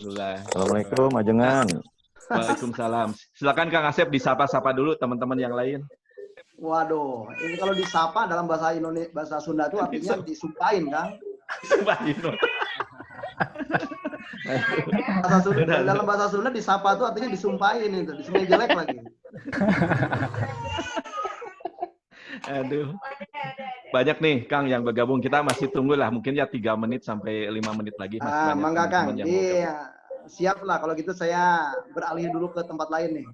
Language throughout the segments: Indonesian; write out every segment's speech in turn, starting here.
Alhamdulillah. Assalamualaikum, Ajengan. Waalaikumsalam. Silakan Kang Asep disapa-sapa dulu teman-teman yang lain. Waduh, ini kalau disapa dalam bahasa Indonesia, bahasa Sunda itu artinya disumpahin, Kang. Sumpahin. Dalam bahasa Sunda disapa itu artinya disumpahin itu, disemain jelek lagi. Aduh. Banyak nih Kang yang bergabung. Kita masih tunggulah mungkin ya 3 menit sampai 5 menit lagi masih banyak Mangga Kang. teman-teman yang mau gabung. Iya, siap lah kalau gitu saya beralih dulu ke tempat lain nih.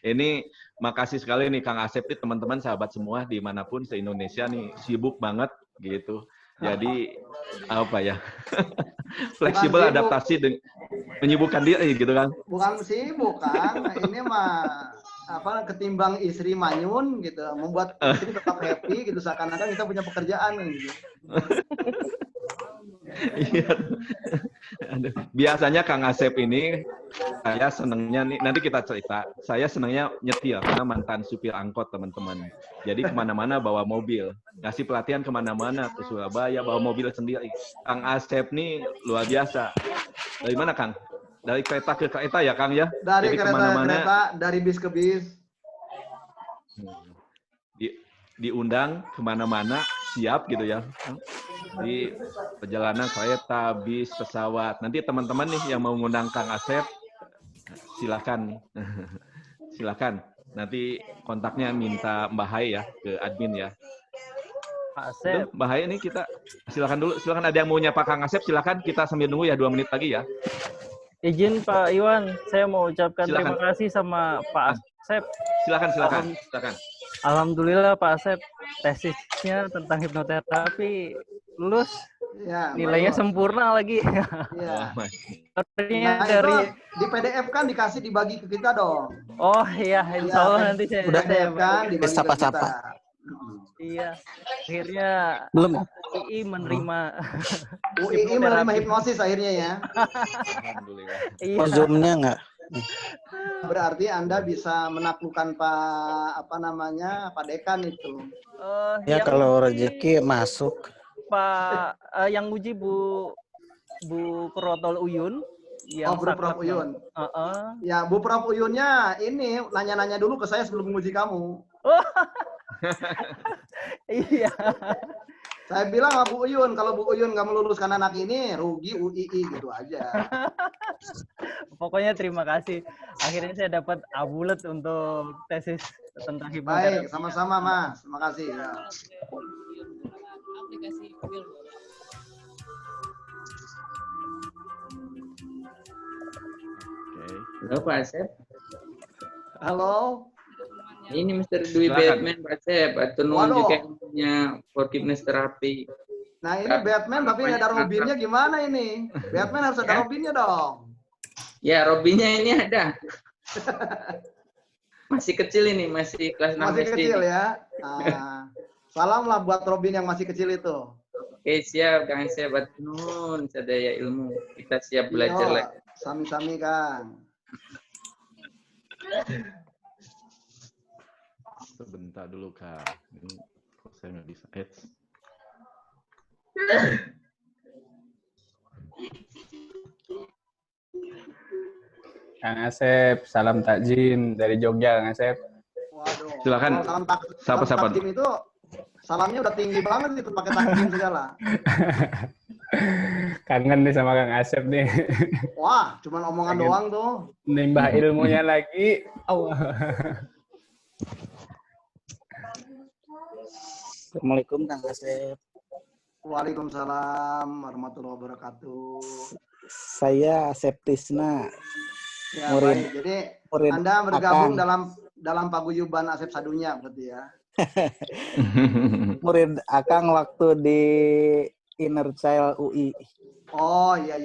Ini makasih sekali nih Kang Asep nih teman-teman sahabat semua dimanapun se-Indonesia nih sibuk banget gitu. Jadi apa ya fleksibel adaptasi menyibukkan diri gitu kan. Bukan sibuk Kang, ini mah apa ketimbang istri manyun gitu, membuat istri tetap happy gitu seakan-akan kita punya pekerjaan gitu. Iya. Biasanya Kang Asep ini saya senangnya nih nanti kita cerita. Saya senangnya nyetir karena mantan supir angkot teman-teman. Jadi kemana-mana bawa mobil, ngasih pelatihan kemana-mana ke Surabaya bawa mobil sendiri. Kang Asep nih luar biasa. Dari mana Kang? Dari kereta ke kereta ya Kang ya? Dari jadi kereta ke kereta, dari bis ke bis. Diundang kemana-mana siap gitu ya. Di perjalanan kereta, bis, pesawat. Nanti teman-teman nih yang mau ngundang Kang Asep, silakan. Silakan. Nanti kontaknya minta Mbak Hai ya ke admin ya. Pak Asep. Mbak Hai ini kita silakan dulu. Silakan ada yang mau nyapa Kang Asep, silakan. Kita sambil nunggu ya 2 menit lagi ya. Izin Pak Iwan, saya mau ucapkan silakan. Terima kasih sama Pak Asep. Silakan. Alhamdulillah Pak Asep, tesisnya tentang hipnoterapi lulus. Ya, nilainya sempurna lagi. Ya. Nah, dari di PDF kan dikasih dibagi ke kita dong. Oh iya, insya Allah nanti saya udah kan dibagi ke kita. Iya, akhirnya belum UI menerima UI menerima hipnosis akhirnya ya. Alhamdulillah. Iya. Zoom-nya enggak? Berarti Anda bisa menaklukkan Pak Dekan itu. Ya kalau rezeki masuk. Pak yang uji Bu Protol Uyun. Bu Prof Uyun. Ya, Bu Prof Uyunnya ini nanya-nanya dulu ke saya sebelum menguji kamu. Iya. Saya bilang sama Bu Uyun, kalau Bu Uyun nggak meluluskan anak ini, rugi UII gitu aja. Pokoknya terima kasih. Akhirnya saya dapat abulet untuk tesis tentang hipnoterapi. Baik, sama-sama Mas. Terima kasih. Ya. Aplikasi Halo Pak Asep. Halo. Ini Mr. Dwi Batman Pak Asep. Atau juga punya forgiveness terapi. Nah ini Batman tapi nggak ada Robinnya gimana ini? Batman harus ada Robinnya dong. Ya Robinnya ini ada. Masih kecil ini, masih kelas 6 masih SD. Kecil ya. Salam lah buat Robin yang masih kecil itu. Oke siap Kang Asep. Nun sadaya ilmu. Kita siap belajar lagi. Sami-sami Kang. Sebentar dulu Kak. Ini kok saya nggak bisa ads. Kang Asep, salam takjim dari Jogja Kang Asep. Waduh. Silakan. Salam takjim itu salamnya udah tinggi banget itu pakai takjim segala. Kangen nih sama Kang Asep nih. Wah, cuman omongan doang tuh. Nimbah ilmunya lagi. Allah. Assalamualaikum Kang Asep. Waalaikumsalam warahmatullahi wabarakatuh. Saya Asep Tisna. Ya, murid, baik. Jadi murid Anda bergabung Akang. dalam paguyuban Asep Sadunya berarti ya. Murid Akang waktu di Inner Child UI. Oh iya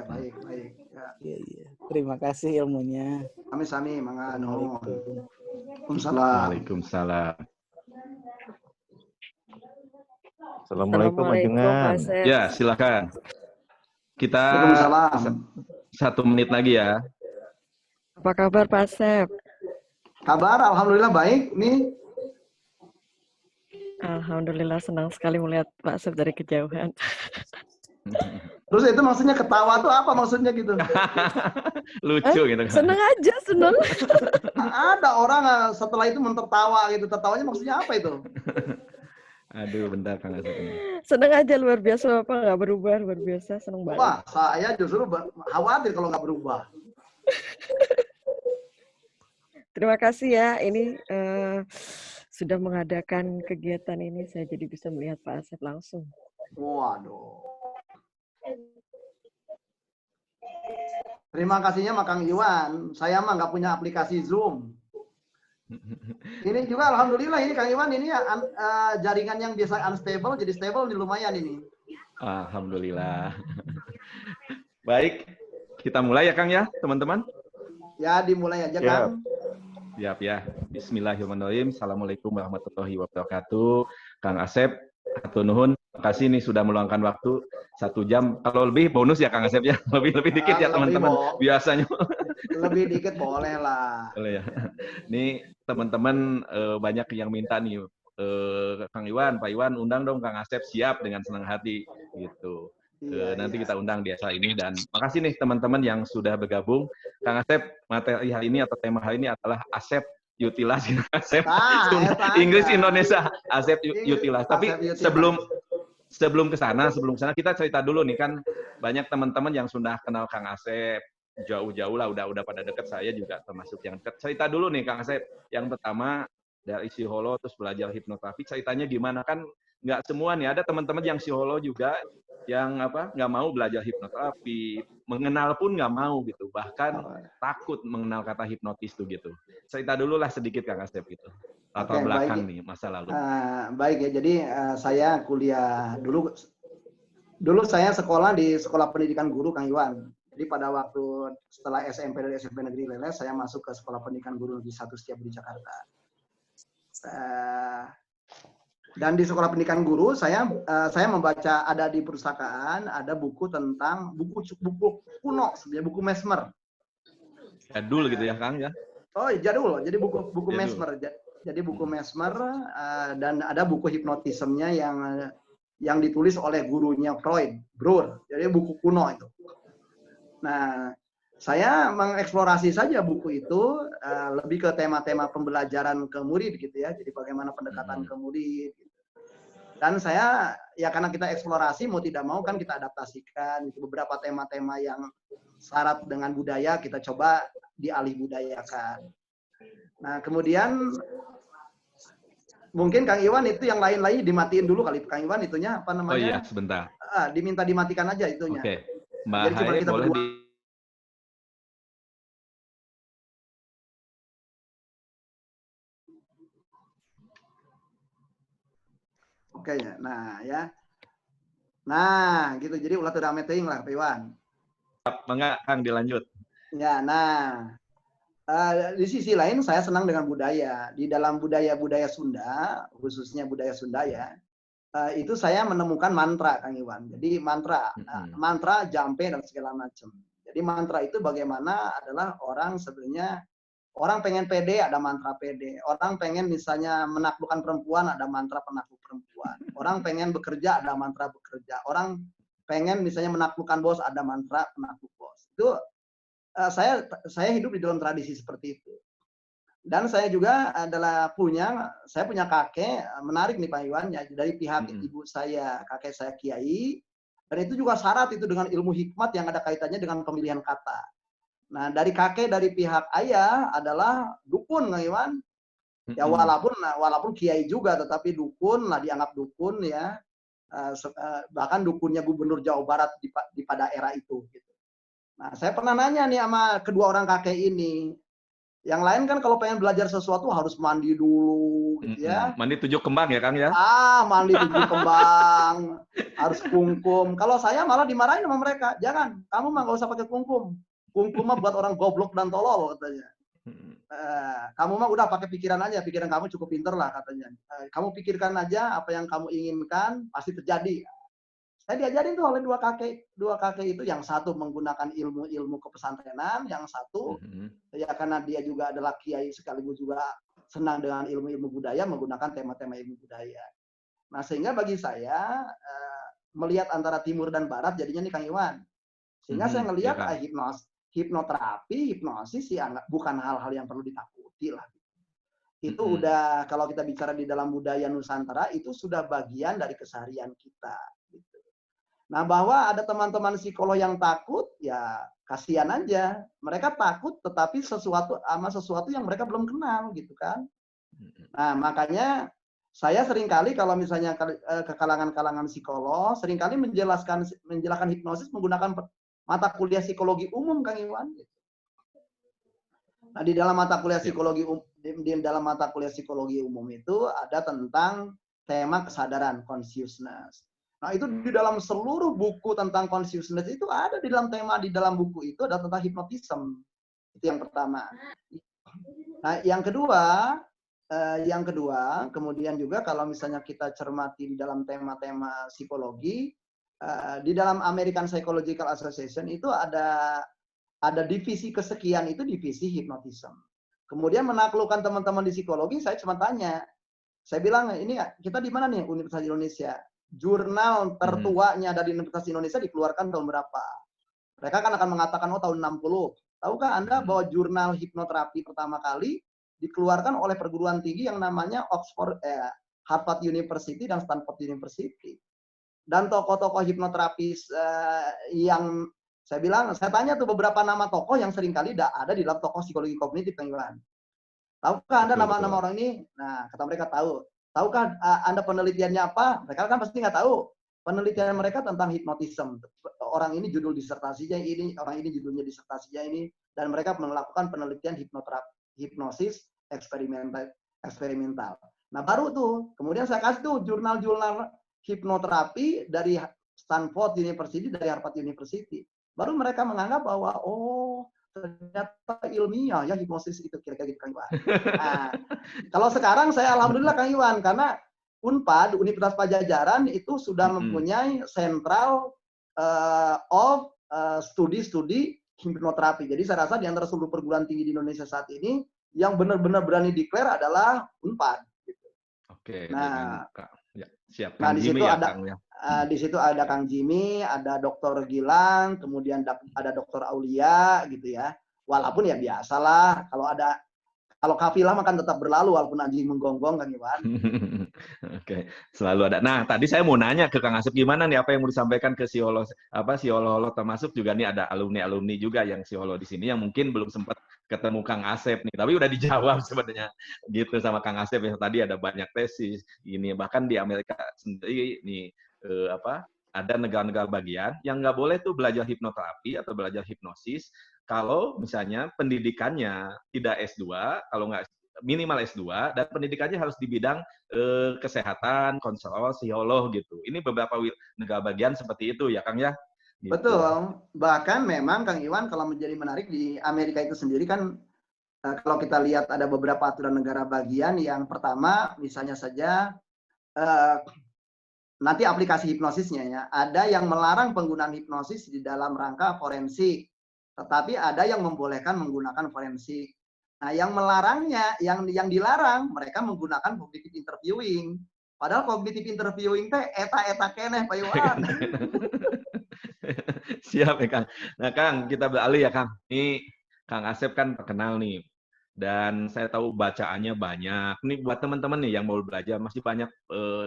baik. Ya. Iya. Terima kasih ilmunya. Sami-sami mangga nuhun. Waalaikumsalam. Assalamualaikum Ajengan. Ya, silakan. Kita 1 menit lagi ya. Apa kabar Pak Asep? Kabar alhamdulillah baik nih. Alhamdulillah senang sekali melihat Pak Asep dari kejauhan. Terus itu maksudnya ketawa tuh apa maksudnya gitu? Lucu gitu kan. Seneng aja, seneng. Ada orang setelah itu mentertawa gitu. Tertawanya maksudnya apa itu? Aduh, bentar Kang Asep ini. Seneng aja, luar biasa Bapak, nggak berubah, luar biasa, seneng banget. Wah, saya justru khawatir kalau nggak berubah. Terima kasih ya, ini sudah mengadakan kegiatan ini, saya jadi bisa melihat Pak Asep langsung. Waduh. Terima kasihnya sama Kang Iwan. Saya mah nggak punya aplikasi Zoom. Ini juga alhamdulillah ini Kang Iwan ini jaringan yang biasa unstable jadi stable nih lumayan ini. Alhamdulillah. Baik, kita mulai ya Kang ya, teman-teman. Ya dimulai aja Kang. Siap ya. Bismillahirrahmanirrahim. Assalamualaikum warahmatullahi wabarakatuh. Kang Asep, hatur nuhun. Terima kasih nih sudah meluangkan waktu 1 jam. Kalau lebih bonus ya Kang Asep ya. Lebih dikit ya teman-teman. Biasanya. Lebih dikit boleh lah. Boleh ya. Nih teman-teman banyak yang minta nih Kang Iwan, Pak Iwan undang dong Kang Asep, siap dengan senang hati gitu. Nanti kita undang di acara ini dan makasih nih teman-teman yang sudah bergabung. Kang Asep, materi hari ini atau tema hari ini adalah Asep Utilas. Asep Inggris Indonesia Asep Utilas. Tapi sebelum ke sana kita cerita dulu nih kan banyak teman-teman yang sudah kenal Kang Asep jauh-jauh lah udah pada deket, saya juga termasuk yang deket. Cerita dulu nih Kang Asep. Yang pertama dari psikolog terus belajar hipnoterapi, ceritanya gimana? Kan nggak semua nih, ada teman-teman yang psikolog juga yang nggak mau belajar hipnoterapi, mengenal pun nggak mau gitu, bahkan takut mengenal kata hipnotis tuh gitu. Cerita dulu lah sedikit Kang Asep gitu, latar belakang nih masa lalu. Baik ya, jadi saya kuliah dulu saya sekolah di Sekolah Pendidikan Guru Kang Iwan. Jadi pada waktu setelah SMP dari SMP Negeri Leles, saya masuk ke Sekolah Pendidikan Guru Negeri 1 Setiabudi Jakarta. Dan di Sekolah Pendidikan Guru saya membaca, ada di perpustakaan ada buku tentang buku kuno sebenarnya, buku Mesmer. Jadul gitu ya Kang ya? Oh jadul, jadi buku jadul. Mesmer. Jadi buku Mesmer dan ada buku hipnotismenya yang ditulis oleh gurunya Freud, Breuer. Jadi buku kuno itu. Nah, saya mengeksplorasi saja buku itu lebih ke tema-tema pembelajaran ke murid gitu ya. Jadi bagaimana pendekatan ke murid. Gitu. Dan saya ya karena kita eksplorasi mau tidak mau kan kita adaptasikan gitu. Beberapa tema-tema yang syarat dengan budaya kita coba dialih budayakan. Nah kemudian mungkin Kang Iwan itu yang lain-lain dimatiin dulu kali Kang Iwan itunya apa namanya? Oh iya sebentar. Diminta dimatikan aja itunya. Oke. Mbak Jadi cuma Hai, kita boleh berdua. Oke ya, nah ya. Nah, gitu. Jadi ulah tuh rame teuing lah, Pak Iwan. Enggak, Kang dilanjut. Ya, nah. Di sisi lain saya senang dengan budaya. Di dalam budaya-budaya Sunda, khususnya budaya Sunda ya, itu saya menemukan mantra, Kang Iwan. Jadi mantra jampe dan segala macam. Jadi mantra itu bagaimana adalah orang sebenarnya orang pengen pede ada mantra pede. Orang pengen misalnya menaklukkan perempuan ada mantra penakluk perempuan. Orang pengen bekerja ada mantra bekerja. Orang pengen misalnya menaklukkan bos ada mantra penakluk bos. Itu saya hidup di dalam tradisi seperti itu. Dan saya juga saya punya kakek, menarik nih Pak Iwan, ya, dari pihak ibu saya, kakek saya kiai, dan itu juga syarat itu dengan ilmu hikmat yang ada kaitannya dengan pemilihan kata. Nah, dari kakek dari pihak ayah adalah dukun, Pak Iwan. Ya walaupun kiai juga, tetapi dukun lah, dianggap dukun ya. Bahkan dukunnya Gubernur Jawa Barat pada era itu. Gitu. Nah, saya pernah nanya nih sama kedua orang kakek ini. Yang lain kan kalau pengen belajar sesuatu harus mandi dulu, gitu ya. Mandi 7 kembang ya, Kang ya? Mandi 7 kembang, harus kungkum. Kalau saya malah dimarahin sama mereka. Jangan, kamu mah nggak usah pakai kungkum. Kungkum mah buat orang goblok dan tolol, katanya. Kamu mah udah pakai pikiran aja, pikiran kamu cukup pinter lah, katanya. Kamu pikirkan aja apa yang kamu inginkan, pasti terjadi. Saya diajarin tuh oleh dua kakek itu, yang satu menggunakan ilmu kepesantrenan, yang satu ya karena dia juga adalah kiai sekaligus juga senang dengan ilmu budaya, menggunakan tema-tema ilmu budaya. Nah sehingga bagi saya melihat antara timur dan barat jadinya nih Kang Iwan. Sehingga saya ngelihat Kang. hipnoterapi, hipnosis ya bukan hal-hal yang perlu ditakuti lah. Itu udah kalau kita bicara di dalam budaya Nusantara itu sudah bagian dari keseharian kita. Gitu. Nah, bahwa ada teman-teman psikolog yang takut, ya kasihan aja. Mereka takut tetapi sesuatu yang mereka belum kenal gitu kan. Nah, makanya saya seringkali kalau misalnya ke kalangan-kalangan psikolog, seringkali menjelaskan hipnosis menggunakan mata kuliah psikologi umum, Kang Iwan. Nah, di dalam mata kuliah psikologi umum itu ada tentang tema kesadaran, consciousness. Nah, itu di dalam seluruh buku tentang consciousness itu ada di dalam buku itu ada tentang hypnotism. Itu yang pertama. Nah, yang kedua, kemudian juga kalau misalnya kita cermati di dalam tema-tema psikologi, di dalam American Psychological Association itu ada divisi kesekian itu divisi hypnotism. Kemudian menaklukkan teman-teman di psikologi, saya cuma tanya. Saya bilang, ini kita di mana nih Universitas Indonesia? Jurnal tertuanya dari Universitas Indonesia dikeluarkan tahun berapa? Mereka kan akan mengatakan, oh tahun 60. Tahukah Anda bahwa jurnal hipnoterapi pertama kali dikeluarkan oleh perguruan tinggi yang namanya Harvard University dan Stanford University. Dan tokoh-tokoh hipnoterapis yang saya tanya tuh beberapa nama tokoh yang seringkali ada di dalam tokoh psikologi kognitif, Kang Iwan. Tahukah Anda nama-nama orang ini? Nah, kata mereka tahu. Tahukah Anda penelitiannya apa? Mereka kan pasti nggak tahu. Penelitian mereka tentang hipnotism. Orang ini judul disertasinya ini, orang ini judulnya disertasinya ini, dan mereka melakukan penelitian hipnosis eksperimental. Nah, baru tuh, kemudian saya kasih tuh jurnal-jurnal hipnoterapi dari Stanford University, dari Harvard University. Baru mereka menganggap bahwa, oh, ternyata ilmiah ya hipnosis itu, kira-kira gitu, Kang Iwan. Nah, kalau sekarang saya alhamdulillah, Kang Iwan, karena Unpad, Universitas Pajajaran itu sudah mempunyai sentral of studi-studi hipnoterapi. Jadi saya rasa di antara seluruh perguruan tinggi di Indonesia saat ini, yang benar-benar berani declare adalah Unpad. Gitu. Oke, nah, siap. Nah, di situ di situ ada Kang Jimmy, ada Dr. Gilang, kemudian ada Dr. Aulia gitu ya. Walaupun ya biasalah kalau kafilah makan tetap berlalu walaupun anjing menggonggong, Kang Iwan. Oke, selalu ada. Nah, tadi saya mau nanya ke Kang Asep gimana nih apa yang mau disampaikan ke psikolog termasuk juga nih ada alumni juga yang psikolog di sini yang mungkin belum sempat ketemu Kang Asep nih, tapi udah dijawab sebenarnya gitu sama Kang Asep yang tadi ada banyak tesis ini, bahkan di Amerika sendiri nih ada negara-negara bagian yang nggak boleh tuh belajar hipnoterapi atau belajar hipnosis kalau misalnya pendidikannya tidak S2, kalau nggak minimal S2, dan pendidikannya harus di bidang kesehatan, konselor, psikolog gitu. Ini beberapa negara bagian seperti itu ya, Kang ya? Gitu. Betul. Bahkan memang Kang Iwan kalau menjadi menarik di Amerika itu sendiri kan kalau kita lihat ada beberapa aturan negara bagian yang pertama misalnya saja nanti aplikasi hipnosisnya ya. Ada yang melarang penggunaan hipnosis di dalam rangka forensik. Tetapi ada yang membolehkan menggunakan forensik. Nah, yang melarangnya, yang dilarang mereka menggunakan cognitive interviewing. Padahal cognitive interviewing teh eta keneh Pak Iwan. Siap ya Kang. Nah Kang, kita beralih ya Kang. Ini Kang Asep kan terkenal nih. Dan saya tahu bacaannya banyak. Ini buat teman-teman nih yang mau belajar masih banyak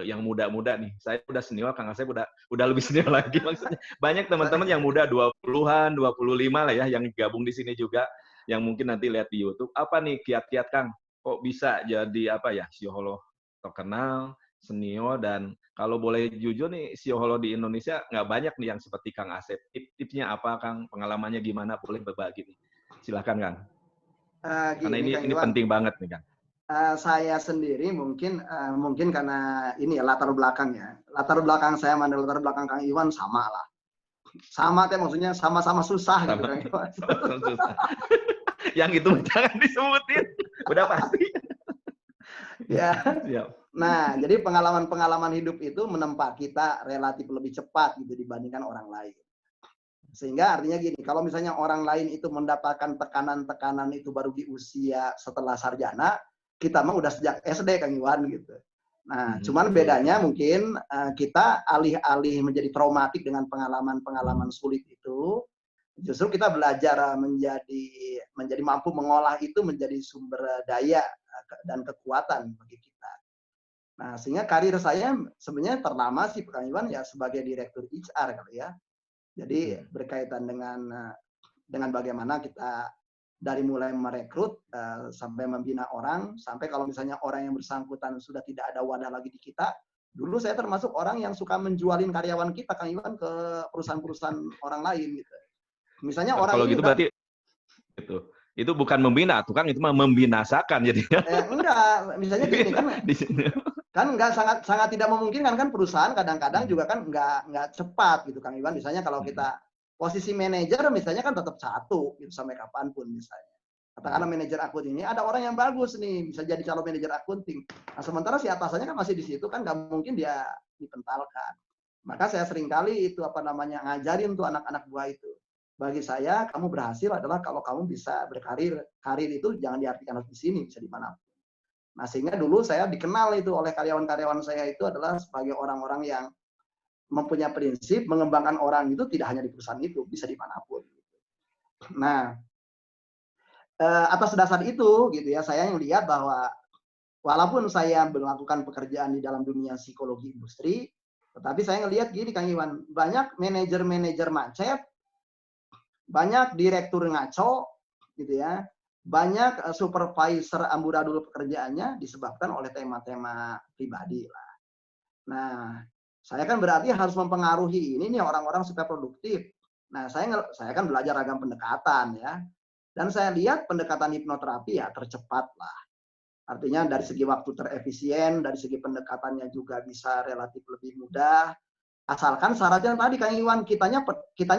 yang muda-muda nih. Saya udah senior, Kang Asep udah lebih senior lagi maksudnya. Banyak teman-teman yang muda 20-an, 25 lah ya yang gabung di sini juga yang mungkin nanti lihat di YouTube. Apa nih kiat-kiat Kang? Kok bisa jadi psikolog terkenal, senior, dan kalau boleh jujur nih psikolog di Indonesia nggak banyak nih yang seperti Kang Asep. Tipsnya apa Kang? Pengalamannya gimana? Boleh berbagi nih. Silakan Kang. Karena ini penting banget nih Kang. Saya sendiri mungkin karena ini ya latar belakangnya. Latar belakang saya sama latar belakang Kang Iwan sama lah. Sama teh maksudnya sama-sama susah gitu Kang Iwan. Susah. Yang itu jangan disebutin. Udah pasti. Ya. Siap. Nah, jadi pengalaman-pengalaman hidup itu menempa kita relatif lebih cepat gitu dibandingkan orang lain. Sehingga artinya gini, kalau misalnya orang lain itu mendapatkan tekanan-tekanan itu baru di usia setelah sarjana, kita mah udah sejak SD Kang Iwan gitu. Nah, cuman bedanya mungkin kita alih-alih menjadi traumatik dengan pengalaman-pengalaman sulit itu, justru kita belajar menjadi mampu mengolah itu menjadi sumber daya dan kekuatan bagi kita. Nah, sehingga karir saya sebenarnya terlama sih Kang Iwan ya sebagai direktur HR kali ya. Jadi berkaitan dengan bagaimana kita dari mulai merekrut sampai membina orang, sampai kalau misalnya orang yang bersangkutan sudah tidak ada wadah lagi di kita. Dulu saya termasuk orang yang suka menjualin karyawan kita Kang Iwan ke perusahaan-perusahaan orang lain gitu. Misalnya orang kalau ini gitu berarti itu bukan membina, tukang itu mah membinasakan jadinya. Enggak, misalnya gini kan nggak sangat tidak memungkinkan kan perusahaan kadang-kadang juga kan nggak cepat gitu Kang Iwan. Misalnya kalau kita posisi manajer misalnya kan tetap satu gitu sampai kapanpun misalnya. Katakanlah manajer akun ini ada orang yang bagus nih bisa jadi calon manajer akunting. Nah sementara si atasannya kan masih di situ kan nggak mungkin dia dipentalkan. Maka saya seringkali itu ngajarin tuh anak-anak buah itu. Bagi saya kamu berhasil adalah kalau kamu bisa berkarir. Karir itu jangan diartikan di sini, bisa di mana. Nah, sehingga dulu saya dikenal itu oleh karyawan-karyawan saya itu adalah sebagai orang-orang yang mempunyai prinsip mengembangkan orang itu tidak hanya di perusahaan itu, bisa dimanapun. Nah, atas dasar itu gitu ya, saya melihat bahwa walaupun saya melakukan pekerjaan di dalam dunia psikologi industri, tetapi saya ngelihat gini Kang Iwan, banyak manajer-manajer macet, banyak direktur ngaco, gitu ya. Banyak supervisor amburadul pekerjaannya disebabkan oleh tema-tema pribadi lah. Nah, saya kan berarti harus mempengaruhi ini nih orang-orang supaya produktif. Nah, saya kan belajar ragam pendekatan ya. Dan saya lihat pendekatan hipnoterapi ya tercepat lah. Artinya dari segi waktu terefisien, dari segi pendekatannya juga bisa relatif lebih mudah. Asalkan syaratnya tadi Kang Iwan kitanya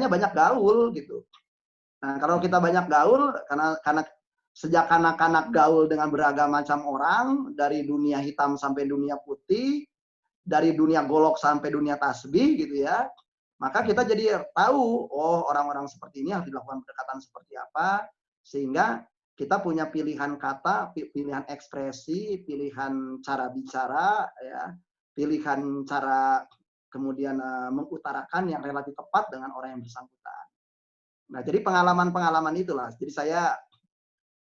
banyak gaul gitu. Nah, kalau kita banyak gaul karena sejak kanak-kanak gaul dengan beragam macam orang, dari dunia hitam sampai dunia putih, dari dunia golok sampai dunia tasbih gitu ya, maka kita jadi tahu, oh orang-orang seperti ini harus dilakukan pendekatan seperti apa, sehingga kita punya pilihan kata, pilihan ekspresi, pilihan cara bicara, ya, pilihan cara kemudian mengutarakan yang relatif tepat dengan orang yang bersangkutan. Nah, jadi pengalaman-pengalaman itulah. Jadi saya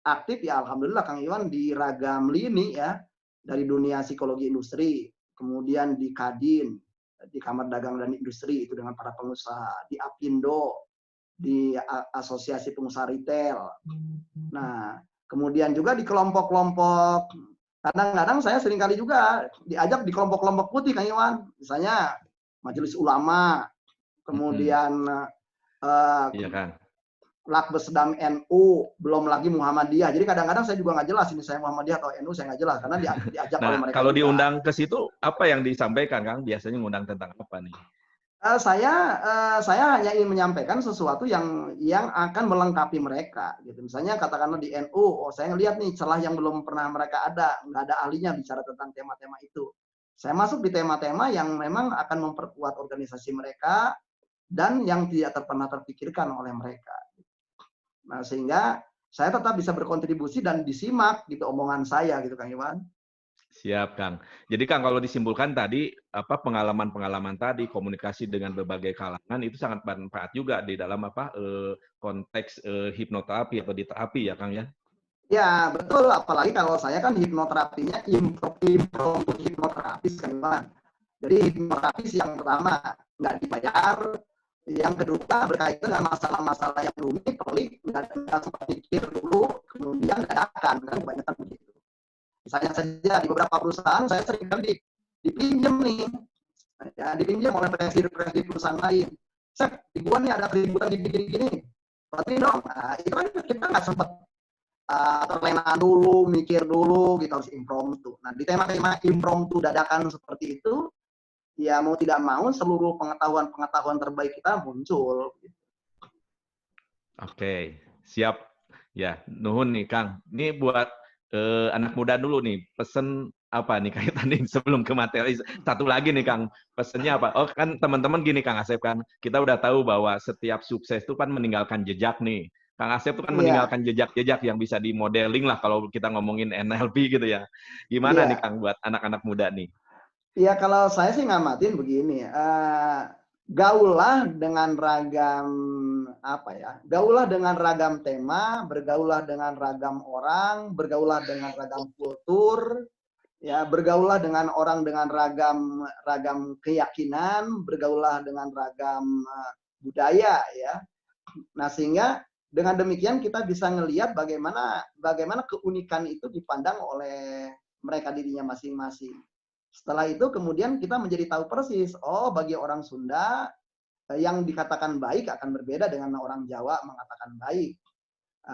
aktif ya alhamdulillah Kang Iwan di ragam lini ya, dari dunia psikologi industri, kemudian di Kadin, di Kamar Dagang dan Industri itu dengan para pengusaha, di Apindo, di Asosiasi Pengusaha Retail. Nah, kemudian juga di kelompok-kelompok, kadang-kadang saya seringkali juga diajak di kelompok-kelompok putih Kang Iwan, misalnya Majelis Ulama, kemudian iya kan. Lakbesdam NU, belum lagi Muhammadiyah. Jadi kadang-kadang saya juga nggak jelas ini saya Muhammadiyah atau NU, saya nggak jelas karena diajak oleh mereka. Kalau juga. Diundang ke situ apa yang disampaikan Kang? Biasanya ngundang tentang apa nih? Saya hanya ingin menyampaikan sesuatu yang akan melengkapi mereka. Gitu. Misalnya katakanlah di NU, saya ngelihat nih celah yang belum pernah mereka nggak ada ahlinya bicara tentang tema-tema itu. Saya masuk di tema-tema yang memang akan memperkuat organisasi mereka dan yang tidak pernah terpikirkan oleh mereka. Nah, sehingga saya tetap bisa berkontribusi dan disimak gitu omongan saya gitu Kang Iwan. Siap Kang. Jadi Kang kalau disimpulkan tadi pengalaman-pengalaman tadi komunikasi dengan berbagai kalangan itu sangat bermanfaat juga di dalam konteks hipnoterapi atau di terapi ya Kang ya. Ya betul, apalagi kalau saya kan hipnoterapinya impromptu hipnoterapis Kang Iwan. Jadi hipnoterapis yang pertama nggak dibayar. Yang kedua berkaitan dengan masalah-masalah yang rumit, pelik, nggak sempat pikir dulu, kemudian dadakan, kan kebanyakan begitu. Misalnya saja di beberapa perusahaan saya sering kali dipinjam nih, ya, dipinjam oleh presiden perusahaan lain. Sep, di gua nih ada keributan gini, berarti dong, nah, itu kan kita nggak sempat terlena dulu, mikir dulu, kita harus impromptu. Nah di tema-tema impromptu dadakan seperti itu, ya mau tidak mau seluruh pengetahuan terbaik kita muncul. Oke, siap. Ya, nuhun nih Kang. Ini buat anak muda dulu nih, pesen apa nih kaitan nih sebelum ke materi. Satu lagi nih Kang, pesennya apa? Oh kan teman-teman gini Kang Asep kan, kita udah tahu bahwa setiap sukses itu kan meninggalkan jejak nih. Kang Asep itu kan meninggalkan jejak-jejak yang bisa di modeling lah kalau kita ngomongin NLP gitu ya. Gimana nih Kang buat anak-anak muda nih? Ya kalau saya sih ngamatin begini, gaulah dengan ragam apa ya? Gaulah dengan ragam tema, bergaulah dengan ragam orang, bergaulah dengan ragam kultur, ya bergaulah dengan orang dengan ragam keyakinan, bergaulah dengan ragam budaya ya. Nah, sehingga dengan demikian kita bisa ngelihat bagaimana keunikan itu dipandang oleh mereka dirinya masing-masing. Setelah itu kemudian kita menjadi tahu persis, oh bagi orang Sunda yang dikatakan baik akan berbeda dengan orang Jawa mengatakan baik.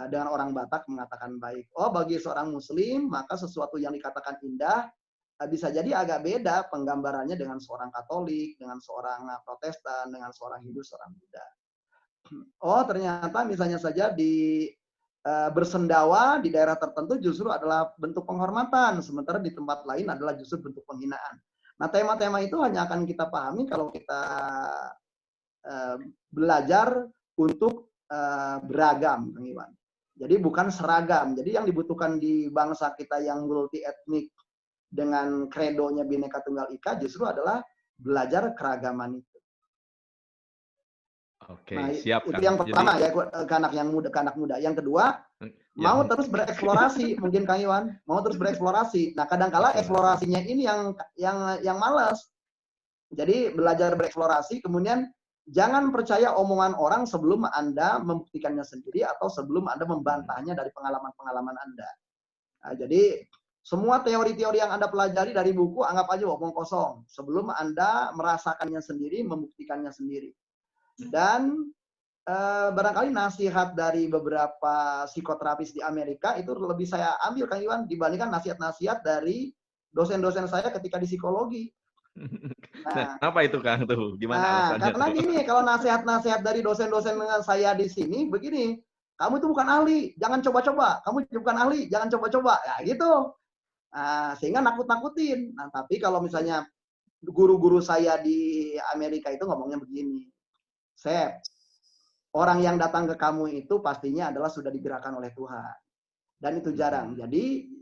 Dengan orang Batak mengatakan baik. Oh bagi seorang Muslim maka sesuatu yang dikatakan indah bisa jadi agak beda penggambarannya dengan seorang Katolik, dengan seorang Protestan, dengan seorang Hindu, seorang Buddha. Oh ternyata misalnya saja di bersendawa di daerah tertentu justru adalah bentuk penghormatan, sementara di tempat lain adalah justru bentuk penghinaan. Nah tema-tema itu hanya akan kita pahami kalau kita belajar untuk beragam, Kang Iwan. Jadi bukan seragam. Jadi yang dibutuhkan di bangsa kita yang multi etnik dengan kredonya Bhinneka Tunggal Ika justru adalah belajar keragaman itu. Oke, Nah, siap itu Kang. yang pertama ya ke anak muda. Yang kedua, mau terus bereksplorasi, mungkin Kang Iwan, mau terus bereksplorasi. Nah, kadangkala eksplorasinya ini yang malas. Jadi belajar bereksplorasi, kemudian jangan percaya omongan orang sebelum Anda membuktikannya sendiri atau sebelum Anda membantahnya dari pengalaman-pengalaman Anda. Nah, jadi semua teori-teori yang Anda pelajari dari buku anggap aja omong kosong sebelum Anda merasakannya sendiri, membuktikannya sendiri. Dan barangkali nasihat dari beberapa psikoterapis di Amerika itu lebih saya ambil Kang Iwan dibandingkan nasihat-nasihat dari dosen-dosen saya ketika di psikologi. Nah, kenapa itu Kang tuh? Gimana alasannya? Karena gini, kalau nasihat-nasihat dari dosen-dosen saya di sini begini, kamu itu bukan ahli, jangan coba-coba. Kamu bukan ahli, jangan coba-coba. Ya gitu. Nah, sehingga nakut-nakutin. Nah, tapi kalau misalnya guru-guru saya di Amerika itu ngomongnya begini. Sep, orang yang datang ke kamu itu pastinya adalah sudah digerakkan oleh Tuhan. Dan itu jarang. Jadi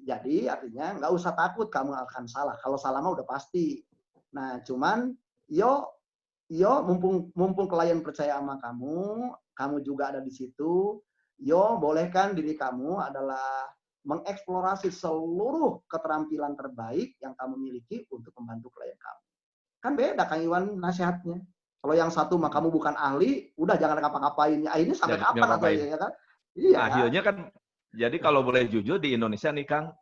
artinya nggak usah takut kamu akan salah. Kalau salah mah udah pasti. Nah, cuman mumpung klien percaya sama kamu juga ada di situ. Bolehkan diri kamu adalah mengeksplorasi seluruh keterampilan terbaik yang kamu miliki untuk membantu klien kamu. Kan beda Kang Iwan nasihatnya. Kalau yang satu mah kamu bukan ahli, udah jangan ngapa-ngapain. Akhirnya sampai kapan atau ya kan? Iya. Akhirnya kan, jadi kalau boleh jujur di Indonesia nih Kang,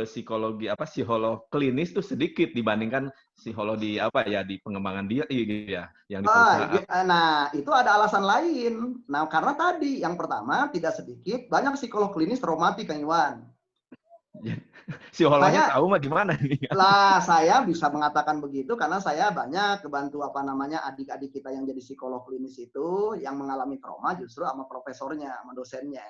psikolog klinis tuh sedikit dibandingkan psikolog di di pengembangan diri ya, yang di perusahaan. Nah, itu ada alasan lain. Nah, karena tadi yang pertama tidak sedikit banyak psikolog klinis traumatik Kang Iwan. Psikolognya tahu mah gimana nih? Lah, saya bisa mengatakan begitu karena saya banyak kebantu adik-adik kita yang jadi psikolog klinis itu yang mengalami trauma justru sama profesornya, sama dosennya.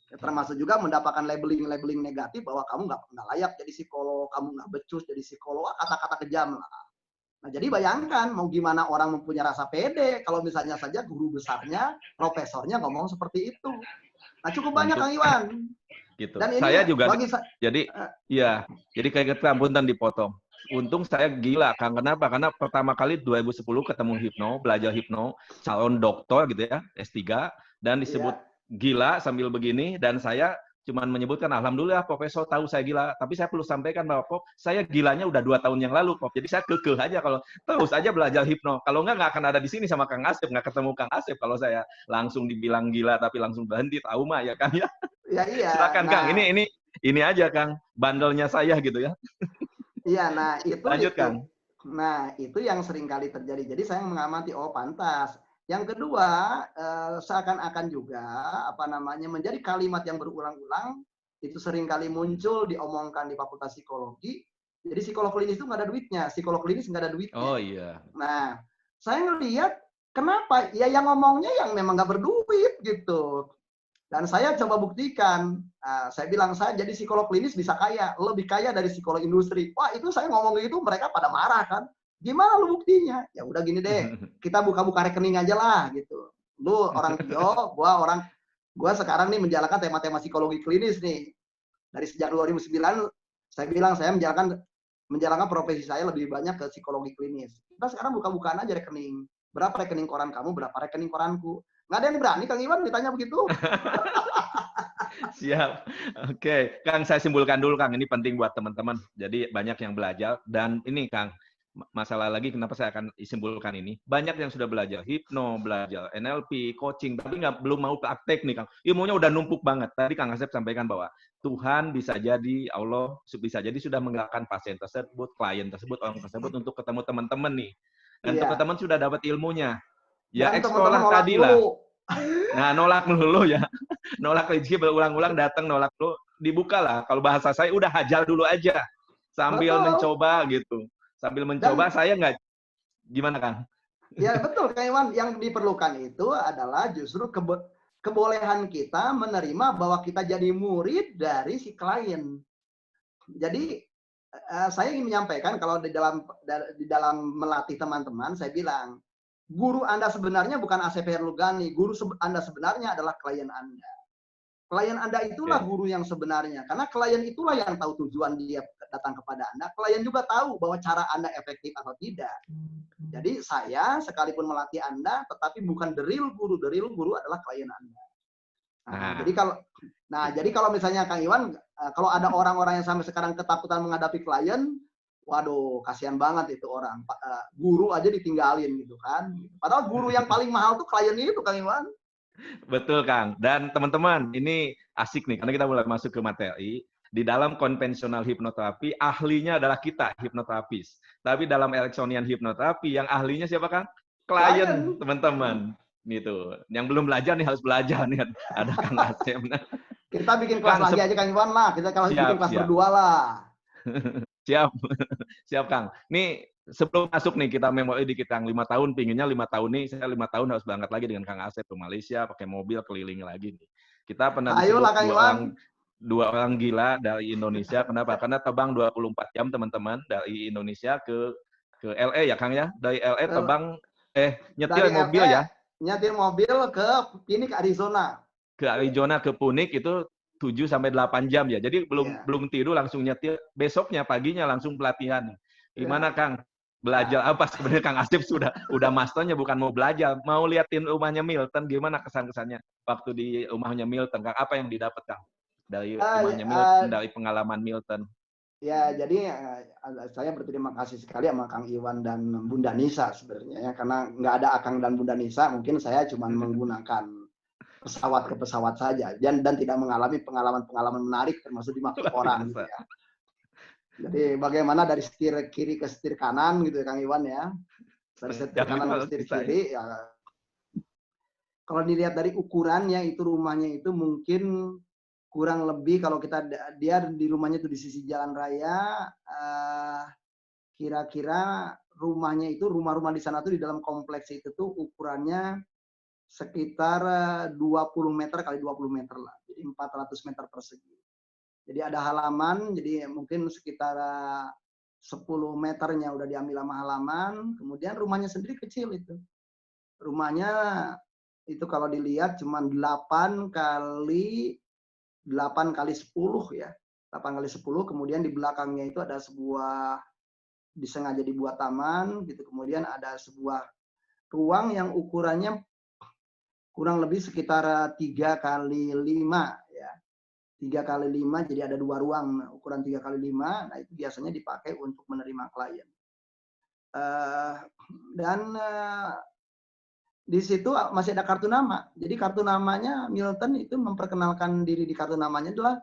Termasuk juga mendapatkan labeling negatif bahwa kamu nggak layak jadi psikolog, kamu nggak becus jadi psikolog, kata-kata kejam lah. Nah, jadi bayangkan mau gimana orang mempunyai rasa pede kalau misalnya saja guru besarnya, profesornya ngomong seperti itu. Nah, cukup banyak Kang Iwan. Gitu. Dan ini saya juga jadi kayak punten dipotong. Untung saya gila Kang, kenapa? Karena pertama kali 2010 ketemu hipno, belajar hipno, calon doktor gitu ya, S3 dan disebut gila sambil begini dan saya cuman menyebutkan alhamdulillah profesor tahu saya gila, tapi saya perlu sampaikan bahwa Pop, saya gilanya udah 2 tahun yang lalu Pop. Jadi saya kekeh aja kalau terus aja belajar hipno. Kalau nggak akan ada di sini sama Kang Asep, nggak ketemu Kang Asep kalau saya langsung dibilang gila tapi langsung berhenti trauma ya kan ya. Iya. Silakan Kang, ini aja Kang, bandelnya saya gitu ya. Iya, nah itu. Lanjut Kang. Nah, itu yang sering kali terjadi. Jadi saya mengamati, oh pantas. Yang kedua, seakan-akan juga menjadi kalimat yang berulang-ulang itu sering kali muncul diomongkan di Fakultas Psikologi. Jadi psikolog klinis itu nggak ada duitnya, psikolog klinis nggak ada duitnya. Oh iya. Nah, saya ngelihat kenapa? Ya yang ngomongnya yang memang nggak berduit gitu. Dan saya coba buktikan. Saya bilang saya jadi psikolog klinis bisa kaya, lebih kaya dari psikolog industri. Wah itu saya ngomong gitu mereka pada marah kan. Gimana lu buktinya? Ya udah gini deh, kita buka-buka rekening aja lah gitu. Lu orang Tio, gua sekarang nih menjalankan tema-tema psikologi klinis nih. Dari sejak 2009 saya bilang saya menjalankan menjalankan profesi saya lebih banyak ke psikologi klinis. Kita sekarang buka-bukaan aja rekening. Berapa rekening koran kamu, berapa rekening koranku. Nggak ada yang berani, Kang Iwan, ditanya begitu. Siap. Oke, Kang, saya simpulkan dulu, Kang. Ini penting buat teman-teman. Jadi banyak yang belajar. Dan ini, Kang, masalah lagi kenapa saya akan simpulkan ini. Banyak yang sudah belajar hipno, belajar NLP, coaching, tapi belum mau praktek nih, Kang. Ilmunya udah numpuk banget. Tadi Kang Asep sampaikan bahwa Tuhan bisa jadi, Allah bisa jadi sudah menggerakkan pasien tersebut, klien tersebut, orang tersebut untuk ketemu teman-teman nih. Dan teman-teman sudah dapat ilmunya. Ya, eksplorlah tadi lah. Nah, nolak melulu ya. Nolak rezeki berulang-ulang datang nolak dulu. Dibukalah. Kalau bahasa saya udah hajar dulu aja. Sambil mencoba gitu. Sambil mencoba saya nggak gimana, Kang? Ya, betul, Kang Iwan. Yang diperlukan itu adalah justru kebolehan kita menerima bahwa kita jadi murid dari si klien. Jadi saya ingin menyampaikan kalau di dalam melatih teman-teman, saya bilang guru Anda sebenarnya bukan Asep Herlugani, guru Anda sebenarnya adalah klien Anda. Klien Anda itulah guru yang sebenarnya, karena klien itulah yang tahu tujuan dia datang kepada Anda. Klien juga tahu bahwa cara Anda efektif atau tidak. Jadi saya sekalipun melatih Anda, tetapi bukan the real guru adalah klien Anda. Jadi kalau misalnya Kang Iwan, kalau ada orang-orang yang sampai sekarang ketakutan menghadapi klien, waduh, kasihan banget itu orang. Guru aja ditinggalin gitu kan. Padahal guru yang paling mahal tuh kliennya itu, Kang Iwan. Betul, Kang. Dan teman-teman, ini asik nih, karena kita mulai masuk ke materi. Di dalam konvensional hipnoterapi, ahlinya adalah kita, hipnoterapis. Tapi dalam Ericksonian hipnoterapi, yang ahlinya siapa, Kang? Klien, teman-teman. Gitu. Yang belum belajar nih harus belajar nih. Ada Kang Asep. Kita bikin kelas lagi aja, Kang Iwan lah. Kita kalau bikin kelas berdua lah. Siap. Siap, Kang. Nih, sebelum masuk nih, kita memori dikit, Kang. 5 tahun, pinginnya 5 tahun nih. Saya 5 tahun harus berangkat lagi dengan Kang Asep ke Malaysia, pakai mobil keliling lagi nih. Kita pernah disebut dua orang gila dari Indonesia. Kenapa? Karena terbang 24 jam, teman-teman, dari Indonesia ke LA ya, Kang ya? Dari LA terbang, nyetir mobil ya? Nyetir mobil ke Phoenix, Arizona. Ke Arizona, ke Phoenix itu 7-8 jam ya. Jadi belum tidur langsung nyetir. Besoknya paginya langsung pelatihan. Gimana Kang? Belajar apa sebenarnya Kang Asep udah masternya bukan mau belajar, mau liatin rumahnya Milton. Gimana kesan-kesannya waktu di rumahnya Milton, Kang? Apa yang didapat, Kang? Dari rumahnya Milton, dari pengalaman Milton. Ya, jadi saya berterima kasih sekali sama Kang Iwan dan Bunda Nisa sebenarnya ya, karena nggak ada Akang dan Bunda Nisa, mungkin saya cuma menggunakan pesawat ke pesawat saja dan tidak mengalami pengalaman-pengalaman menarik termasuk di maksud orang gitu ya. Jadi bagaimana dari setir kiri ke setir kanan gitu ya Kang Iwan ya. Dari setir kanan ke setir kiri ya. Kalau dilihat dari ukurannya itu rumahnya itu mungkin kurang lebih kalau dia di rumahnya itu di sisi jalan raya, kira-kira rumahnya itu rumah-rumah di sana tuh di dalam kompleks itu tuh ukurannya sekitar 20 meter kali 20 meter lah, jadi 400 meter persegi. Jadi ada halaman, jadi mungkin sekitar 10 meternya udah diambil sama halaman, kemudian rumahnya sendiri kecil itu. Rumahnya itu kalau dilihat cuma 8 kali 10 ya. 8 kali 10, kemudian di belakangnya itu ada sebuah disengaja dibuat taman gitu. Kemudian ada sebuah ruang yang ukurannya kurang lebih sekitar 3 kali 5 ya. 3 kali 5 jadi ada 2 ruang ukuran 3 kali 5. Nah, itu biasanya dipakai untuk menerima klien. Di situ masih ada kartu nama. Jadi kartu namanya Milton itu memperkenalkan diri di kartu namanya adalah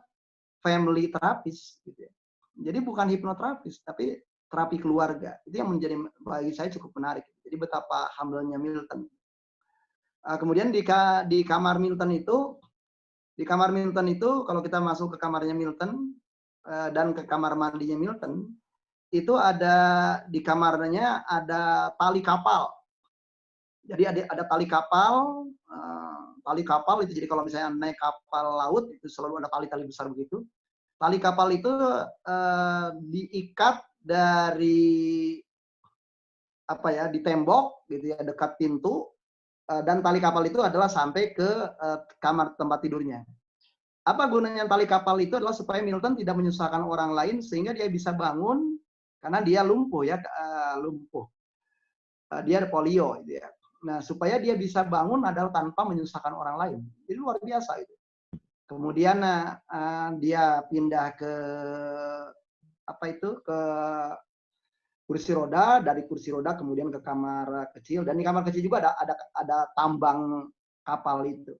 family therapist gitu ya. Jadi bukan hipnoterapis tapi terapi keluarga. Itu yang menjadi bagi saya cukup menarik. Jadi betapa humble-nya Milton. Kemudian di kamar Milton itu kalau kita masuk ke kamarnya Milton dan ke kamar mandinya Milton itu ada di kamarnya ada tali kapal. Jadi ada tali kapal itu jadi kalau misalnya naik kapal laut itu selalu ada tali-tali besar begitu. Tali kapal itu diikat dari di tembok gitu ya dekat pintu dan tali kapal itu adalah sampai ke kamar tempat tidurnya. Apa gunanya tali kapal itu adalah supaya Milton tidak menyusahkan orang lain sehingga dia bisa bangun karena dia lumpuh ya, lumpuh. Dia ada polio gitu ya. Nah, supaya dia bisa bangun adalah tanpa menyusahkan orang lain. Jadi luar biasa itu. Kemudian dia pindah ke ke kursi roda, dari kursi roda kemudian ke kamar kecil, dan di kamar kecil juga ada tambang kapal itu.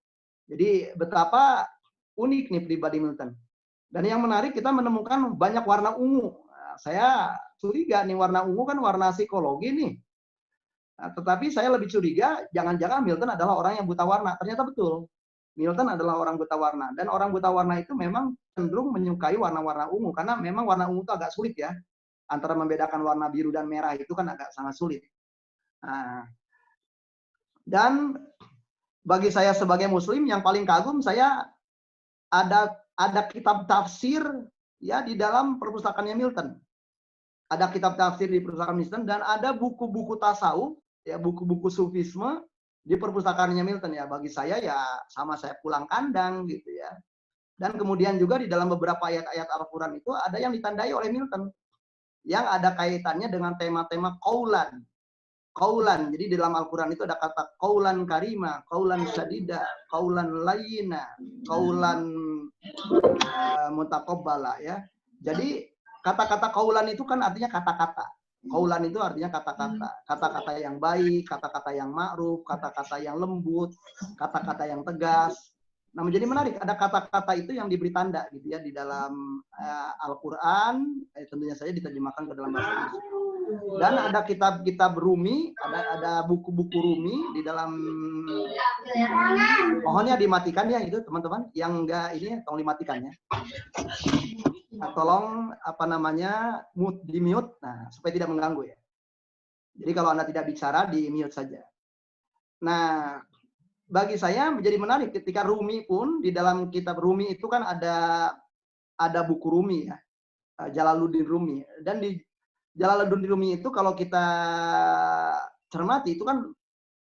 Jadi betapa unik nih pribadi Milton. Dan yang menarik kita menemukan banyak warna ungu. Nah, saya curiga nih warna ungu kan warna psikologi nih. Nah, tetapi saya lebih curiga jangan-jangan Milton adalah orang yang buta warna. Ternyata betul. Milton adalah orang buta warna, dan orang buta warna itu memang cenderung menyukai warna-warna ungu karena memang warna ungu itu agak sulit ya. Antara membedakan warna biru dan merah itu kan agak sangat sulit. Nah, dan bagi saya sebagai muslim yang paling kagum, saya ada kitab tafsir ya di dalam perpustakaannya Milton. Ada kitab tafsir di perpustakaan Milton, dan ada buku-buku tasawuf ya, buku-buku sufisme di perpustakaannya Milton ya. Bagi saya ya sama saya pulang kandang gitu ya. Dan kemudian juga di dalam beberapa ayat-ayat Al-Quran itu ada yang ditandai oleh Milton yang ada kaitannya dengan tema-tema qaulan. Qaulan. Jadi di dalam Al-Quran itu ada kata qaulan karima, qaulan syadida, qaulan layyina, qaulan mutaqabbala ya. Jadi kata-kata qaulan itu kan artinya kata-kata. Qaulan itu artinya kata-kata. Kata-kata yang baik, kata-kata yang ma'ruf, kata-kata yang lembut, kata-kata yang tegas. Nah, menjadi menarik, ada kata-kata itu yang diberi tanda gitu ya di dalam Al-Quran, tentunya saja diterjemahkan ke dalam bahasa Indonesia. Dan ada kitab-kitab Rumi, ada buku-buku Rumi di dalam. Mohonnya dimatikan ya itu teman-teman, yang enggak ini tolong dimatikan ya. Nah, tolong di mute, nah supaya tidak mengganggu ya. Jadi kalau Anda tidak bicara di mute saja. Nah, bagi saya menjadi menarik ketika Rumi pun di dalam kitab Rumi itu kan ada buku Rumi ya, Jalaluddin Rumi, dan di Jalaluddin Rumi itu kalau kita cermati itu kan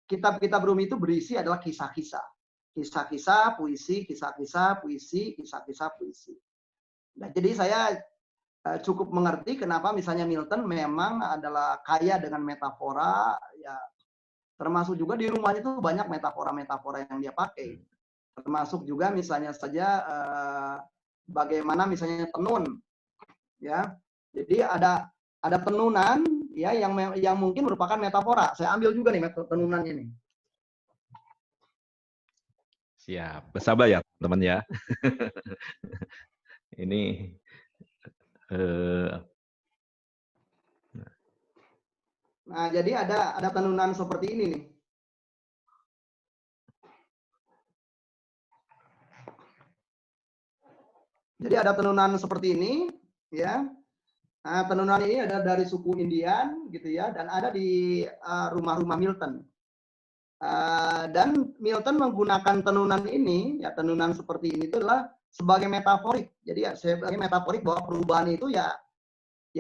kitab-kitab Rumi itu berisi adalah kisah-kisah, puisi, kisah-kisah, puisi, kisah-kisah, puisi. Nah, jadi saya cukup mengerti kenapa misalnya Milton memang adalah kaya dengan metafora ya. Termasuk juga di rumahnya itu banyak metafora-metafora yang dia pakai. Termasuk juga misalnya saja bagaimana misalnya tenun, ya. Jadi ada tenunan ya yang mungkin merupakan metafora. Saya ambil juga nih tenunan ini. Siap, bersabar ya teman ya. Ini Nah, jadi ada tenunan seperti ini nih. Jadi ada tenunan seperti ini, ya. Nah, tenunan ini ada dari suku Indian, gitu ya, dan ada di rumah-rumah Milton. Dan Milton menggunakan tenunan ini, ya tenunan seperti ini itu adalah sebagai metaforik. Jadi ya sebagai metaforik bahwa perubahan itu ya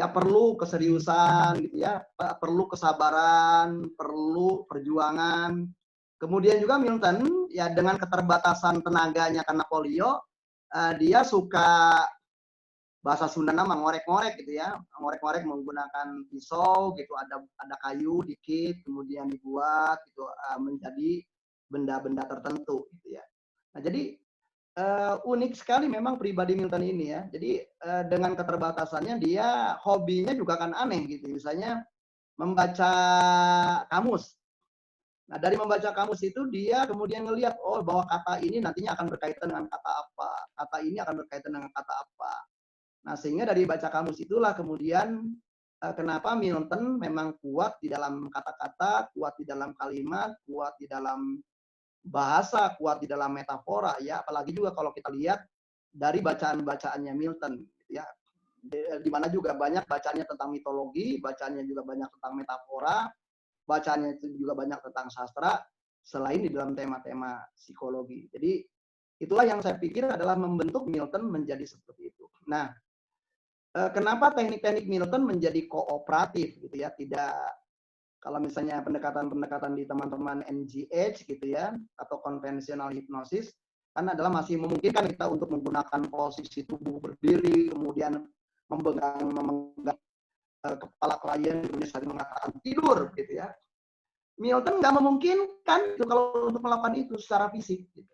perlu keseriusan gitu ya, perlu kesabaran, perlu perjuangan. Kemudian juga Milton ya dengan keterbatasan tenaganya karena polio, dia suka bahasa Sunda nama ngorek-ngorek gitu ya, ngorek-ngorek menggunakan pisau gitu, ada kayu dikit kemudian dibuat gitu menjadi benda-benda tertentu gitu ya. Nah, jadi unik sekali memang pribadi Milton ini ya. Jadi dengan keterbatasannya dia hobinya juga kan aneh gitu. Misalnya membaca kamus. Nah, dari membaca kamus itu dia kemudian ngelihat bahwa kata ini nantinya akan berkaitan dengan kata apa. Kata ini akan berkaitan dengan kata apa. Nah, sehingga dari baca kamus itulah kemudian kenapa Milton memang kuat di dalam kata-kata, kuat di dalam kalimat, kuat di dalam bahasa, kuat di dalam metafora ya, apalagi juga kalau kita lihat dari bacaan-bacaannya Milton ya, di mana juga banyak bacaannya tentang mitologi, bacaannya juga banyak tentang metafora, bacaannya itu juga banyak tentang sastra selain di dalam tema-tema psikologi. Jadi itulah yang saya pikir adalah membentuk Milton menjadi seperti itu. Nah, kenapa teknik-teknik Milton menjadi kooperatif gitu ya, tidak kalau misalnya pendekatan-pendekatan di teman-teman NGH gitu ya, atau konvensional hipnosis, kan adalah masih memungkinkan kita untuk menggunakan posisi tubuh berdiri, kemudian memegang kepala klien misalnya mengatakan tidur gitu ya. Milton nggak memungkinkan itu kalau untuk melakukan itu secara fisik. Gitu.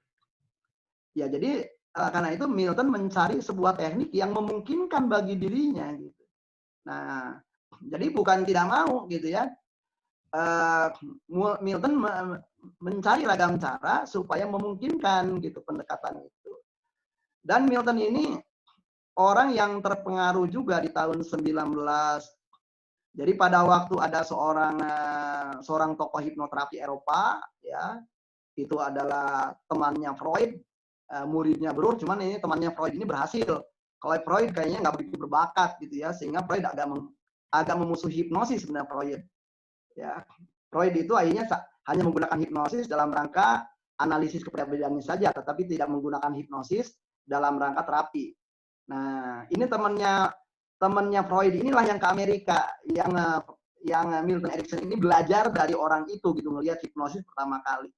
Ya jadi karena itu Milton mencari sebuah teknik yang memungkinkan bagi dirinya. Gitu. Nah, jadi bukan tidak mau gitu ya. Milton mencari ragam cara supaya memungkinkan gitu pendekatan itu. Dan Milton ini orang yang terpengaruh juga di tahun 19. Jadi pada waktu ada seorang tokoh hipnoterapi Eropa, ya, itu adalah temannya Freud, muridnya Breuer, cuman ini temannya Freud ini berhasil. Kalau Freud kayaknya nggak begitu berbakat gitu ya, sehingga Freud agak memusuhi hipnosis sebenarnya Freud. Ya, Freud itu akhirnya hanya menggunakan hipnosis dalam rangka analisis kepribadiannya saja, tetapi tidak menggunakan hipnosis dalam rangka terapi. Nah, ini temannya Freud inilah yang ke Amerika, yang Milton Erickson ini belajar dari orang itu gitu, melihat hipnosis pertama kali.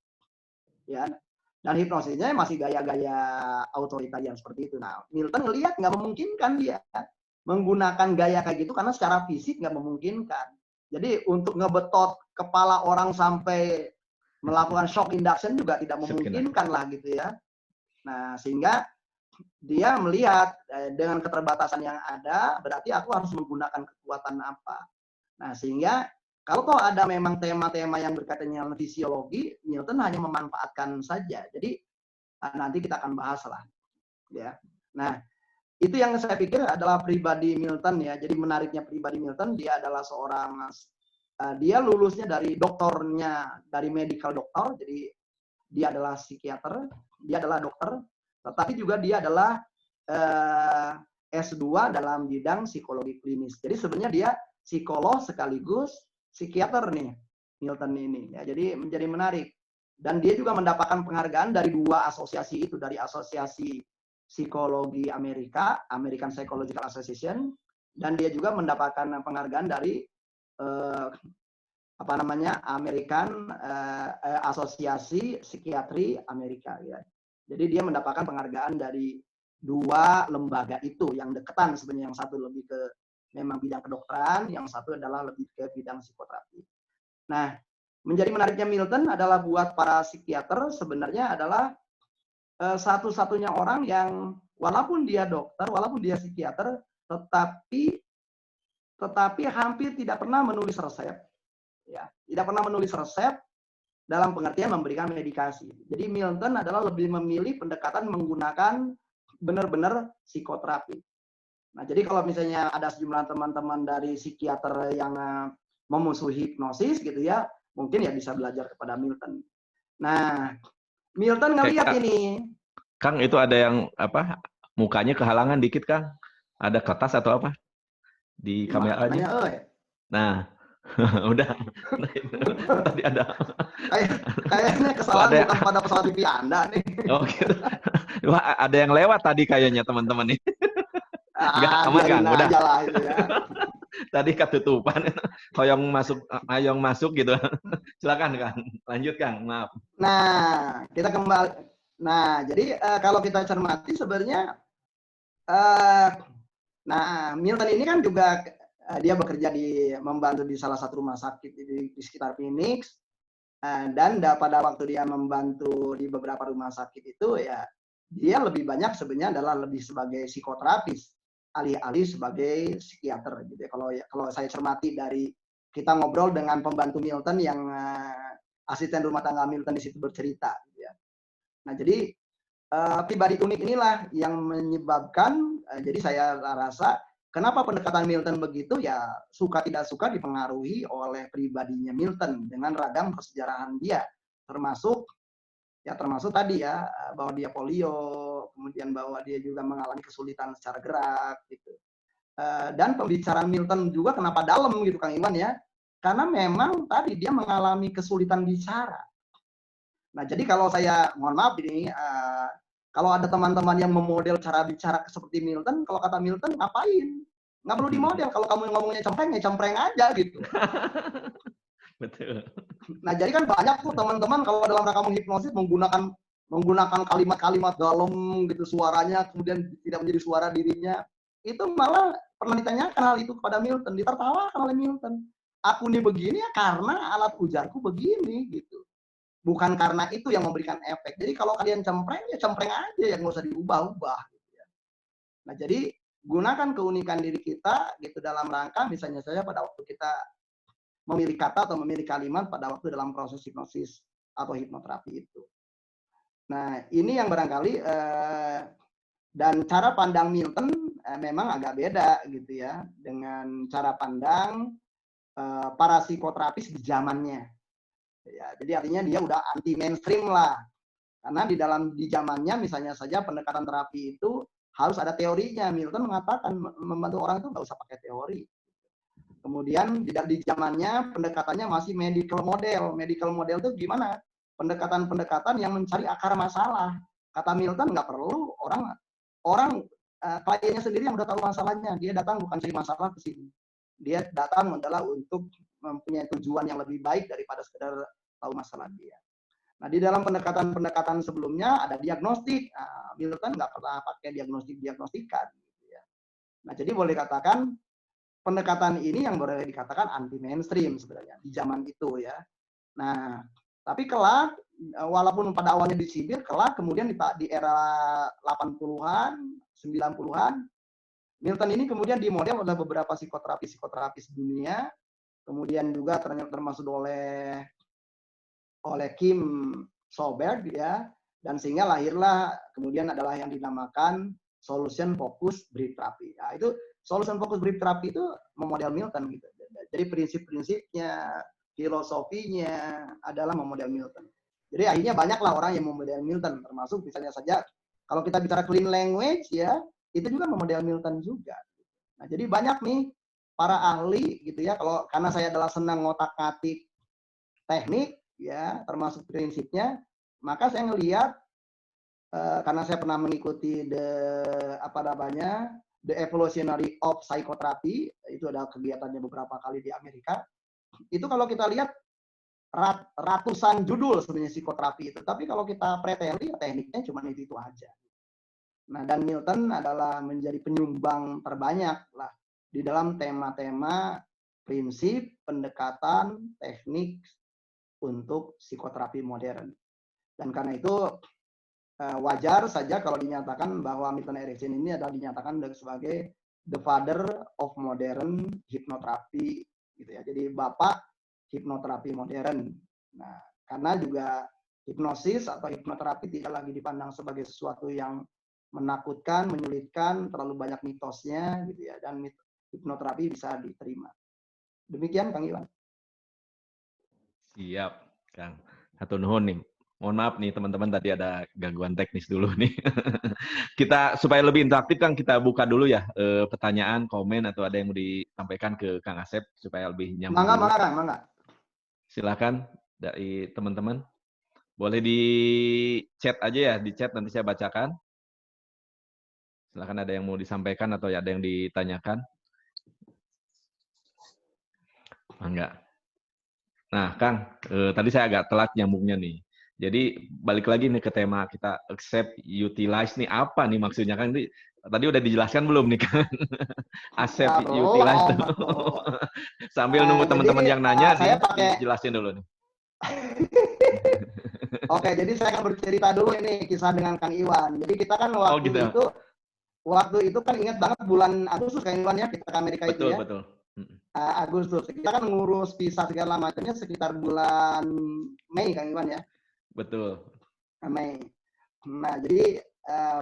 Ya. Dan hipnosisnya masih gaya-gaya otoritarian seperti itu. Nah, Milton ngelihat nggak memungkinkan dia menggunakan gaya kayak gitu karena secara fisik nggak memungkinkan. Jadi untuk ngebetot kepala orang sampai melakukan shock induction juga tidak memungkinkan lah gitu ya. Nah, sehingga dia melihat dengan keterbatasan yang ada, berarti aku harus menggunakan kekuatan apa. Nah, sehingga kalau toh ada memang tema-tema yang berkaitan dengan fisiologi, Milton hanya memanfaatkan saja. Jadi nanti kita akan bahas lah. Ya. Nah, itu yang saya pikir adalah pribadi Milton ya. Jadi menariknya pribadi Milton, dia adalah seorang, dia lulusnya dari doktornya, dari medical doctor. Jadi dia adalah psikiater, dia adalah dokter, tetapi juga dia adalah S2 dalam bidang psikologi klinis. Jadi sebenarnya dia psikolog sekaligus psikiater nih, Milton ini. Ya, jadi menjadi menarik. Dan dia juga mendapatkan penghargaan dari dua asosiasi itu, dari Asosiasi Psikologi Amerika, American Psychological Association, dan dia juga mendapatkan penghargaan dari American Asosiasi Psikiatri Amerika. Ya. Jadi dia mendapatkan penghargaan dari dua lembaga itu yang deketan sebenarnya, yang satu lebih ke memang bidang kedokteran, yang satu adalah lebih ke bidang psikoterapi. Nah, menjadi menariknya Milton adalah buat para psikiater sebenarnya adalah satu-satunya orang yang walaupun dia dokter, walaupun dia psikiater, tetapi hampir tidak pernah menulis resep. Ya, tidak pernah menulis resep dalam pengertian memberikan medikasi. Jadi Milton adalah lebih memilih pendekatan menggunakan benar-benar psikoterapi. Nah, jadi kalau misalnya ada sejumlah teman-teman dari psikiater yang memusuhi hipnosis gitu ya, mungkin ya bisa belajar kepada Milton. Nah, Milton ngelihat ini. Kang, itu ada yang apa? Mukanya kehalangan dikit, Kang. Ada kertas atau apa? Di kameranya. Nah, udah. Tadi ada. Kayaknya kesalahan bukan pada pesawat TV Anda nih. Oh, gitu. Wah, ada yang lewat tadi kayaknya teman-teman nih. Enggak, aman kan? Udah. Itu ya. Tadi ketutupan. Hoyong masuk gitu. Silakan, Kang. Lanjut, Kang. Maaf. Nah, kita kembali. Nah, jadi kalau kita cermati sebenarnya Milton ini kan juga dia bekerja membantu di salah satu rumah sakit di sekitar Phoenix, dan pada waktu dia membantu di beberapa rumah sakit itu ya dia lebih banyak sebenarnya adalah lebih sebagai psikoterapis, alih-alih sebagai psikiater gitu ya. Kalau saya cermati dari kita ngobrol dengan pembantu Milton yang asisten rumah tangga Milton di situ bercerita gitu ya. Nah, jadi pribadi unik inilah yang menyebabkan jadi saya rasa kenapa pendekatan Milton begitu ya suka tidak suka dipengaruhi oleh pribadinya Milton dengan ragam kesejarahan dia, termasuk tadi ya bahwa dia polio, kemudian bahwa dia juga mengalami kesulitan secara gerak gitu. Dan pembicaraan Milton juga kenapa dalam gitu Kang Iwan ya, karena memang tadi dia mengalami kesulitan bicara. Nah, jadi kalau saya mohon maaf ini kalau ada teman-teman yang memodel cara bicara seperti Milton, kalau kata Milton ngapain? Nggak perlu dimodel. Kalau kamu ngomongnya cempreng, ya cempreng aja gitu. Betul. Nah, jadi kan banyak tuh teman-teman kalau dalam rangka menghipnosis menggunakan kalimat-kalimat dalam gitu suaranya, kemudian tidak menjadi suara dirinya. itu malah pernah ditanyakan hal itu kepada Milton, ditertawakan oleh Milton. Aku nih begini ya karena alat ujarku begini gitu. Bukan karena itu yang memberikan efek. Jadi kalau kalian cempreng ya cempreng aja, yang nggak usah diubah-ubah. Gitu ya. Nah jadi gunakan keunikan diri kita gitu dalam rangka misalnya saja pada waktu kita memilih kata atau memilih kalimat pada waktu dalam proses hipnosis atau hipnoterapi itu. Nah ini yang barangkali dan cara pandang Milton memang agak beda gitu ya dengan cara pandang para psikoterapis di zamannya. Ya, jadi artinya dia udah anti mainstream lah. Karena di zamannya misalnya saja pendekatan terapi itu harus ada teorinya. Milton mengatakan membantu orang itu nggak usah pakai teori. Kemudian di zamannya pendekatannya masih medical model. Medical model itu gimana? Pendekatan-pendekatan yang mencari akar masalah. Kata Milton nggak perlu orang kliennya sendiri yang udah tahu masalahnya. Dia datang bukan cari masalah ke sini. Dia datang adalah untuk mempunyai tujuan yang lebih baik daripada sekedar tahu masalah dia. Nah, di dalam pendekatan-pendekatan sebelumnya ada diagnostik. Nah, Milton nggak pernah pakai diagnostikan. Gitu ya. Nah, jadi boleh katakan pendekatan ini yang boleh dikatakan anti mainstream sebenarnya di zaman itu ya. Nah, tapi kelak walaupun pada awalnya disibir, kelak kemudian di era 80-an, 90-an, Milton ini kemudian dimodel oleh beberapa psikoterapis dunia, kemudian juga termasuk oleh Kim Solberg ya, dan sehingga lahirlah kemudian adalah yang dinamakan solution focus brief therapy. Nah, itu solution focus brief therapy itu memodel Milton gitu. Jadi prinsip-prinsipnya, filosofinya adalah memodel Milton. Jadi akhirnya banyaklah orang yang memodel Milton, termasuk misalnya saja kalau kita bicara clean language ya, itu juga memodel Milton juga. Nah, jadi banyak nih para ahli gitu ya, karena saya adalah senang ngotak-ngatik teknik ya, termasuk prinsipnya, maka saya ngelihat karena saya pernah mengikuti The Evolutionary of Psychotherapy, itu ada kegiatannya beberapa kali di Amerika. Itu kalau kita lihat ratusan judul sebenarnya psikoterapi itu, tapi kalau kita preteli tekniknya cuma itu aja. Nah, dan Milton adalah menjadi penyumbang terbanyak lah di dalam tema-tema prinsip, pendekatan, teknik untuk psikoterapi modern. Dan karena itu wajar saja kalau dinyatakan bahwa Milton Erickson ini adalah dinyatakan sebagai the father of modern hypnotherapy gitu ya. Jadi bapak hipnoterapi modern. Nah, karena juga hipnosis atau hipnoterapi tidak lagi dipandang sebagai sesuatu yang menakutkan, menyulitkan, terlalu banyak mitosnya gitu ya, dan hipnoterapi bisa diterima. Demikian Kang Iwan. Siap, Kang. Hatur nuhun nih. Mohon maaf nih teman-teman, tadi ada gangguan teknis dulu nih. Kita supaya lebih interaktif Kang, kita buka dulu ya pertanyaan, komen atau ada yang mau disampaikan ke Kang Asep supaya lebih nyaman. Mangga. Silakan dari teman-teman. Boleh di chat aja ya, di chat nanti saya bacakan. Silakan ada yang mau disampaikan atau ada yang ditanyakan. Enggak. Nah, Kang, tadi saya agak telat nyambungnya nih. Jadi balik lagi nih ke tema kita accept, utilize nih apa nih maksudnya Kang? Tadi udah dijelaskan belum nih Kang? Accept, utilize tuh. Sambil nunggu teman-teman yang nanya dijelasin dulu nih. Oke, jadi saya akan bercerita dulu ini kisah dengan Kang Iwan. Jadi kita kan waktu itu kan ingat banget bulan Agustus Kang Iwan ya, kita ke Amerika itu ya. Betul. Agustus. Kita kan ngurus visa segala macamnya sekitar bulan Mei Kang Iwan ya. Betul. Mei. Nah, jadi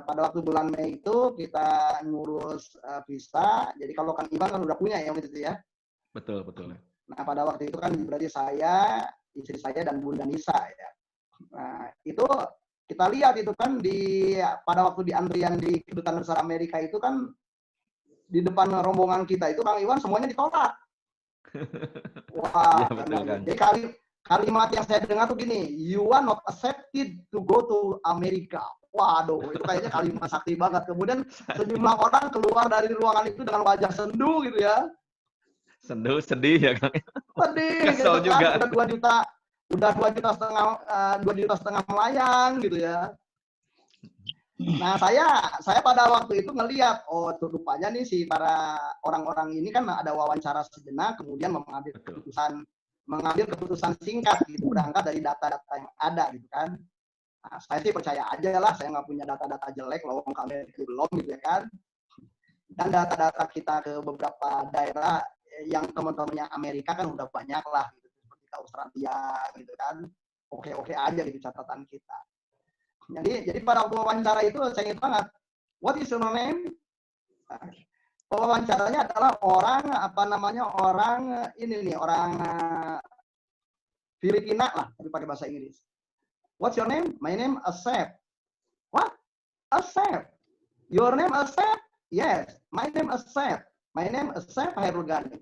pada waktu bulan Mei itu kita ngurus visa. Jadi kalau Kang Iwan kan udah punya ya waktu itu ya. Betul. Nah, pada waktu itu kan berarti saya, istri saya dan Bunda Nisa ya. Nah, itu kita lihat itu kan pada waktu di antrian di Kedutaan Besar Amerika itu kan di depan rombongan kita itu Kang Iwan semuanya ditolak. Wah, ya, betul, kan. Jadi kalimat yang saya dengar tuh gini, you are not accepted to go to America. Waduh, itu kayaknya kalimat sakti banget. Kemudian sejumlah orang keluar dari ruangan itu dengan wajah sendu gitu ya. Sendu, sedih ya Kang. Sedih gitu juga. Kan, udah 2,5 juta melayang gitu ya. Nah, saya pada waktu itu ngelihat, oh rupanya nih si para orang-orang ini kan ada wawancara sejenak, kemudian mengambil keputusan singkat gitu, berangkat dari data-data yang ada gitu kan. Nah, saya sih percaya aja lah, saya nggak punya data-data jelek, lowong kami belum gitu ya kan. Dan data-data kita ke beberapa daerah yang teman-temannya Amerika kan udah banyak lah, gitu, seperti ke Australia gitu kan. Oke-oke aja gitu catatan kita. Jadi pada waktu wawancara itu saya ingat banget, what is your name? Wawancaranya adalah orang Filipina lah, tapi pakai bahasa Inggris. What's your name? My name Asep. What? Asep. Your name Asep? Yes. My name Asep. My name Asep Hairul Ghani.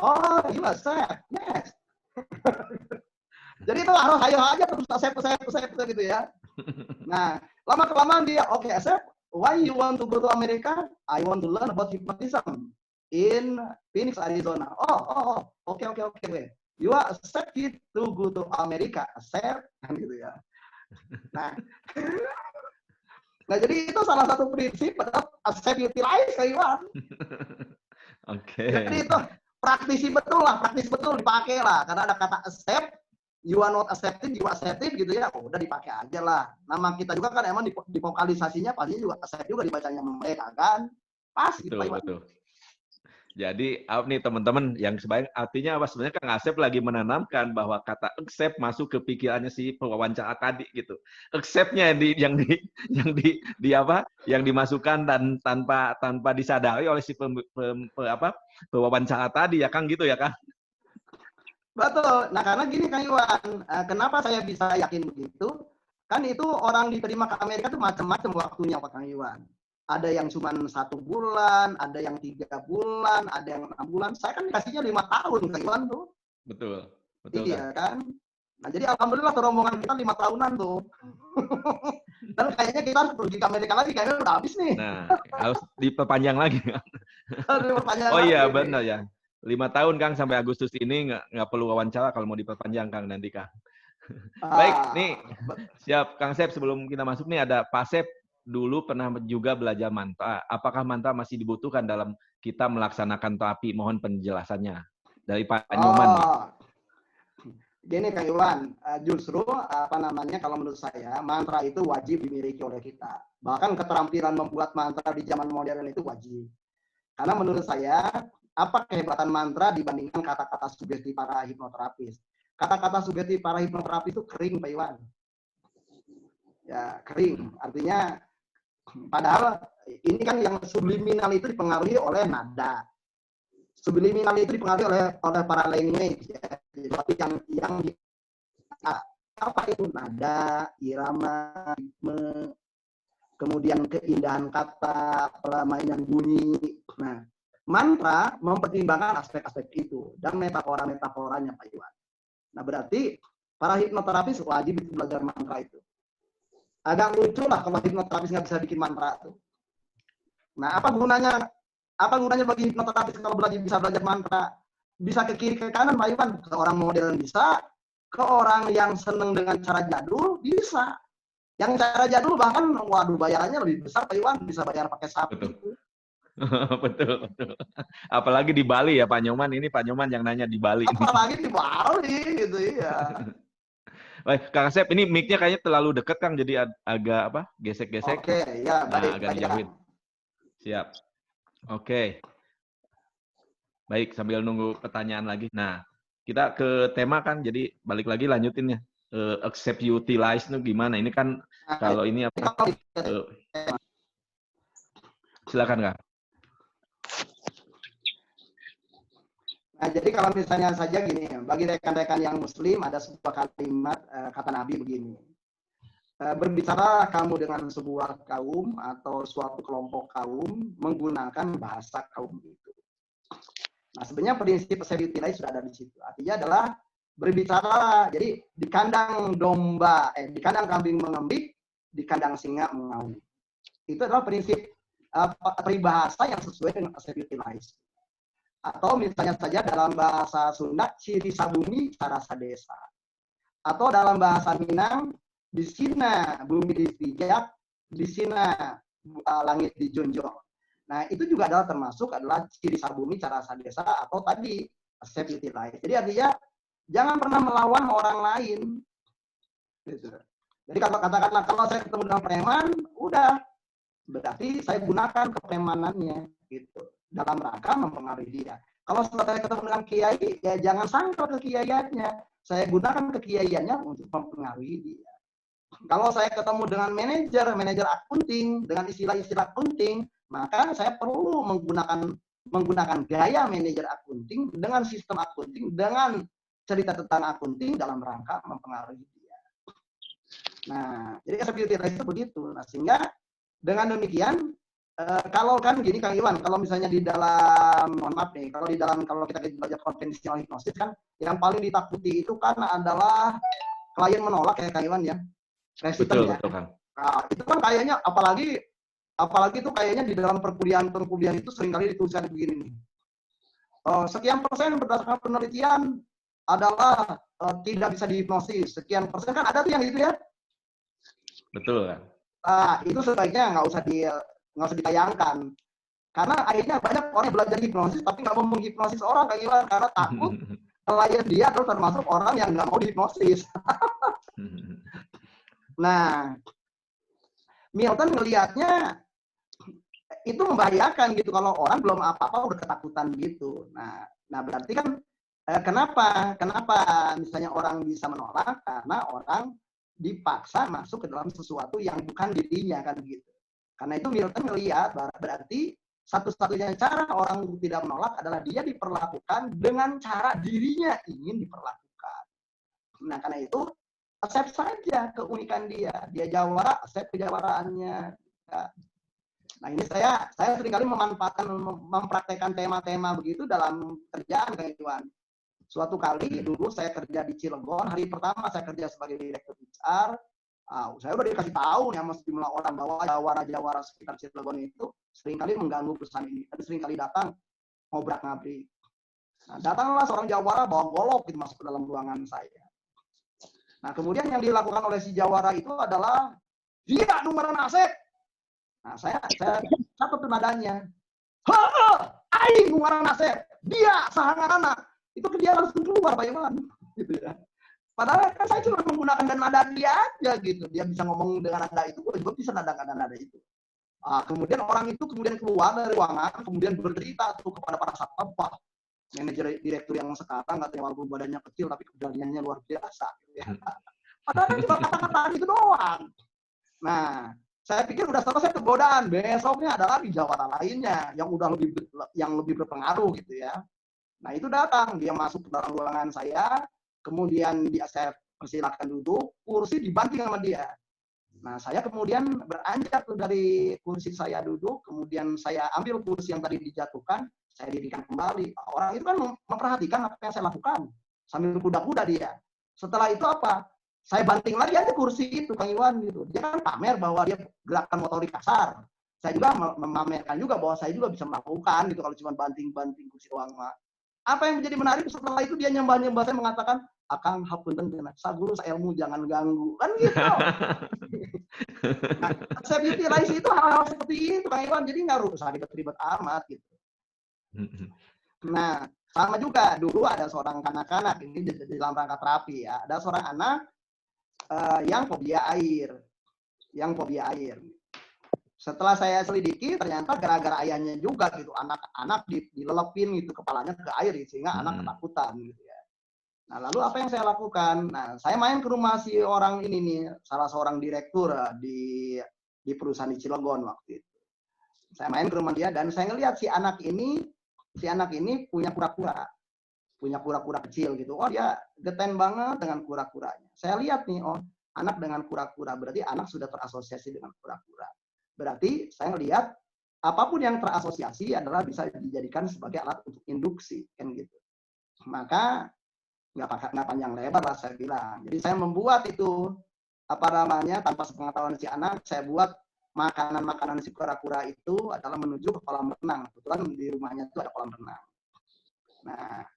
Oh, you Asep? Yes. Jadi itu harus ayo aja terus Asep gitu ya. Nah, lama-kelamaan dia, oke, Asep, why you want to go to America? I want to learn about hypnotism in Phoenix, Arizona. Oh, oke. You are accepted to go to America, Asep, kan gitu ya. Nah, jadi itu salah satu prinsip adalah Asep utilize Iwan. Oke. Jadi itu praktis betul dipakai lah, karena ada kata accept. You are not accepted, you accepted gitu ya, udah dipakai aja lah. Nama kita juga kan emang di vokalisasinya pasti juga accept juga dibacanya mereka kan. Pas gitu. Betul. Jadi nih teman-teman yang sebaik artinya apa sebenarnya Kang Asep lagi menanamkan bahwa kata accept masuk ke pikirannya si pewawancara tadi gitu. Accept-nya yang dimasukkan dan tanpa disadari oleh si pewawancara tadi ya Kang gitu ya Kang. Betul. Nah, karena gini Kang Iwan, kenapa saya bisa yakin begitu? Kan itu orang diterima ke Amerika tuh macam-macam waktunya Pak Kang Iwan. Ada yang cuma 1 bulan, ada yang 3 bulan, ada yang 6 bulan. Saya kan dikasihnya 5 tahun Kang Iwan tuh. Betul. Iya kan. Nah, jadi alhamdulillah rombongan kita 5 tahunan tuh. Dan kayaknya kita harus pergi ke Amerika lagi, kayaknya udah habis nih. Nah, harus diperpanjang lagi. Oh iya, benar ya. 5 tahun Kang sampai Agustus ini nggak perlu wawancara kalau mau diperpanjang Kang nanti Kang. Baik, nih siap Kang Sep, sebelum kita masuk nih ada Pak Sep dulu pernah juga belajar mantra. Apakah mantra masih dibutuhkan dalam kita melaksanakan terapi? Mohon penjelasannya dari Pak Nyoman nih. Gini Kang Iwan, justru kalau menurut saya mantra itu wajib dimiliki oleh kita. Bahkan keterampilan membuat mantra di zaman modern itu wajib. Karena menurut saya apa kehebatan mantra dibandingkan kata-kata sugesti para hipnoterapis? Kata-kata sugesti para hipnoterapis itu kering, Pak Iwan. Ya, kering. Artinya, padahal ini kan yang subliminal itu dipengaruhi oleh nada. Subliminal itu dipengaruhi oleh para language. Ya. Tapi yang apa itu nada, irama, ritme, kemudian keindahan kata, permainan bunyi. Nah, mantra mempertimbangkan aspek-aspek itu dan metafora-metaforanya Pak Iwan. Nah berarti para hipnoterapis wajib belajar mantra itu. Agak lucu lah kalau hipnoterapis nggak bisa bikin mantra itu. Nah apa gunanya bagi hipnoterapis kalau bisa belajar mantra? Bisa ke kiri ke kanan Pak Iwan. Ke orang modern bisa, ke orang yang seneng dengan cara jadul bisa. Yang cara jadul bahkan waduh bayarannya lebih besar Pak Iwan, bisa bayar pakai sapi. Betul. Apalagi di Bali ya Pak Nyoman. Ini Pak Nyoman yang nanya di Bali. Apalagi di Bali gitu ya. Baik, Kang Asep, ini mic-nya kayaknya terlalu dekat Kang, jadi agak gesek-gesek. Oke, ya baik. Agak dijauhin. Siap. Oke. Baik, sambil nunggu pertanyaan lagi. Nah, kita ke tema kan, jadi balik lagi lanjutin ya. Accept utilize itu gimana? Ini kan kalau ini apa? Silakan Kang. Nah, jadi kalau misalnya saja gini, bagi rekan-rekan yang muslim ada sebuah kalimat kata Nabi begini. Berbicara kamu dengan sebuah kaum atau suatu kelompok kaum menggunakan bahasa kaum itu. Nah, sebenarnya prinsip accept utilize sudah ada di situ. Artinya adalah berbicara, jadi di kandang di kandang kambing mengembik, di kandang singa mengaum. Itu adalah prinsip peribahasa yang sesuai dengan accept utilize. Atau misalnya saja dalam bahasa Sunda, ciri sabumi sarasa desa. Atau dalam bahasa Minang, di sina bumi dipijak, di sina langit dijunjung. Nah, itu juga adalah ciri sabumi cara sadesa atau tadi accept utilize. Jadi artinya jangan pernah melawan orang lain. Gitu. Jadi kalau katakanlah kalau saya ketemu dengan preman, udah berarti saya gunakan kepremanannya gitu dalam rangka mempengaruhi dia. Kalau setelah saya ketemu dengan kiai, ya jangan sangkal kekiaiannya. Saya gunakan kekiaiannya untuk mempengaruhi dia. Kalau saya ketemu dengan manajer akunting dengan istilah-istilah akunting, maka saya perlu menggunakan gaya manajer akunting dengan sistem akunting dengan cerita tentang akunting dalam rangka mempengaruhi dia. Nah, jadi accept utilize itu begitu. Nah, sehingga dengan demikian kalau kan gini Kang Iwan, kalau misalnya di dalam, mohon maaf nih, kalau kita belajar konvensional hipnosis kan, yang paling ditakuti itu kan adalah klien menolak ya Kang Iwan ya, resisten ya. Betul, Kang. Nah, itu kan kayaknya apalagi itu kayaknya di dalam perkuliahan itu seringkali dituliskan begini nih. Sekian persen berdasarkan penelitian adalah tidak bisa dihipnosis. Sekian persen kan ada tuh yang itu ya. Betul kan. Itu sebaiknya nggak usah ditayangkan. Karena akhirnya banyak orang yang belajar hipnosis tapi nggak mau menghipnosis orang kayak gimana karena takut klien dia terus termasuk orang yang nggak mau dihipnosis. Nah, Milton ngelihatnya itu membahayakan gitu kalau orang belum apa-apa udah ketakutan gitu. Nah berarti kan kenapa misalnya orang bisa menolak karena orang dipaksa masuk ke dalam sesuatu yang bukan dirinya kan gitu. Karena itu Milton ngelihat berarti satu-satunya cara orang tidak menolak adalah dia diperlakukan dengan cara dirinya ingin diperlakukan. Nah karena itu accept saja keunikan dia jawara, accept kejawaraannya. Nah ini saya seringkali mempraktekkan tema-tema begitu dalam kerjaan Kang Iwan. Suatu kali dulu saya kerja di Cilegon, hari pertama saya kerja sebagai direktur HR, saya udah dikasih tahu nih sama sejumlah orang bahwa jawara-jawara sekitar Cilegon itu seringkali mengganggu perusahaan ini, dan seringkali datang ngobrak-ngabrik. Nah, datanglah seorang jawara bawa golok gitu masuk ke dalam ruangan saya. Nah, kemudian yang dilakukan oleh si jawara itu adalah dia numeran aset. Nah, saya catat nadanya. Aing numeran aset. Dia sahangan anak. Itu dia langsung keluar Pak Iwan. Gitu ya. Padahal kan saya cuma menggunakan nada dia aja gitu. Dia bisa ngomong dengan nada itu, gue juga bisa nada itu. Kemudian orang itu keluar dari ruangan, kemudian bercerita tuh kepada para satpam, Pak, manajer direktur yang sekarang katanya walaupun badannya kecil tapi keberaniannya luar biasa. Gitu ya. Padahal kan cuma kata-kata itu doang. Nah, saya pikir udah selesai kegodaan. Besoknya adalah di jawara lainnya yang udah lebih berpengaruh gitu ya. Nah itu datang, dia masuk ke dalam ruangan saya, kemudian saya persilakan duduk, kursi dibanting sama dia. Nah saya kemudian beranjak tuh dari kursi saya duduk, kemudian saya ambil kursi yang tadi dijatuhkan, saya dirikan kembali. Orang itu kan memperhatikan apa yang saya lakukan, sambil kuda-kuda dia. Setelah itu apa? Saya banting lagi aja kursi itu, Kang Iwan gitu. Dia kan pamer bahwa dia gerakan motorik kasar. Saya juga memamerkan juga bahwa saya juga bisa melakukan gitu kalau cuma banting-banting kursi doang. Apa yang menjadi menarik setelah itu dia nyembah-nyembah saya mengatakan, Akang hapunten cenah, saguru sailmu jangan ganggu. Kan gitu. Nah, saya utilize itu hal-hal seperti itu Kang Iwan, jadi nggak usah ribet-ribet amat gitu. Nah, sama juga dulu ada seorang kanak-kanak ini di dalam rangka terapi ya. Ada seorang anak yang fobia air. Setelah saya selidiki, ternyata gara-gara ayahnya juga gitu, anak-anak dilelepin gitu kepalanya ke air sehingga anak ketakutan gitu ya. Nah lalu apa yang saya lakukan? Nah saya main ke rumah si orang ini nih, salah seorang direktur di perusahaan di Cilegon waktu itu. Saya main ke rumah dia dan saya ngelihat si anak ini punya kura-kura kecil gitu. Oh dia deten banget dengan kura-kuranya. Saya lihat nih, oh anak dengan kura-kura berarti anak sudah terasosiasi dengan kura-kura. Berarti saya melihat apapun yang terasosiasi adalah bisa dijadikan sebagai alat untuk induksi kan gitu. Maka nggak panjang lebar lah saya bilang. Jadi saya membuat itu tanpa sepengetahuan si anak, saya buat makanan si kura-kura itu adalah menuju ke kolam renang. Kebetulan di rumahnya itu ada kolam renang. Nah,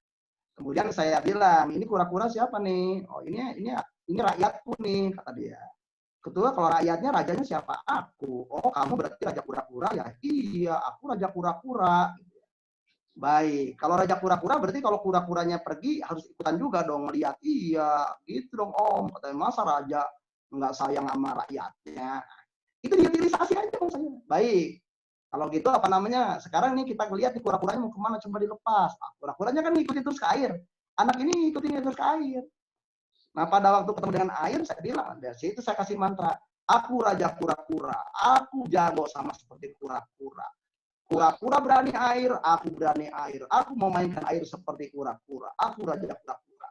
kemudian saya bilang, ini kura-kura siapa nih? Oh ini rakyatku nih kata dia. Ketua kalau rakyatnya rajanya siapa? Aku. Oh, kamu berarti raja kura-kura ya? Iya, aku raja kura-kura. Baik, kalau raja kura-kura berarti kalau kura-kuranya pergi harus ikutan juga dong lihat. Iya, gitu dong Om. Katanya masa raja nggak sayang sama rakyatnya. Itu diutilisasi aja maksudnya. Baik. Kalau gitu apa namanya? Sekarang nih kita lihat nih kura-kuranya mau kemana, coba dilepas. Nah, kura-kuranya kan ngikutin terus ke air. Anak ini ngikutin terus ke air. Nah, pada waktu ketemu dengan air, saya bilang, dari situ saya kasih mantra, aku raja kura-kura, aku jago sama seperti kura-kura. Kura-kura berani air, aku berani air. Aku mau mainkan air seperti kura-kura. Aku raja kura-kura.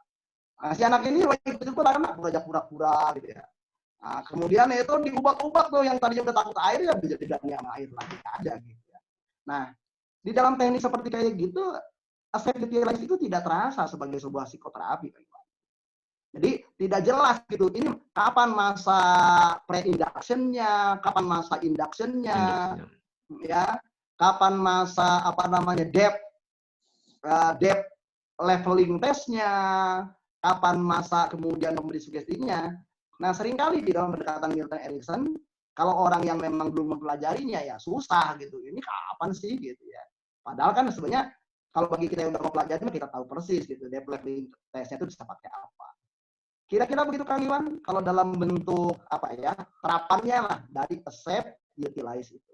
Nah, si anak ini ikut karena aku raja kura-kura gitu ya. Nah, kemudian itu diubah-ubah tuh yang tadinya udah takut air ya menjadi berani sama air lagi aja gitu ya. Nah, di dalam teknik seperti kayak gitu, affective utilization itu tidak terasa sebagai sebuah psikoterapi. Jadi tidak jelas gitu. Ini kapan masa pre-induction-nya, kapan masa induction-nya, ya, kapan masa apa namanya depth leveling test-nya, kapan masa kemudian memberi sugestinya. Nah, seringkali di dalam pendekatan Milton Erickson, kalau orang yang memang belum mempelajarinya ya susah gitu. Ini kapan sih gitu ya. Padahal kan sebenarnya kalau bagi kita yang udah mempelajari kita tahu persis gitu. Depth leveling test-nya itu bisa pakai apa. Kira-kira begitu Kang Iwan, kalau dalam bentuk apa ya, terapannya lah dari accept, utilize itu.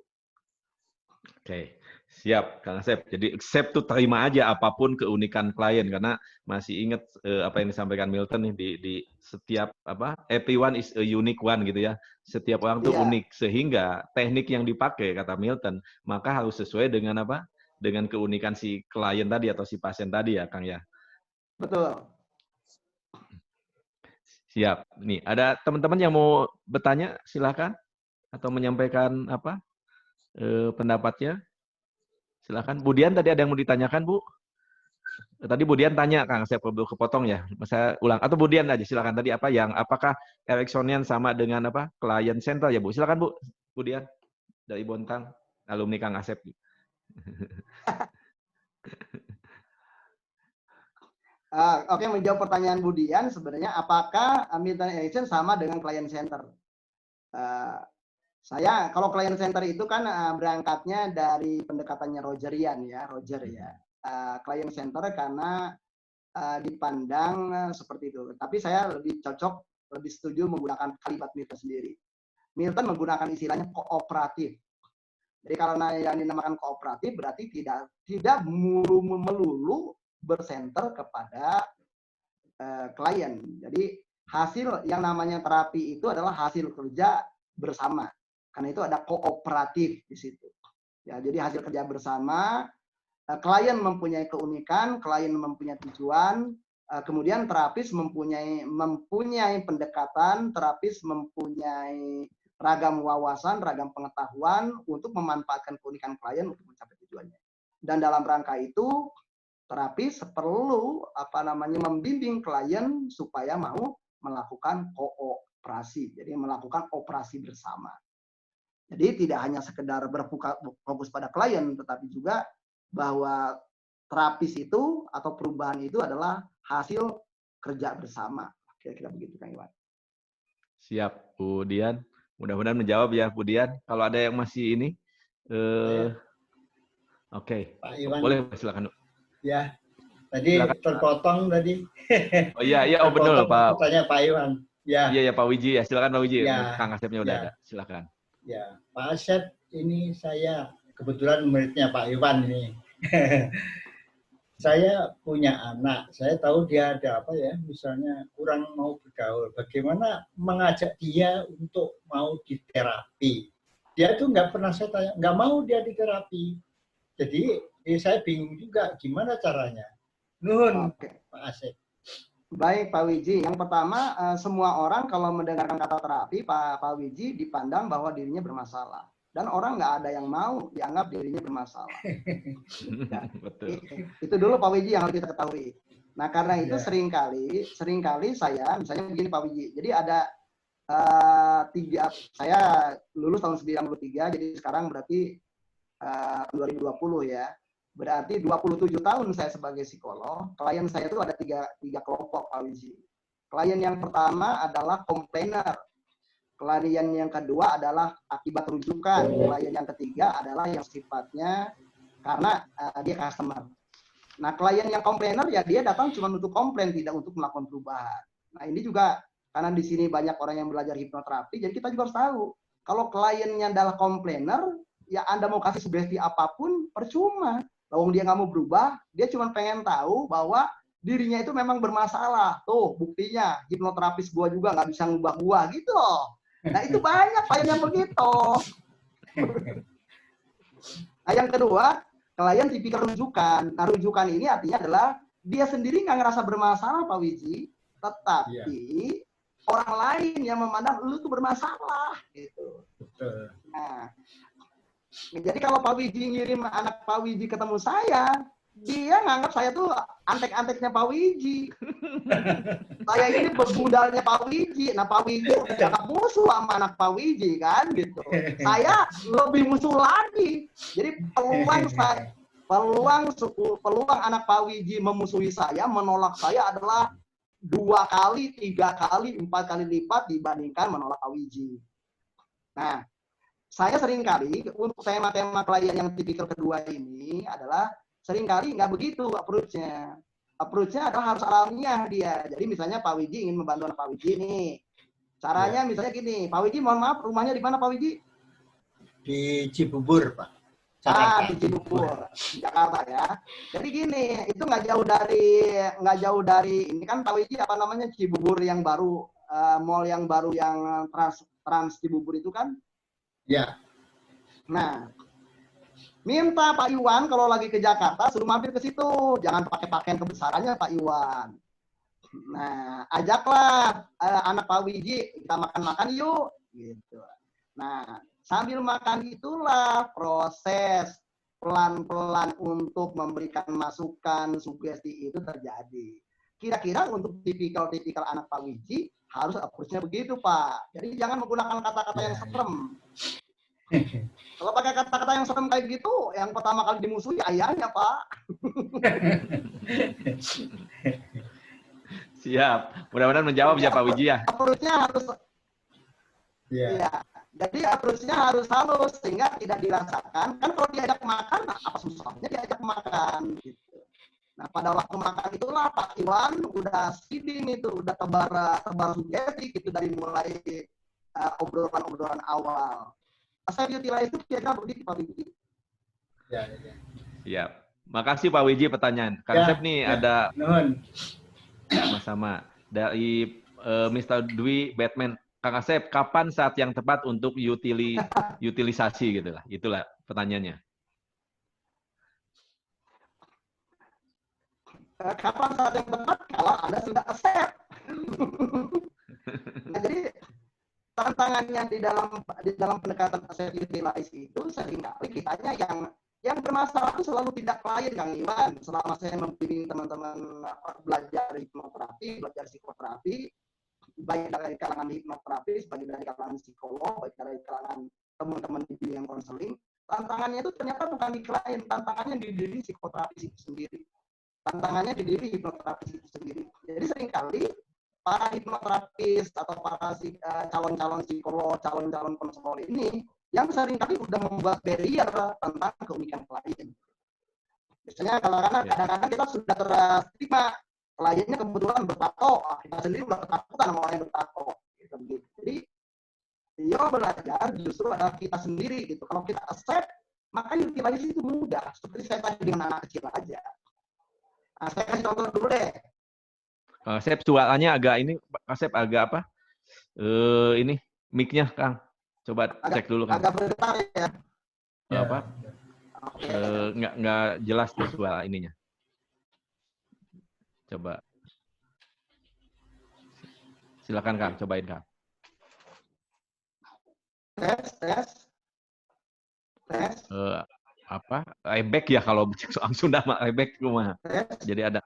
Oke, siap Kang Asep. Jadi accept tuh terima aja apapun keunikan klien karena masih ingat apa yang disampaikan Milton nih di setiap apa everyone is a unique one gitu ya. Setiap orang tuh unik sehingga teknik yang dipakai kata Milton maka harus sesuai dengan apa? Dengan keunikan si klien tadi atau si pasien tadi ya Kang ya. Betul. Siap. Nih, ada teman-teman yang mau bertanya, silakan. Atau menyampaikan apa pendapatnya. Silakan. Budian tadi ada yang mau ditanyakan, Bu? Tadi Budian tanya, Kang. Saya perlu kepotong ya. Saya ulang. Atau Budian aja, silakan. Tadi apa yang, apakah Ericksonian sama dengan apa client center ya, Bu? Silakan, Bu. Budian. Dari Bontang. Alumni Kang Asep. Oke, menjawab pertanyaan Budian, sebenarnya apakah Milton Erickson sama dengan client center? Saya kalau client center itu kan berangkatnya dari pendekatannya Rogerian ya, Roger ya. Client center karena dipandang seperti itu. Tapi saya lebih cocok, lebih setuju menggunakan kalimat Milton sendiri. Milton menggunakan istilahnya kooperatif. Jadi kalau yang dinamakan kooperatif berarti tidak melulu bersenter kepada klien. Jadi hasil yang namanya terapi itu adalah hasil kerja bersama. Karena itu ada kooperatif di situ. Ya, jadi hasil kerja bersama, klien mempunyai keunikan, klien mempunyai tujuan, kemudian terapis mempunyai pendekatan, terapis mempunyai ragam wawasan, ragam pengetahuan untuk memanfaatkan keunikan klien untuk mencapai tujuannya. Dan dalam rangka itu terapis perlu membimbing klien supaya mau melakukan kooperasi, jadi melakukan operasi bersama. Jadi tidak hanya sekedar berfokus pada klien, tetapi juga bahwa terapis itu atau perubahan itu adalah hasil kerja bersama. Kira-kira begitu Kang Iwan. Siap, Bu Dian. Mudah-mudahan menjawab ya, Bu Dian. Kalau ada yang masih ini, oke. Pak Iwan. Boleh, silakan. Ya, tadi silakan. Terpotong tadi. Oh iya, oh benar Pak. Tanya Pak Iwan. Ya. Iya ya Pak Wiji ya, silakan Pak Wiji. Ya. Kang Asepnya udah ada, silakan. Ya, Pak Asep ini saya kebetulan muridnya Pak Iwan ini. Saya punya anak, saya tahu dia ada apa ya, misalnya kurang mau bergaul. Bagaimana mengajak dia untuk mau diterapi? Dia tuh nggak pernah saya tanya, nggak mau dia diterapi. Jadi saya bingung juga gimana caranya. Nuhun, Pak Asep. Baik Pak Wiji, yang pertama semua orang kalau mendengarkan kata terapi Pak Wiji dipandang bahwa dirinya bermasalah. Dan orang nggak ada yang mau dianggap dirinya bermasalah. Ya, betul. Itu dulu Pak Wiji yang harus kita ketahui. Nah karena itu seringkali saya, misalnya begini Pak Wiji, jadi ada saya lulus tahun 93, jadi sekarang berarti 2020 ya. Berarti 27 tahun saya sebagai psikolog, klien saya itu ada tiga kelompok Pak Wiji. Klien yang pertama adalah komplainer. Klien yang kedua adalah akibat rujukan. Klien yang ketiga adalah yang sifatnya karena dia customer. Nah, klien yang komplainer ya dia datang cuma untuk komplain, tidak untuk melakukan perubahan. Nah, ini juga karena di sini banyak orang yang belajar hipnoterapi, jadi kita juga harus tahu kalau kliennya adalah komplainer, ya Anda mau kasih sugesti apapun percuma. Kalau dia nggak mau berubah, dia cuma pengen tahu bahwa dirinya itu memang bermasalah. Tuh buktinya hipnoterapis gua juga nggak bisa ngubah gua gitu loh. Nah itu banyak klien yang begitu. Nah yang kedua, klien tipikal rujukan. Nah rujukan ini artinya adalah dia sendiri nggak ngerasa bermasalah Pak Wiji, tetapi orang lain yang memandang lu tuh bermasalah gitu. Nah, jadi kalau Pak Wiji ngirim anak Pak Wiji ketemu saya, dia nganggap saya tuh antek-anteknya Pak Wiji. Saya ini bebudalnya Pak Wiji. Nah Pak Wiji udah musuh sama anak Pak Wiji kan gitu. Saya lebih musuh lagi. Jadi peluang anak Pak Wiji memusuhi saya, menolak saya adalah 2 kali, 3 kali, 4 kali lipat dibandingkan menolak Pak Wiji. Nah, saya seringkali untuk tema-tema klien yang tipikal kedua ini adalah seringkali nggak begitu approach-nya. Approach-nya adalah harus alamiah dia. Jadi misalnya Pak Wiji ingin membantu anak Pak Wiji nih. Caranya misalnya gini, Pak Wiji mohon maaf rumahnya di mana Pak Wiji? Di Cibubur, Pak. Di Cibubur, Jakarta ya. Jadi gini, itu nggak jauh dari ini kan Pak Wiji apa namanya Cibubur yang baru, mall yang baru yang Trans Cibubur itu kan? Ya. Nah, minta Pak Iwan kalau lagi ke Jakarta suruh mampir ke situ, jangan pakai pakaian kebesarannya Pak Iwan. Nah, ajaklah anak Pak Wiji kita makan-makan yuk, gitu. Nah, sambil makan itulah proses pelan-pelan untuk memberikan masukan, sugesti itu terjadi. Kira-kira untuk tipikal anak Pak Wiji harus approach-nya begitu Pak. Jadi jangan menggunakan kata-kata yang serem. Kalau pakai kata-kata yang serem kayak gitu, yang pertama kali dimusuhi ayahnya Pak. Siap. Mudah-mudahan menjawab ya Pak Wiji ya. Approach-nya harus ya. Jadi approach-nya harus halus sehingga tidak dirasakan. Kan kalau diajak makan, nah apa susahnya diajak makan gitu. Nah pada waktu makan itulah Pak Iwan udah seeding itu, udah tebar sugesti gitu dari mulai obrolan-obrolan awal. Saya utilize itu kira-kira begitu Pak Wiji. Ya. Siap. Makasih Pak Wiji pertanyaan. Kang Asep nih ada sama-sama dari Mr. Dwi Batman. Kang Asep, kapan saat yang tepat untuk utilisasi gitu lah? Itulah pertanyaannya. Kapan saat yang tepat kalau Anda sudah accept. Nah, jadi tantangannya di dalam pendekatan accept utilize itu seringkali kitanya yang bermasalah itu selalu tidak klien Kang Iwan. Selama saya membimbing teman-teman belajar hipnoterapi, belajar psikoterapi, baik dari kalangan hipnoterapis, baik dari kalangan psikolog, baik dari kalangan teman-teman di bidang konseling, tantangannya itu ternyata bukan di klien, tantangannya di diri psikoterapis itu sendiri. Tantangannya di diri hipnoterapis itu sendiri. Jadi seringkali para hipnoterapis atau para calon-calon psikolog, calon-calon konselor ini yang seringkali sudah membuat barrier tentang keunikan klien. Biasanya kadang-kadang kita sudah terima kliennya kebetulan bertato, kita sendiri udah ketakutan sama orang yang bertato. Gitu. Jadi, dia belajar justru adalah kita sendiri gitu. Kalau kita accept, maka utilizasi itu mudah. Seperti saya tadi dengan anak kecil aja. Nah, saya kasih contoh dulu deh. Sep, suaranya agak ini, Sep agak apa? Ini mic-nya, Kang. Coba cek dulu, Kang. Agak bergetar ya. Apa? Nggak jelas tuh suara ininya. Coba. Silakan Kang, cobain Kang. Tes. Apa? Ebek ya kalau soal Sunda mah ebek rumah. Jadi ada.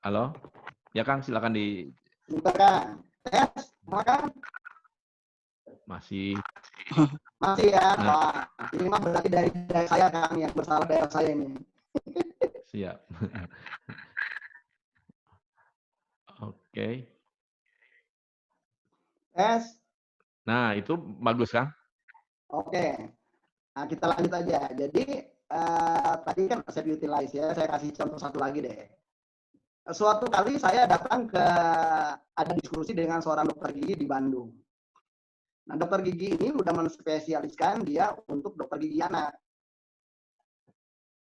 Halo? Ya Kang, silakan di. Silakan. Tes, makan. Masih ya, Pak. Ini mah berarti dari saya Kang yang bersalah daerah saya ini. Siap. Oke. Tes. Nah, itu bagus kan? Oke. Nah, kita lanjut aja. Jadi tadi kan saya utilize ya. Saya kasih contoh satu lagi deh. Suatu kali saya datang ke ada diskusi dengan seorang dokter gigi di Bandung. Nah, dokter gigi ini udah menspesialiskan dia untuk dokter gigi anak.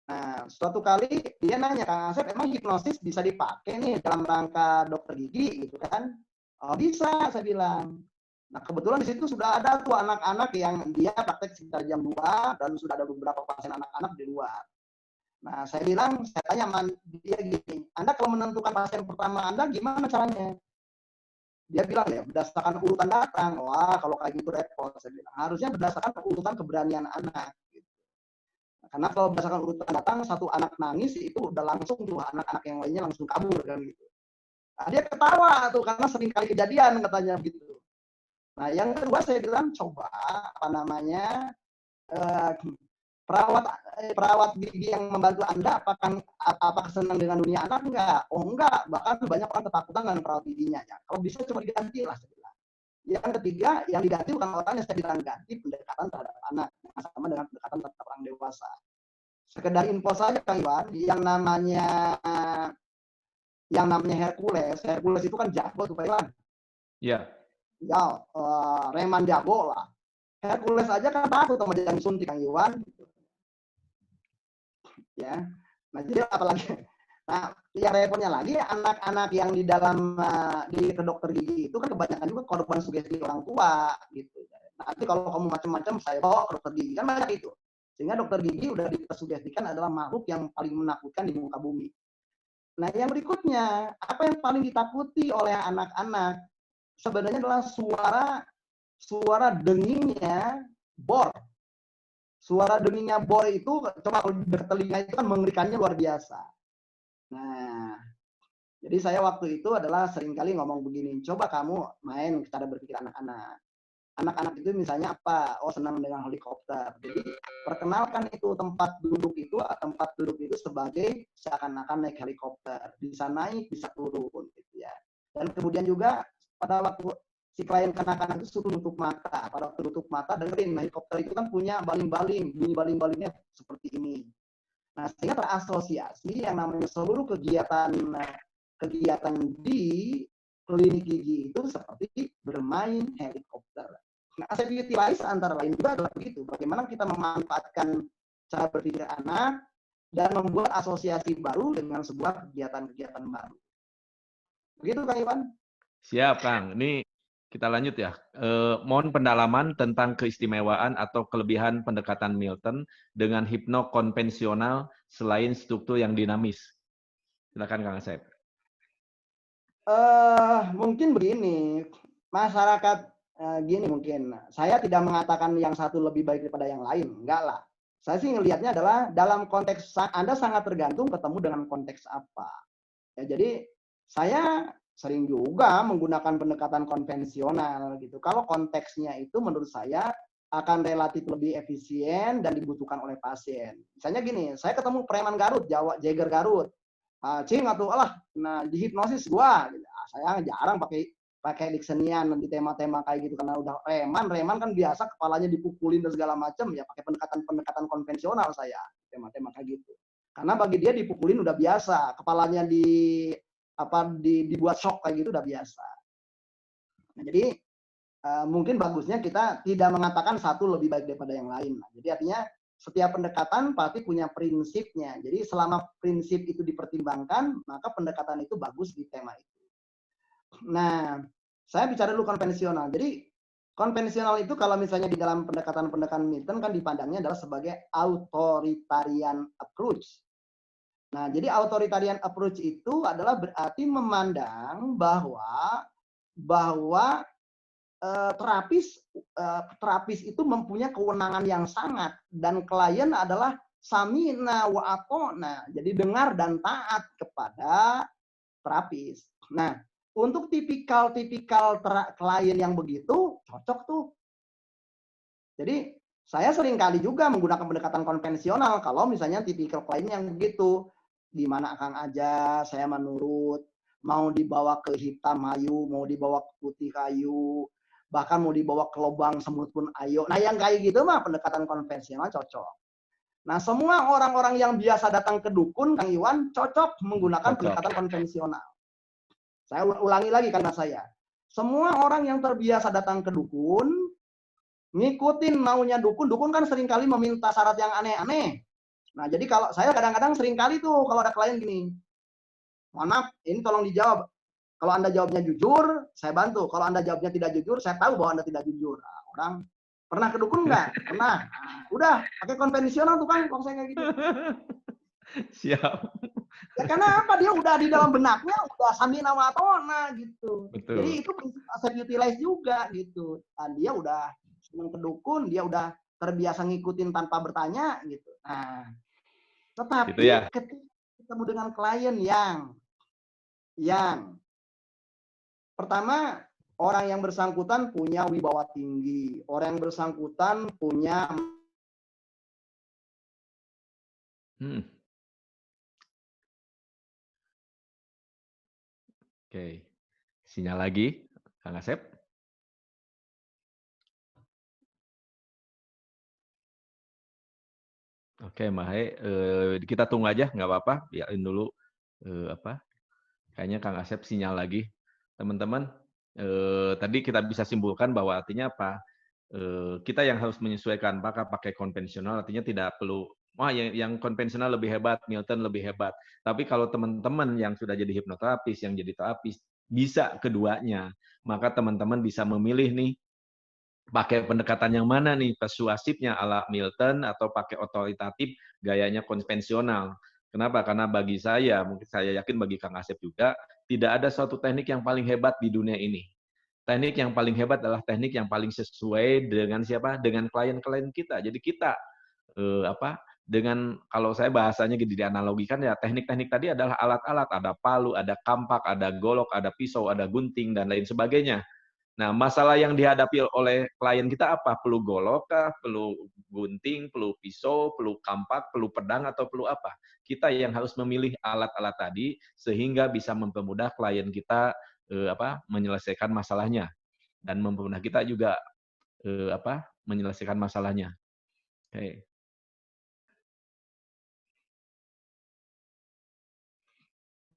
Nah, suatu kali dia nanya, Kang Asep, emang hipnosis bisa dipakai nih dalam rangka dokter gigi gitu kan? Oh, bisa, saya bilang. Nah, kebetulan di situ sudah ada tuh anak-anak yang dia praktek sekitar jam 2 dan sudah ada beberapa pasien anak-anak di luar. Nah, saya bilang, saya tanya sama dia gini, Anda kalau menentukan pasien pertama Anda gimana caranya? Dia bilang ya, berdasarkan urutan datang. Wah, kalau kayak gitu repot. Saya bilang, harusnya berdasarkan urutan keberanian anak. Karena kalau berdasarkan urutan datang, satu anak nangis, itu udah langsung tuh anak-anak yang lainnya langsung kabur kan gitu. Nah, dia ketawa tuh, karena sering kali kejadian katanya gitu. Nah, yang kedua saya bilang, coba, apa namanya, perawat gigi yang membantu Anda apakah senang dengan dunia anak? Enggak. Oh enggak, bahkan banyak orang ketakutan dengan perawat giginya. Ya, kalau bisa coba diganti lah. Saya bilang. Yang ketiga, yang diganti bukan orang yang saya bilang ganti pendekatan terhadap anak, sama dengan pendekatan terhadap orang dewasa. Sekedar info saja Kang Iwan, yang namanya Hercules itu kan jago tuh Pak Iwan. Iya. Ya, Reman jago lah. Hercules aja kan takut sama dia suntik Kang Iwan. Ya, nah jadi apalagi, nah yang repotnya lagi anak-anak yang di dalam di dokter gigi itu kan kebanyakan juga korban sugesti orang tua gitu. Nanti kalau kamu macam-macam saya bawa ke dokter gigi kan banyak itu, sehingga dokter gigi udah disugestikan adalah makhluk yang paling menakutkan di muka bumi. Nah yang berikutnya, apa yang paling ditakuti oleh anak-anak sebenarnya adalah suara dengingnya bor. Suara dengingnya bor itu, coba kalau di telinga itu kan mengerikannya luar biasa. Nah, jadi saya waktu itu adalah seringkali ngomong begini, coba kamu main cara berpikir anak-anak. Anak-anak itu misalnya apa? Oh, senang dengan helikopter. Jadi, perkenalkan itu tempat duduk itu sebagai seakan-akan naik helikopter. Bisa naik, bisa turun. Gitu ya. Dan kemudian juga pada waktu si klien kanak-kanak itu suruh tutup mata. Pada waktu tutup mata, dengerin, helikopter itu kan punya baling-baling. Bunyi baling-balingnya seperti ini. Nah, sehingga terasosiasi yang namanya seluruh kegiatan di klinik gigi itu seperti bermain helikopter. Nah, Asep utilize antara lain juga adalah begitu. Bagaimana kita memanfaatkan cara berpikir anak dan membuat asosiasi baru dengan sebuah kegiatan-kegiatan baru. Begitu, Kang Iwan? Siap, Kang. Ini kita lanjut ya. Mohon pendalaman tentang keistimewaan atau kelebihan pendekatan Milton dengan hipno konvensional selain struktur yang dinamis. Silakan, Kang Asep. Mungkin begini, masyarakat gini mungkin. Saya tidak mengatakan yang satu lebih baik daripada yang lain, enggak lah. Saya sih ngelihatnya adalah dalam konteks Anda sangat tergantung ketemu dengan konteks apa. Ya, jadi saya sering juga menggunakan pendekatan konvensional gitu. Kalau konteksnya itu menurut saya akan relatif lebih efisien dan dibutuhkan oleh pasien. Misalnya gini, saya ketemu preman Garut, Jager Garut. Cing atau alah, nah di hipnosis gua, gitu. Saya jarang pakai diksenian di tema-tema kayak gitu karena udah reman kan biasa kepalanya dipukulin dan segala macam ya, pakai pendekatan konvensional saya tema-tema kayak gitu. Karena bagi dia dipukulin udah biasa, kepalanya dibuat shock kayak gitu udah biasa. Nah, jadi mungkin bagusnya kita tidak mengatakan satu lebih baik daripada yang lain. Jadi artinya setiap pendekatan pasti punya prinsipnya. Jadi selama prinsip itu dipertimbangkan, maka pendekatan itu bagus di tema itu. Nah, saya bicara dulu konvensional. Jadi konvensional itu kalau misalnya di dalam pendekatan-pendekatan Milton kan dipandangnya adalah sebagai authoritarian approach. Nah, jadi authoritarian approach itu adalah berarti memandang bahwa terapis itu mempunyai kewenangan yang sangat dan klien adalah samina wa atona. Jadi dengar dan taat kepada terapis. Nah, untuk tipikal klien yang begitu cocok tuh. Jadi saya sering kali juga menggunakan pendekatan konvensional kalau misalnya tipikal klien yang begitu, di mana akan aja saya menurut, mau dibawa ke hitam ayu, mau dibawa ke putih kayu, bahkan mau dibawa ke lubang semut pun ayo. Nah yang kayak gitu mah pendekatan konvensional cocok. Nah semua orang-orang yang biasa datang ke dukun, Kang Iwan, cocok menggunakan pendekatan konvensional. Saya ulangi lagi karena saya. Semua orang yang terbiasa datang ke dukun, ngikutin maunya dukun, dukun kan seringkali meminta syarat yang aneh-aneh. Nah jadi kalau saya kadang-kadang seringkali tuh kalau ada klien gini, mohon maaf, ini tolong dijawab. Kalau Anda jawabnya jujur, saya bantu. Kalau Anda jawabnya tidak jujur, saya tahu bahwa Anda tidak jujur. Nah, orang pernah ke dukun nggak? Pernah. Nah, udah, pakai konvensional tuh Kang, kalau saya kayak gitu. Siap. Ya karena apa? Dia udah di dalam benaknya, udah sandi nama tona gitu. Betul. Jadi itu prinsip asset utilize juga gitu. Nah, dia udah senang ke dukun, dia udah terbiasa ngikutin tanpa bertanya gitu. Nah, tetapi gitu ya. ketika ketemu dengan klien yang pertama, orang yang bersangkutan punya wibawa tinggi, orang yang bersangkutan punya Oke. Sinyal lagi, Kang Asep. Oke, Mahe, kita tunggu aja, nggak apa-apa. Biarin dulu kayaknya Kang Asep sinyal lagi. Teman-teman, tadi kita bisa simpulkan bahwa artinya apa? Kita yang harus menyesuaikan, apakah pakai konvensional, artinya tidak perlu, wah yang konvensional lebih hebat, Milton lebih hebat. Tapi kalau teman-teman yang sudah jadi hipnoterapis, yang jadi terapis, bisa keduanya, maka teman-teman bisa memilih nih, pakai pendekatan yang mana nih, persuasifnya ala Milton atau pakai otoritatif gayanya konvensional. Kenapa? Karena bagi saya, mungkin saya yakin bagi Kang Asep juga, tidak ada suatu teknik yang paling hebat di dunia ini. Teknik yang paling hebat adalah teknik yang paling sesuai dengan siapa? Dengan klien-klien kita. Jadi kita dengan kalau saya bahasanya gitu dianalogikan ya, teknik-teknik tadi adalah alat-alat, ada palu, ada kampak, ada golok, ada pisau, ada gunting dan lain sebagainya. Nah, masalah yang dihadapi oleh klien kita apa? Perlu golok kah? Perlu gunting, perlu pisau, perlu kampak, perlu pedang, atau perlu apa? Kita yang harus memilih alat-alat tadi sehingga bisa mempermudah klien kita menyelesaikan masalahnya dan mempermudah kita juga menyelesaikan masalahnya. Oke.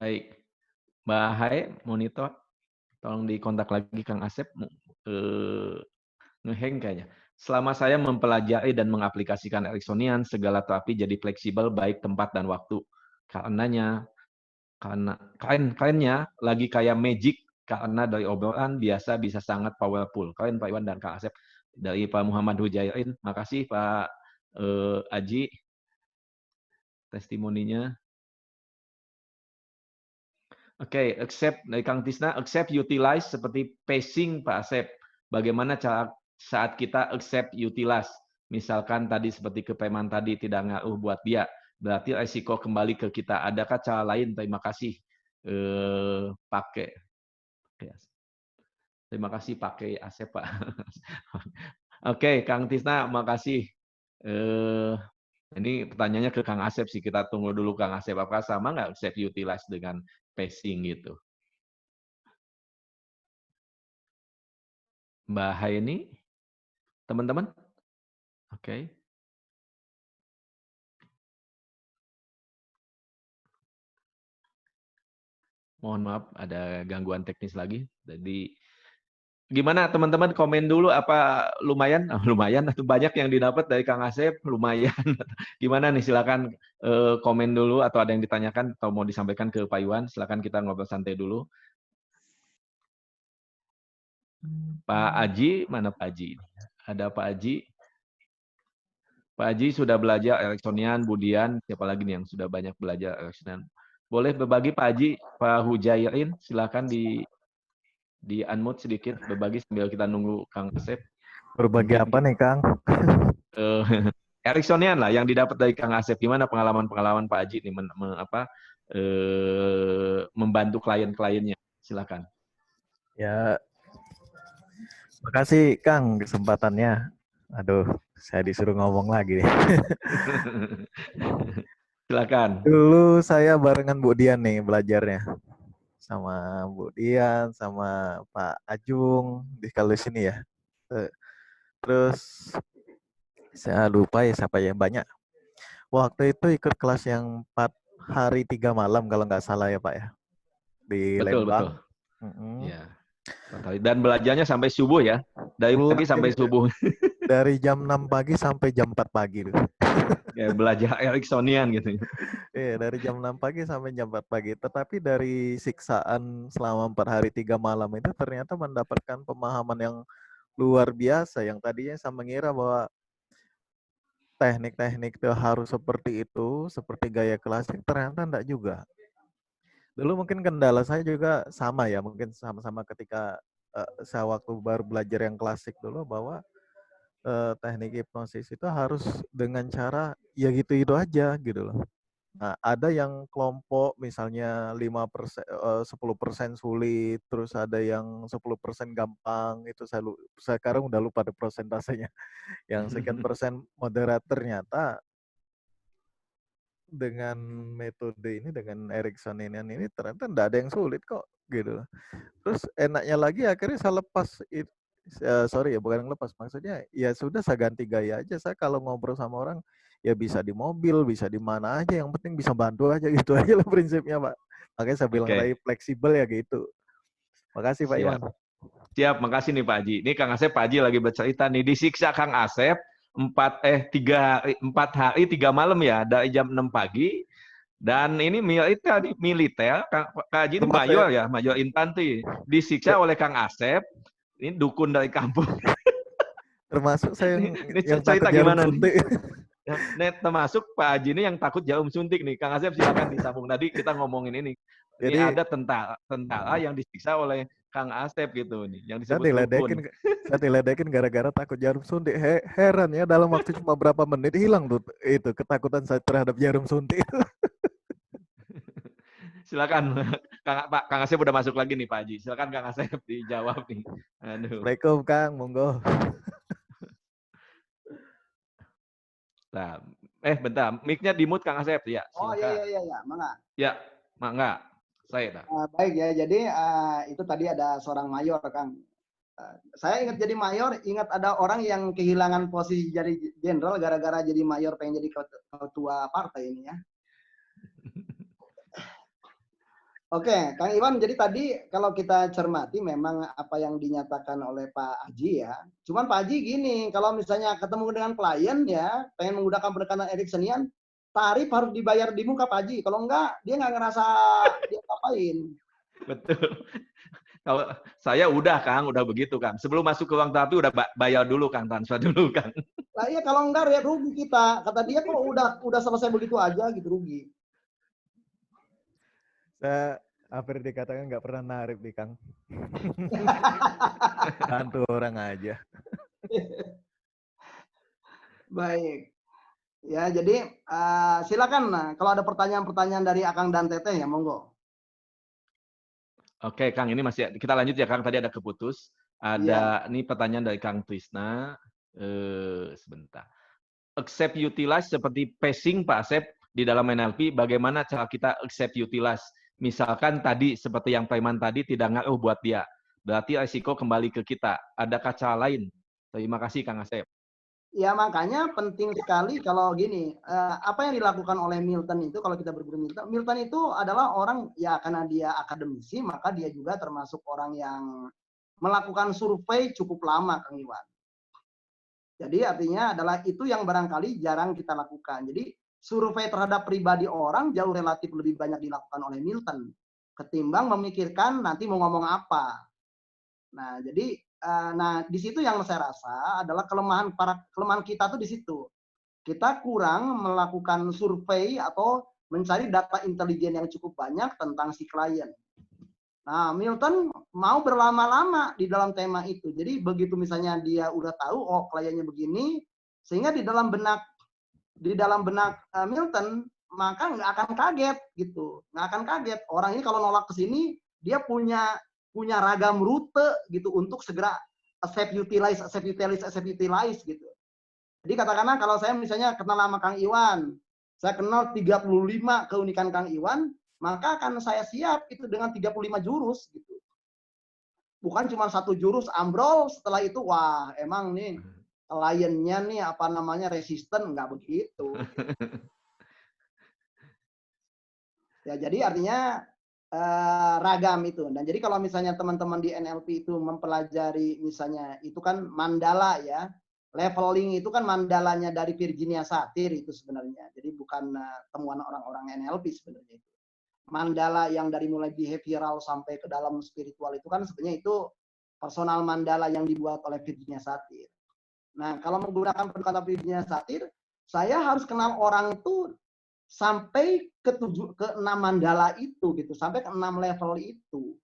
Baik. Mbak Hai, monitor. Tolong dikontak lagi Kang Asep, ngeheng kayaknya. Selama saya mempelajari dan mengaplikasikan Ericksonian, segala terapi jadi fleksibel baik tempat dan waktu. Karena kainnya lagi kayak magic, karena dari obrolan biasa bisa sangat powerful. Kalian Pak Iwan dan Kang Asep. Dari Pak Muhammad Hujairin, makasih Pak Aji, testimoninya. Oke, accept dari Kang Tisna, accept utilize seperti pacing Pak Asep. Bagaimana cara saat kita accept utilize? Misalkan tadi seperti kepreman tadi tidak ngaruh buat dia, berarti resiko kembali ke kita. Adakah cara lain? Terima kasih. Pakai. Terima kasih pakai Asep Pak. Oke, Kang Tisna, makasih. Ini pertanyaannya ke Kang Asep sih. Kita tunggu dulu Kang Asep. Apakah sama nggak accept utilize dengan pacing gitu? Mbak Haini, teman-teman? Oke. Mohon maaf, ada gangguan teknis lagi. Jadi, gimana teman-teman komen dulu apa lumayan? Lumayan atau banyak yang didapat dari Kang Asep? Lumayan. Gimana nih? Silakan komen dulu atau ada yang ditanyakan atau mau disampaikan ke Pak Iwan. Silakan kita ngobrol santai dulu. Pak Aji, mana Pak Aji? Ada Pak Aji. Pak Aji sudah belajar Ericksonian, Budian, siapa lagi nih yang sudah banyak belajar Ericksonian? Boleh berbagi Pak Aji, Pak Hujairin, silakan di unmute sedikit, berbagi sambil kita nunggu Kang Asep. Berbagi apa nih Kang? Ericksonian lah yang didapat dari Kang Asep. Gimana pengalaman Pak Aji nih membantu klien-kliennya? Silakan. Ya, makasih Kang kesempatannya. Aduh, saya disuruh ngomong lagi nih. Silakan. Dulu saya barengan Bu Dian nih belajarnya. sama Bu Dian, sama Pak Ajung di kalau sini ya. Terus saya lupa ya siapa ya, banyak. Waktu itu ikut kelas yang 4 hari 3 malam kalau nggak salah ya Pak ya, di Betul, betul. Lembang. Ya. Dan belajarnya sampai subuh ya. Dari pagi sampai subuh. Dari jam 6 pagi sampai jam 4 pagi tuh. Ya, belajar Ericksonian gitu. Iya, dari jam 6 pagi sampai jam 4 pagi. Tetapi dari siksaan selama 4 hari 3 malam itu ternyata mendapatkan pemahaman yang luar biasa. Yang tadinya saya mengira bahwa teknik-teknik itu harus seperti itu, seperti gaya klasik, ternyata enggak juga. Dulu mungkin kendala saya juga sama ya, mungkin sama-sama ketika saya waktu baru belajar yang klasik dulu bahwa teknik hipnosis itu harus dengan cara ya gitu-gitu aja gitu loh. Nah, ada yang kelompok misalnya 5%, 10% sulit, terus ada yang 10% gampang, itu saya sekarang udah lupa deh persentasenya. Yang sekian persen moderat, ternyata dengan metode ini, dengan Ericksonian ini ternyata enggak ada yang sulit kok gitu. Terus enaknya lagi akhirnya saya lepas sorry ya, bukan lepas, maksudnya ya sudah saya ganti gaya aja. Saya kalau ngobrol sama orang ya bisa di mobil, bisa di mana aja, yang penting bisa bantu aja, gitu aja lah prinsipnya Pak. Makanya saya bilang tadi fleksibel ya gitu. Makasih Pak Iwan. Siap, makasih nih Pak Haji. Ini Kang Asep, Pak Haji lagi bercerita nih, disiksa Kang Asep 4 hari 3 malam ya, dari jam 6 pagi. Dan ini militer, Kang Haji ini mayor ya, mayor infanteri, disiksa oleh Kang Asep. Ini dukun dari kampung. Termasuk saya yang cerita takut jarum gimana suntik. Nih, termasuk Pak Haji ini yang takut jarum suntik nih. Kang Asep silakan disambung. Tadi kita ngomongin ini. Ini Jadi, ada tentara yang disiksa oleh Kang Asep gitu nih, yang saya disebut dukun. diledekin gara-gara takut jarum suntik. Heran ya, dalam waktu cuma berapa menit hilang tuh itu ketakutan saya terhadap jarum suntik. Silakan Kang Asep udah masuk lagi nih Pak Haji. Silakan Kang Asep dijawab nih. Aduh. Assalamualaikum Kang, monggo. Nah, bentar, mic-nya di-mute Kang Asep ya. Oh Silakan. iya, mangga. Ya, mangga. Saya baik ya, jadi itu tadi ada seorang mayor Kang. Saya ingat jadi mayor, ingat ada orang yang kehilangan posisi jadi jenderal gara-gara jadi mayor pengen jadi ketua partai ini ya. Oke, Kang Iwan, jadi tadi kalau kita cermati memang apa yang dinyatakan oleh Pak Haji ya. Cuman Pak Haji gini, kalau misalnya ketemu dengan klien ya, pengen menggunakan pendekatan Ericksonian, tarif harus dibayar di muka Pak Haji. Kalau enggak, dia nggak ngerasa dia ngapain. Betul. Kalau saya udah begitu Kang. Sebelum masuk ke ruang terapi udah bayar dulu Kang, transfer dulu Kang. Lah iya, kalau enggak ya rugi kita. Kata dia kok udah selesai begitu aja gitu, rugi. Saya hampir dikatakan nggak pernah narik nih Kang. Bantu orang aja. Baik. Ya, jadi silakan kalau ada pertanyaan-pertanyaan dari Akang dan Teteh ya, monggo. Oke, Kang, ini masih kita lanjut ya, Kang. Tadi ada keputus. Ada ini pertanyaan dari Kang Trisna. Sebentar. Accept utilize seperti pacing Pak Asep di dalam NLP, bagaimana cara kita accept utilize? Misalkan tadi seperti yang Preman tadi tidak ngaruh buat dia. Berarti risiko kembali ke kita. Adakah cara lain? Terima kasih Kang Asep. Ya makanya penting sekali kalau gini, apa yang dilakukan oleh Milton itu, kalau kita berguru Milton itu adalah orang ya karena dia akademisi, maka dia juga termasuk orang yang melakukan survei cukup lama, Kang Iwan. Jadi artinya adalah itu yang barangkali jarang kita lakukan. Jadi survei terhadap pribadi orang jauh relatif lebih banyak dilakukan oleh Milton ketimbang memikirkan nanti mau ngomong apa. Nah, jadi di situ yang saya rasa adalah kelemahan kita tuh di situ. Kita kurang melakukan survei atau mencari data intelijen yang cukup banyak tentang si klien. Nah, Milton mau berlama-lama di dalam tema itu. Jadi begitu misalnya dia udah tahu oh kliennya begini, sehingga di dalam benak Milton maka nggak akan kaget gitu, nggak akan kaget orang ini kalau nolak ke sini dia punya ragam rute gitu untuk segera accept utilize gitu. Jadi katakanlah kalau saya misalnya kenal sama Kang Iwan, saya kenal 35 keunikan Kang Iwan, maka akan saya siap itu dengan 35 jurus gitu. Bukan cuma satu jurus ambrol, setelah itu wah emang nih kliennya nih apa namanya resisten, nggak begitu. Ya jadi artinya ragam itu. Dan jadi kalau misalnya teman-teman di NLP itu mempelajari misalnya itu kan mandala ya, leveling itu kan mandalanya dari Virginia Satir itu sebenarnya. Jadi bukan temuan orang-orang NLP sebenarnya itu. Mandala yang dari mulai behavioral sampai ke dalam spiritual itu kan sebenarnya itu personal mandala yang dibuat oleh Virginia Satir. Nah, kalau menggunakan pendekatan Virginia Satir, saya harus kenal orang itu sampai ke 6 mandala itu gitu, sampai ke 6 level itu.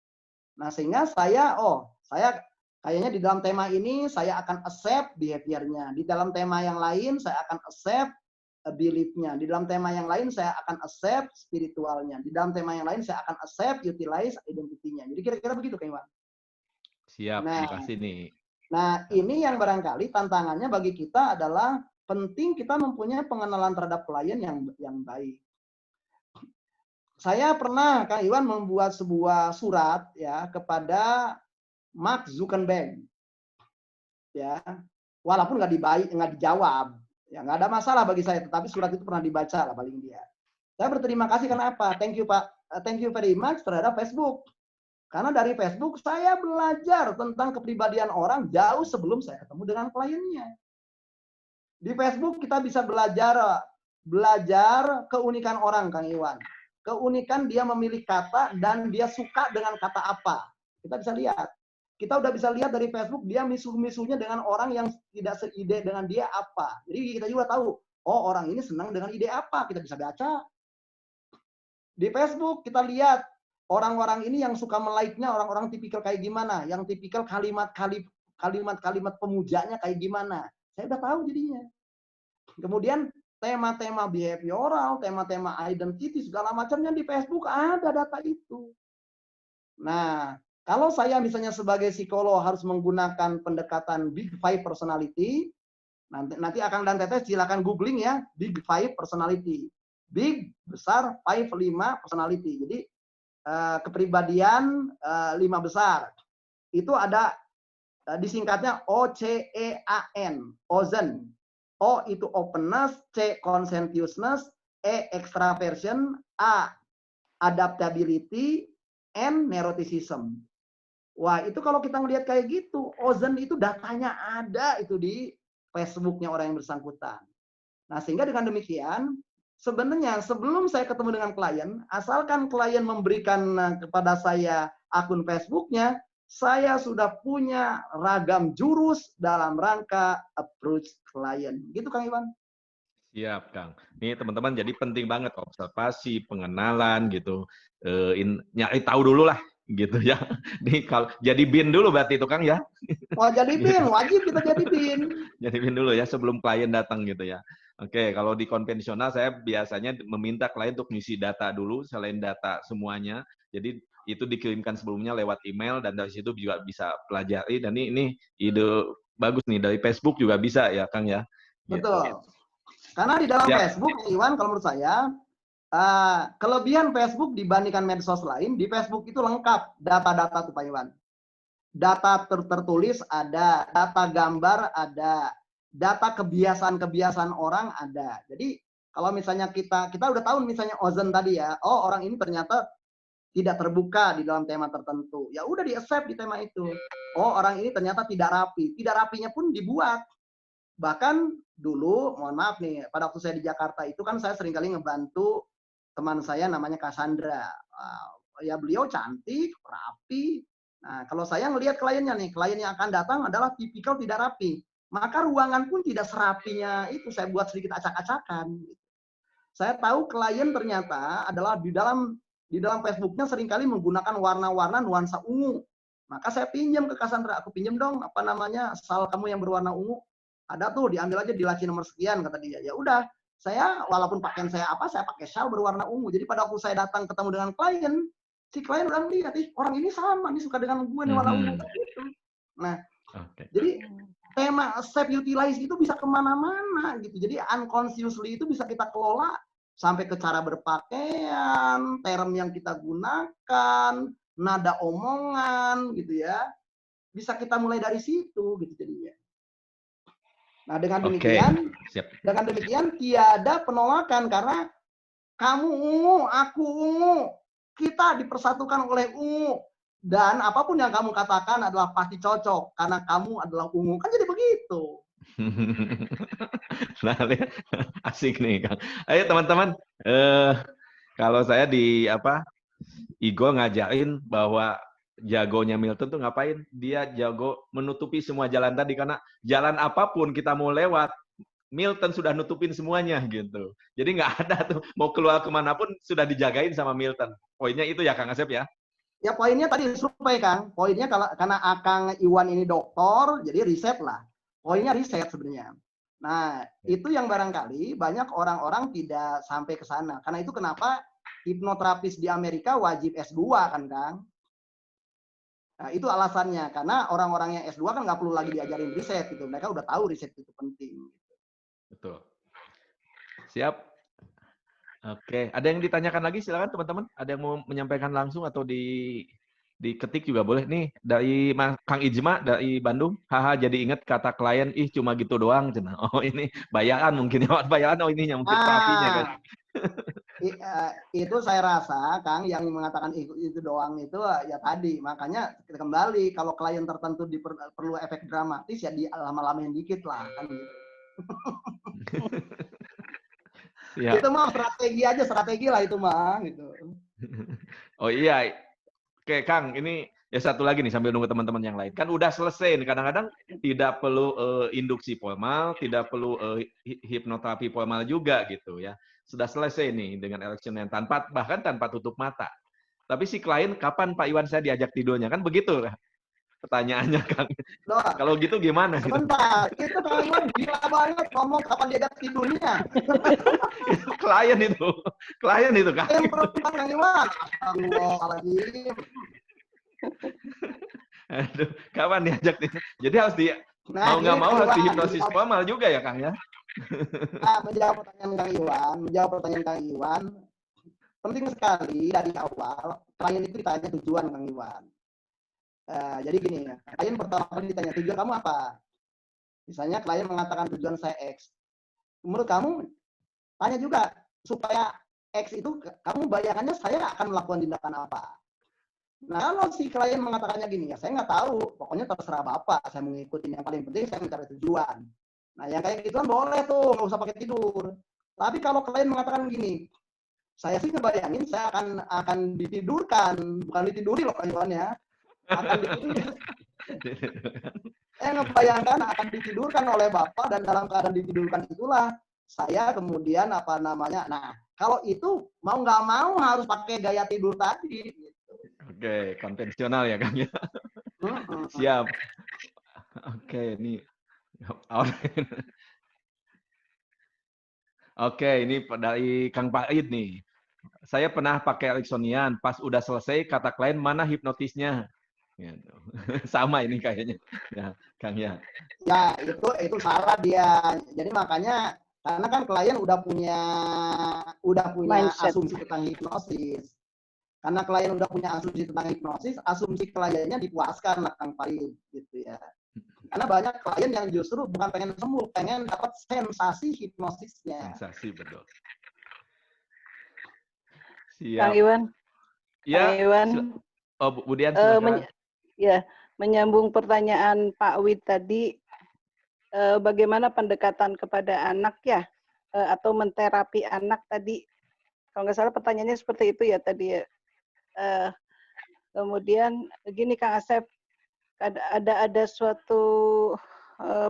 Nah, sehingga saya kayaknya di dalam tema ini saya akan accept behavior-nya. Di dalam tema yang lain saya akan accept belief-nya. Di dalam tema yang lain saya akan accept spiritualnya. Di dalam tema yang lain saya akan accept utilize identity-nya. Jadi kira-kira begitu, Kang Iwan. Siap, dikasih nih. Nah, ini yang barangkali tantangannya bagi kita adalah penting kita mempunyai pengenalan terhadap klien yang baik. Saya pernah, Kang Iwan, membuat sebuah surat ya kepada Mark Zuckerberg. Ya, walaupun nggak dijawab. Ya, nggak ada masalah bagi saya, tetapi surat itu pernah dibaca lah paling dia. Saya berterima kasih karena apa? Thank you Pak, thank you very much terhadap Facebook. Karena dari Facebook saya belajar tentang kepribadian orang jauh sebelum saya ketemu dengan kliennya. Di Facebook kita bisa belajar keunikan orang, Kang Iwan. Keunikan dia memilih kata dan dia suka dengan kata apa. Kita bisa lihat. Kita udah bisa lihat dari Facebook dia misuh-misuhnya dengan orang yang tidak seide dengan dia apa. Jadi kita juga tahu, oh orang ini senang dengan ide apa, kita bisa baca. Di Facebook kita lihat orang-orang ini yang suka melike-nya orang-orang tipikal kayak gimana, yang tipikal kalimat-kalimat pemujanya kayak gimana. Saya udah tahu jadinya. Kemudian tema-tema behavioral, tema-tema identity segala macamnya di Facebook ada data itu. Nah, kalau saya misalnya sebagai psikolog harus menggunakan pendekatan Big Five Personality, nanti Akang dan Teteh silakan googling ya, Big Five Personality. Big, besar, five, 5 personality. Jadi kepribadian 5 besar. Itu ada disingkatnya OCEAN, OZEN. O itu openness, C conscientiousness, E extraversion, A adaptability, N neuroticism. Wah, itu kalau kita ngelihat kayak gitu, OZEN itu datanya ada itu di Facebooknya orang yang bersangkutan. Nah, sehingga dengan demikian, sebenarnya sebelum saya ketemu dengan klien, asalkan klien memberikan kepada saya akun Facebooknya, saya sudah punya ragam jurus dalam rangka approach klien. Gitu, Kang Iwan. Siap, Kang. Ini teman-teman jadi penting banget observasi, pengenalan gitu. Nyari tahu dulu lah gitu ya. Nih kalau jadi bin dulu berarti itu Kang ya. Oh, jadi bin, wajib kita jadi bin. Jadi bin dulu ya sebelum klien datang gitu ya. Oke, kalau di konvensional saya biasanya meminta klien untuk ngisi data dulu selain data semuanya. Jadi itu dikirimkan sebelumnya lewat email dan dari situ juga bisa pelajari dan ini ide bagus nih dari Facebook juga bisa ya Kang ya. Betul. Gitu. Karena di dalam Facebook, Iwan, kalau menurut saya, kelebihan Facebook dibandingkan medsos lain, di Facebook itu lengkap data-data tuh Pak Iwan. Data tertulis ada, data gambar ada, data kebiasaan-kebiasaan orang ada. Jadi kalau misalnya kita udah tahu misalnya OZEN tadi ya, oh orang ini ternyata tidak terbuka di dalam tema tertentu. Ya udah di-accept di tema itu. Oh orang ini ternyata tidak rapi. Tidak rapinya pun dibuat. Bahkan dulu, mohon maaf nih, pada waktu saya di Jakarta itu kan saya seringkali ngebantu teman saya namanya Cassandra. Ya beliau cantik, rapi. Nah kalau saya ngelihat kliennya nih, klien yang akan datang adalah tipikal tidak rapi. Maka ruangan pun tidak serapinya itu, saya buat sedikit acak-acakan. Saya tahu klien ternyata adalah di dalam Facebooknya seringkali menggunakan warna-warna nuansa ungu. Maka saya pinjam ke Cassandra, aku pinjam dong apa namanya sal kamu yang berwarna ungu. Ada tuh, diambil aja di laci nomor sekian kata dia. Ya udah, saya walaupun pakaian saya apa, saya pakai shawl berwarna ungu. Jadi pada waktu saya datang ketemu dengan klien, si klien udah lihat, orang ini sama nih suka dengan gue nih warna ungu. Nah, jadi tema accept utilize itu bisa kemana-mana gitu. Jadi unconsciously itu bisa kita kelola sampai ke cara berpakaian, term yang kita gunakan, nada omongan gitu ya. Bisa kita mulai dari situ gitu jadinya. Nah, dengan demikian tiada penolakan karena kamu ungu, aku ungu, kita dipersatukan oleh ungu. Dan apapun yang kamu katakan adalah pasti cocok karena kamu adalah ungu. Kan jadi begitu. Nah, asik nih, Kang. Ayo teman-teman, kalau saya di Igo ngajarin bahwa jagonya Milton tuh ngapain? Dia jago menutupi semua jalan tadi karena jalan apapun kita mau lewat, Milton sudah nutupin semuanya gitu. Jadi nggak ada tuh mau keluar kemanapun sudah dijagain sama Milton. Poinnya itu ya Kang Asep ya? Ya poinnya tadi survei Kang. Poinnya karena Kang Iwan ini doktor, jadi riset lah. Poinnya riset sebenarnya. Nah itu yang barangkali banyak orang-orang tidak sampai ke sana. Karena itu kenapa hipnoterapis di Amerika wajib S2 kan Kang? Nah, itu alasannya. Karena orang-orang yang S2 kan nggak perlu lagi diajarin riset gitu. Mereka udah tahu riset itu penting. Betul. Siap. Oke, ada yang ditanyakan lagi silakan teman-teman. Ada yang mau menyampaikan langsung atau diketik juga boleh. Nih dari Kang Ijma dari Bandung. Haha, jadi ingat kata klien, ih cuma gitu doang. Oh ini bayaran mungkin ya, bayaran oh ininya mungkin terapinya kan. Itu saya rasa Kang yang mengatakan itu doang itu ya tadi. Makanya kita kembali kalau klien tertentu perlu efek dramatis ya di lama-lamain dikit lah kan gitu. Ya. Itu mah strategi lah itu mah gitu. Oh iya. Oke Kang, ini ya satu lagi nih sambil nunggu teman-teman yang lain. Kan udah selesai nih, kadang-kadang tidak perlu induksi formal, tidak perlu hipnoterapi formal juga gitu ya. Sudah selesai nih dengan election yang bahkan tanpa tutup mata. Tapi si klien kapan Pak Iwan saya diajak tidurnya? Kan begitu pertanyaannya Kang. Kalau gitu gimana? Sebentar, itu Kang Iwan gila banget ngomong kapan diajak tidurnya. Itu klien itu Kang. Yang perempuan Kang Iwan. Astagfirullahaladzim. Aduh, kapan diajak tidur? Jadi harus mau nggak mau harus dihipnosis formal juga ya Kang ya? Nah, menjawab pertanyaan Kang Iwan, penting sekali dari awal klien itu ditanya tujuan Kang Iwan. Jadi gini, klien pertama kali ditanya tujuan kamu apa? Misalnya klien mengatakan tujuan saya X. Menurut kamu, tanya juga supaya X itu kamu bayangannya saya akan melakukan tindakan apa? Nah kalau si klien mengatakannya gini, ya saya nggak tahu, pokoknya terserah Bapak, saya mengikuti yang paling penting saya mencari tujuan. Nah yang kayak gituan boleh tuh, nggak usah pakai tidur. Tapi kalau klien mengatakan gini, saya sih ngebayangin saya akan ditidurkan, bukan ditiduri loh Iwan ya. Akan ngebayangkan akan ditidurkan oleh Bapak dan dalam keadaan ditidurkan itulah saya kemudian nah kalau itu mau nggak mau harus pakai gaya tidur tadi gitu. Oke, konvensional ya Kang ya. Siap. Oke, ini Oke, ini dari Kang Paid nih. Saya pernah pakai Ericksonian, pas udah selesai kata klien mana hipnotisnya. Gitu. Sama ini kayaknya. Ya, Kang ya. Ya, itu salah dia. Jadi makanya karena kan klien udah punya asumsi tentang hipnosis. Karena klien udah punya asumsi tentang hipnosis, asumsi kliennya dipuaskan lah Kang Farid gitu ya. Karena banyak klien yang justru bukan pengen sembuh, pengen dapat sensasi hipnosisnya. Sensasi betul. Siap. Kang Iwan. Ya. Kang Iwan. Oh, Bu Dian silakan. Ya, menyambung pertanyaan Pak Wid tadi, bagaimana pendekatan kepada anak ya, atau menterapi anak tadi, kalau nggak salah pertanyaannya seperti itu ya tadi ya. Kemudian gini Kang Asep, ada suatu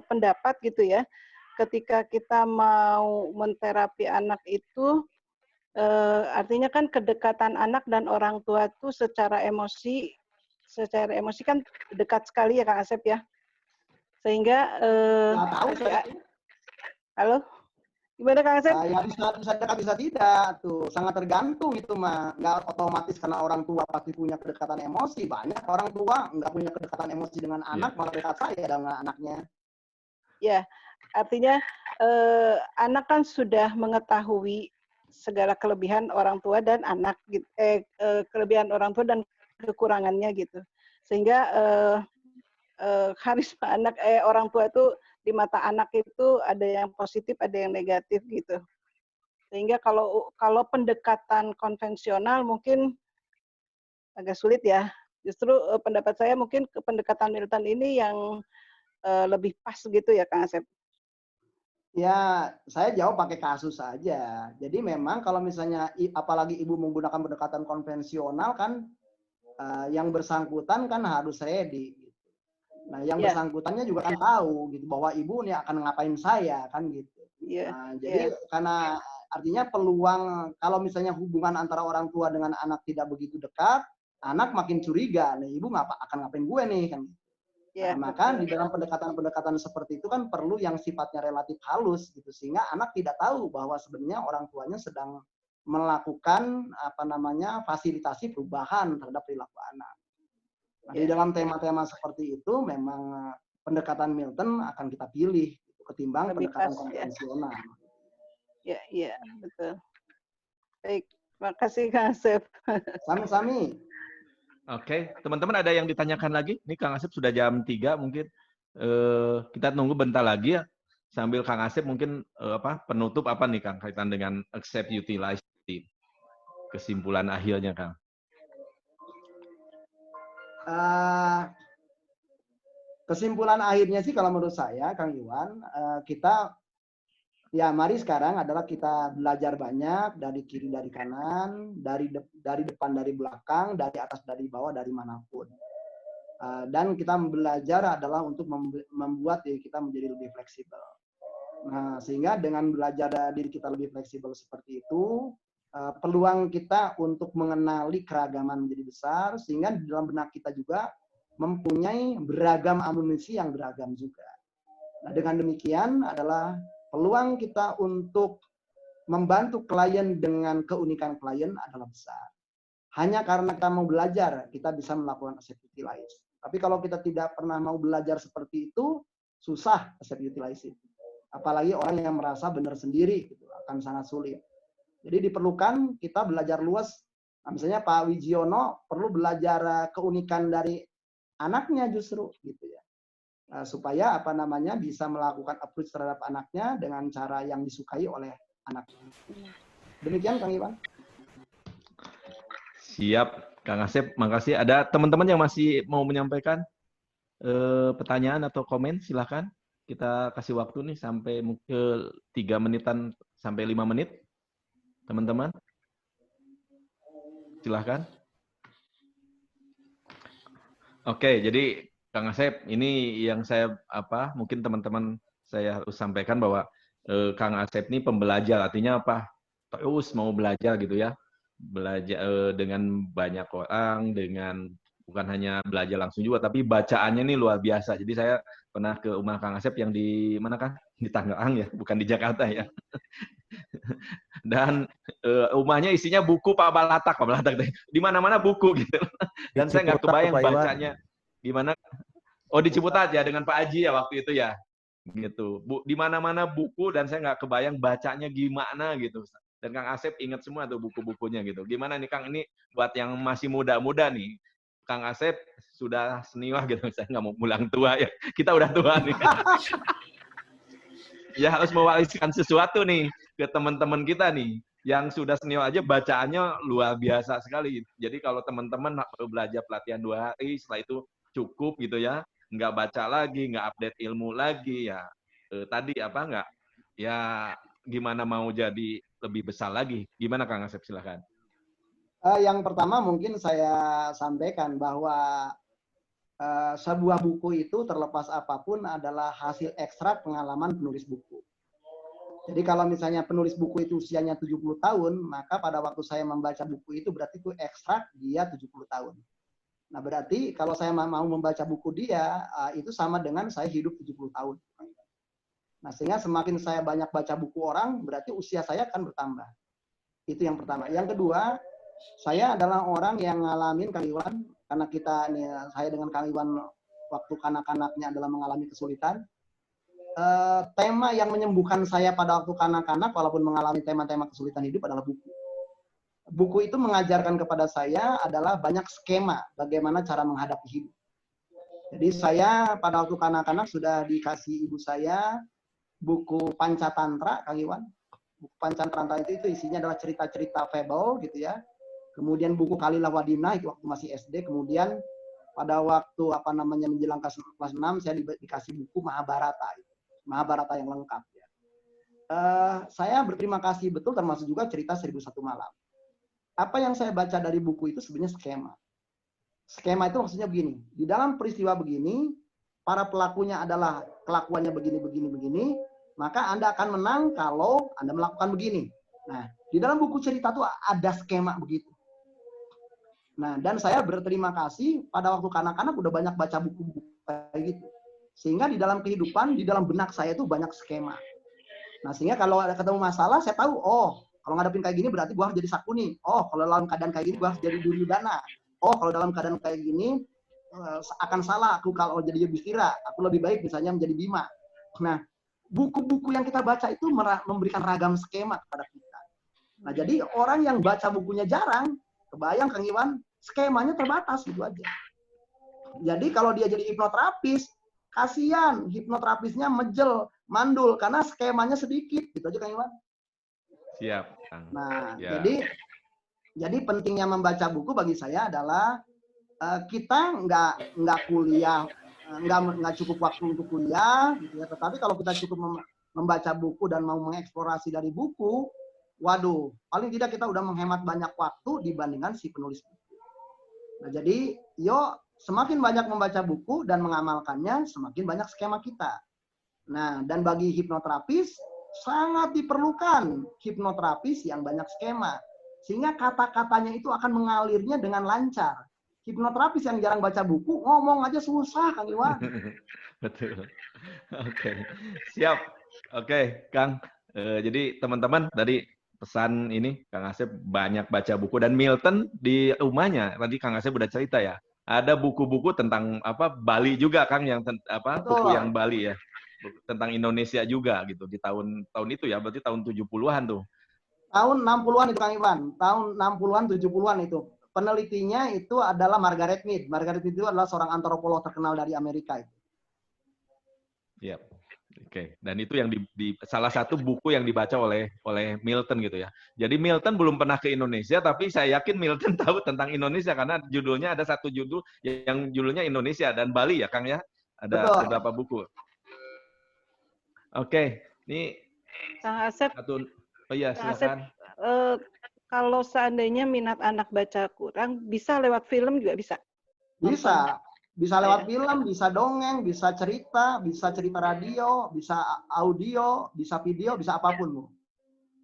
pendapat gitu ya, ketika kita mau menterapi anak itu, artinya kan kedekatan anak dan orang tua itu secara emosi kan dekat sekali ya Kang Asep ya. Sehingga halo? Gimana Kang Asep? Ya bisa dekat bisa tidak tuh, sangat tergantung itu mah. Nggak otomatis karena orang tua pasti punya kedekatan emosi. Banyak orang tua nggak punya kedekatan emosi dengan anak, malah dekat saya dengan anaknya. Ya, artinya anak kan sudah mengetahui segala kelebihan orang tua dan anak, gitu. Kelebihan orang tua dan kekurangannya gitu. Sehingga karisma anak orang tua itu di mata anak itu ada yang positif, ada yang negatif gitu. Sehingga kalau pendekatan konvensional mungkin agak sulit ya. Justru pendapat saya mungkin pendekatan Milton ini yang lebih pas gitu ya Kang Asep. Ya, saya jawab pakai kasus saja. Jadi memang kalau misalnya apalagi ibu menggunakan pendekatan konvensional kan yang bersangkutan kan harus ready. Gitu. Nah, yang bersangkutannya juga kan tahu gitu bahwa ibu ini akan ngapain saya kan gitu. Nah, jadi karena artinya peluang kalau misalnya hubungan antara orang tua dengan anak tidak begitu dekat, anak makin curiga, nih ibu akan ngapain gue nih kan. Nah, maka di dalam pendekatan-pendekatan seperti itu kan perlu yang sifatnya relatif halus gitu sehingga anak tidak tahu bahwa sebenarnya orang tuanya sedang melakukan fasilitasi perubahan terhadap perilaku anak. Nah, di dalam tema-tema seperti itu memang pendekatan Milton akan kita pilih ketimbang pendekatan konvensional. Iya, betul. Baik, terima kasih Kang Asep. Sami-sami. Oke, teman-teman ada yang ditanyakan lagi? Ini Kang Asep sudah jam 3 mungkin. Kita tunggu bentar lagi ya. Sambil Kang Asep mungkin penutup apa nih Kang kaitan dengan accept, utilize, kesimpulan akhirnya Kang. Kesimpulan akhirnya sih kalau menurut saya Kang Iwan, mari sekarang adalah kita belajar banyak dari kiri, dari kanan, dari depan, dari belakang, dari atas, dari bawah, dari manapun. Dan kita belajar adalah untuk membuat diri kita menjadi lebih fleksibel. Nah, sehingga dengan belajar diri kita lebih fleksibel seperti itu, peluang kita untuk mengenali keragaman menjadi besar, sehingga di dalam benak kita juga mempunyai beragam amunisi yang beragam juga. Nah, dengan demikian adalah peluang kita untuk membantu klien dengan keunikan klien adalah besar. Hanya karena kita mau belajar, kita bisa melakukan accept, utilize. Tapi kalau kita tidak pernah mau belajar seperti itu, susah accept, utilize itu. Apalagi orang yang merasa benar sendiri, gitu, akan sangat sulit. Jadi diperlukan kita belajar luas. Nah, misalnya Pak Wijiono perlu belajar keunikan dari anaknya justru, gitu ya. Supaya bisa melakukan approach terhadap anaknya dengan cara yang disukai oleh anaknya. Demikian Kang Iwan. Siap, Kang Asep, makasih. Ada teman-teman yang masih mau menyampaikan pertanyaan atau komen, silahkan. Kita kasih waktu nih sampai 3 menitan sampai 5 menit, teman-teman. Silahkan. Oke, jadi Kang Asep, ini yang saya mungkin teman-teman saya harus sampaikan bahwa Kang Asep ini pembelajar, artinya apa? Terus mau belajar gitu ya, belajar dengan banyak orang, dengan bukan hanya belajar langsung juga, tapi bacaannya ini luar biasa. Jadi saya pernah ke rumah Kang Asep yang di mana kan? Di Tangerang ya, bukan di Jakarta ya. Dan rumahnya isinya buku Pak Balatak di mana-mana buku gitu. Dan saya nggak kebayang bacanya gimana. Oh di Ciputat ya dengan Pak Aji ya waktu itu ya, gitu. Di mana-mana buku dan saya nggak kebayang bacanya gimana gitu. Dan Kang Asep ingat semua tuh buku-bukunya gitu. Gimana nih Kang ini buat yang masih muda-muda nih, Kang Asep sudah senior gitu. Saya nggak mau pulang tua ya. Kita udah tua nih. Ya harus mewariskan sesuatu nih ke teman-teman kita nih yang sudah senior aja bacaannya luar biasa sekali. Jadi kalau teman-teman baru belajar pelatihan 2 hari, setelah itu cukup gitu ya, nggak baca lagi, nggak update ilmu lagi ya. Tadi nggak ya gimana mau jadi lebih besar lagi? Gimana Kang Asep, silakan. Yang pertama mungkin saya sampaikan bahwa sebuah buku itu terlepas apapun adalah hasil ekstrak pengalaman penulis buku. Jadi kalau misalnya penulis buku itu usianya 70 tahun, maka pada waktu saya membaca buku itu berarti itu ekstrak dia 70 tahun. Nah berarti kalau saya mau membaca buku dia, itu sama dengan saya hidup 70 tahun. Nah sehingga semakin saya banyak baca buku orang, berarti usia saya akan bertambah. Itu yang pertama. Yang kedua, saya adalah orang yang ngalamin Kang Iwan, karena kita nih, saya dengan Kang Iwan waktu kanak-kanaknya adalah mengalami kesulitan. tema yang menyembuhkan saya pada waktu kanak-kanak, walaupun mengalami tema-tema kesulitan hidup, adalah buku. Buku itu mengajarkan kepada saya adalah banyak skema bagaimana cara menghadapi hidup. Jadi saya pada waktu kanak-kanak sudah dikasih ibu saya buku Pancatantra, Kang Iwan. Buku Pancatantra itu isinya adalah cerita-cerita fable gitu ya. Kemudian buku Kalilah Wadimna itu waktu masih SD. Kemudian pada waktu menjelang kelas 6 saya dikasih buku Mahabharata. Mahabharata yang lengkap ya. Saya berterima kasih betul, termasuk juga cerita 1001 Malam. Apa yang saya baca dari buku itu sebenarnya skema. Skema itu maksudnya begini, di dalam peristiwa begini, para pelakunya adalah kelakuannya begini, maka Anda akan menang kalau Anda melakukan begini. Nah, di dalam buku cerita itu ada skema begitu. Nah, dan saya berterima kasih pada waktu kanak-kanak udah banyak baca buku-buku kayak gitu. Sehingga di dalam kehidupan, di dalam benak saya itu banyak skema. Nah, sehingga kalau ada ketemu masalah, saya tahu, oh, kalau ngadepin kayak gini berarti gua harus jadi Sakuni. Oh, kalau dalam keadaan kayak gini gua harus jadi Duryudana. Oh, kalau dalam keadaan kayak gini akan salah aku kalau jadi Yudhistira. Aku lebih baik misalnya menjadi Bima. Nah, buku-buku yang kita baca itu memberikan ragam skema kepada kita. Nah, jadi orang yang baca bukunya jarang, kebayang Kang Iwan, skemanya terbatas gitu aja. Jadi kalau dia jadi hipnoterapis, kasihan hipnoterapisnya mejel, mandul karena skemanya sedikit, gitu aja Kang Iwan. Siap, Kang. Nah, ya. jadi pentingnya membaca buku bagi saya adalah kita nggak kuliah, nggak cukup waktu untuk kuliah, gitu ya. Tetapi kalau kita cukup membaca buku dan mau mengeksplorasi dari buku, waduh, paling tidak kita udah menghemat banyak waktu dibandingkan si penulis buku. Nah, jadi yuk semakin banyak membaca buku dan mengamalkannya, semakin banyak skema kita. Nah, dan bagi hipnoterapis, sangat diperlukan hipnoterapis yang banyak skema. Sehingga kata-katanya itu akan mengalirnya dengan lancar. Hipnoterapis yang jarang baca buku, ngomong aja susah, Kang Iwan. Betul. Oke, siap. Oke, Kang. Jadi teman-teman dari pesan ini, Kang Asep banyak baca buku. Dan Milton di rumahnya, tadi Kang Asep udah cerita ya, ada buku-buku tentang Bali juga, Kang, yang buku yang Bali ya, tentang Indonesia juga gitu di tahun itu ya, berarti tahun 70-an tuh. Tahun 60-an itu Kang Iwan, tahun 60-an 70-an itu. Penelitinya itu adalah Margaret Mead. Margaret Mead itu adalah seorang antropolog terkenal dari Amerika itu. Iya. Oke, dan itu yang di salah satu buku yang dibaca oleh Milton gitu ya. Jadi Milton belum pernah ke Indonesia, tapi saya yakin Milton tahu tentang Indonesia karena judulnya ada satu judul yang judulnya Indonesia dan Bali ya, Kang ya. Ada beberapa buku. Oke, ini Kang Asep. Oh iya, silakan. Kalau seandainya minat anak baca kurang, bisa lewat film juga bisa? Bisa. Bisa lewat film, bisa dongeng, bisa cerita radio, bisa audio, bisa video, bisa apapun, Bu.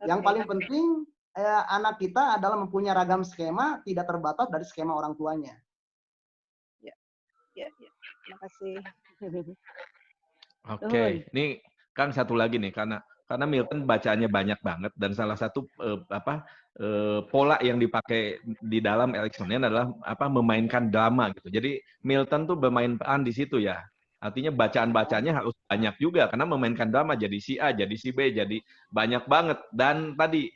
Yang paling penting anak kita adalah mempunyai ragam skema, tidak terbatas dari skema orang tuanya. Ya. Terima kasih. Oke, ini Kang satu lagi nih karena Milton bacaannya banyak banget dan salah satu pola yang dipakai di dalam Ericksonian adalah memainkan drama gitu. Jadi Milton tuh bermain peran di situ ya. Artinya bacaan-bacanya harus banyak juga karena memainkan drama jadi si A, jadi si B, jadi banyak banget. Dan tadi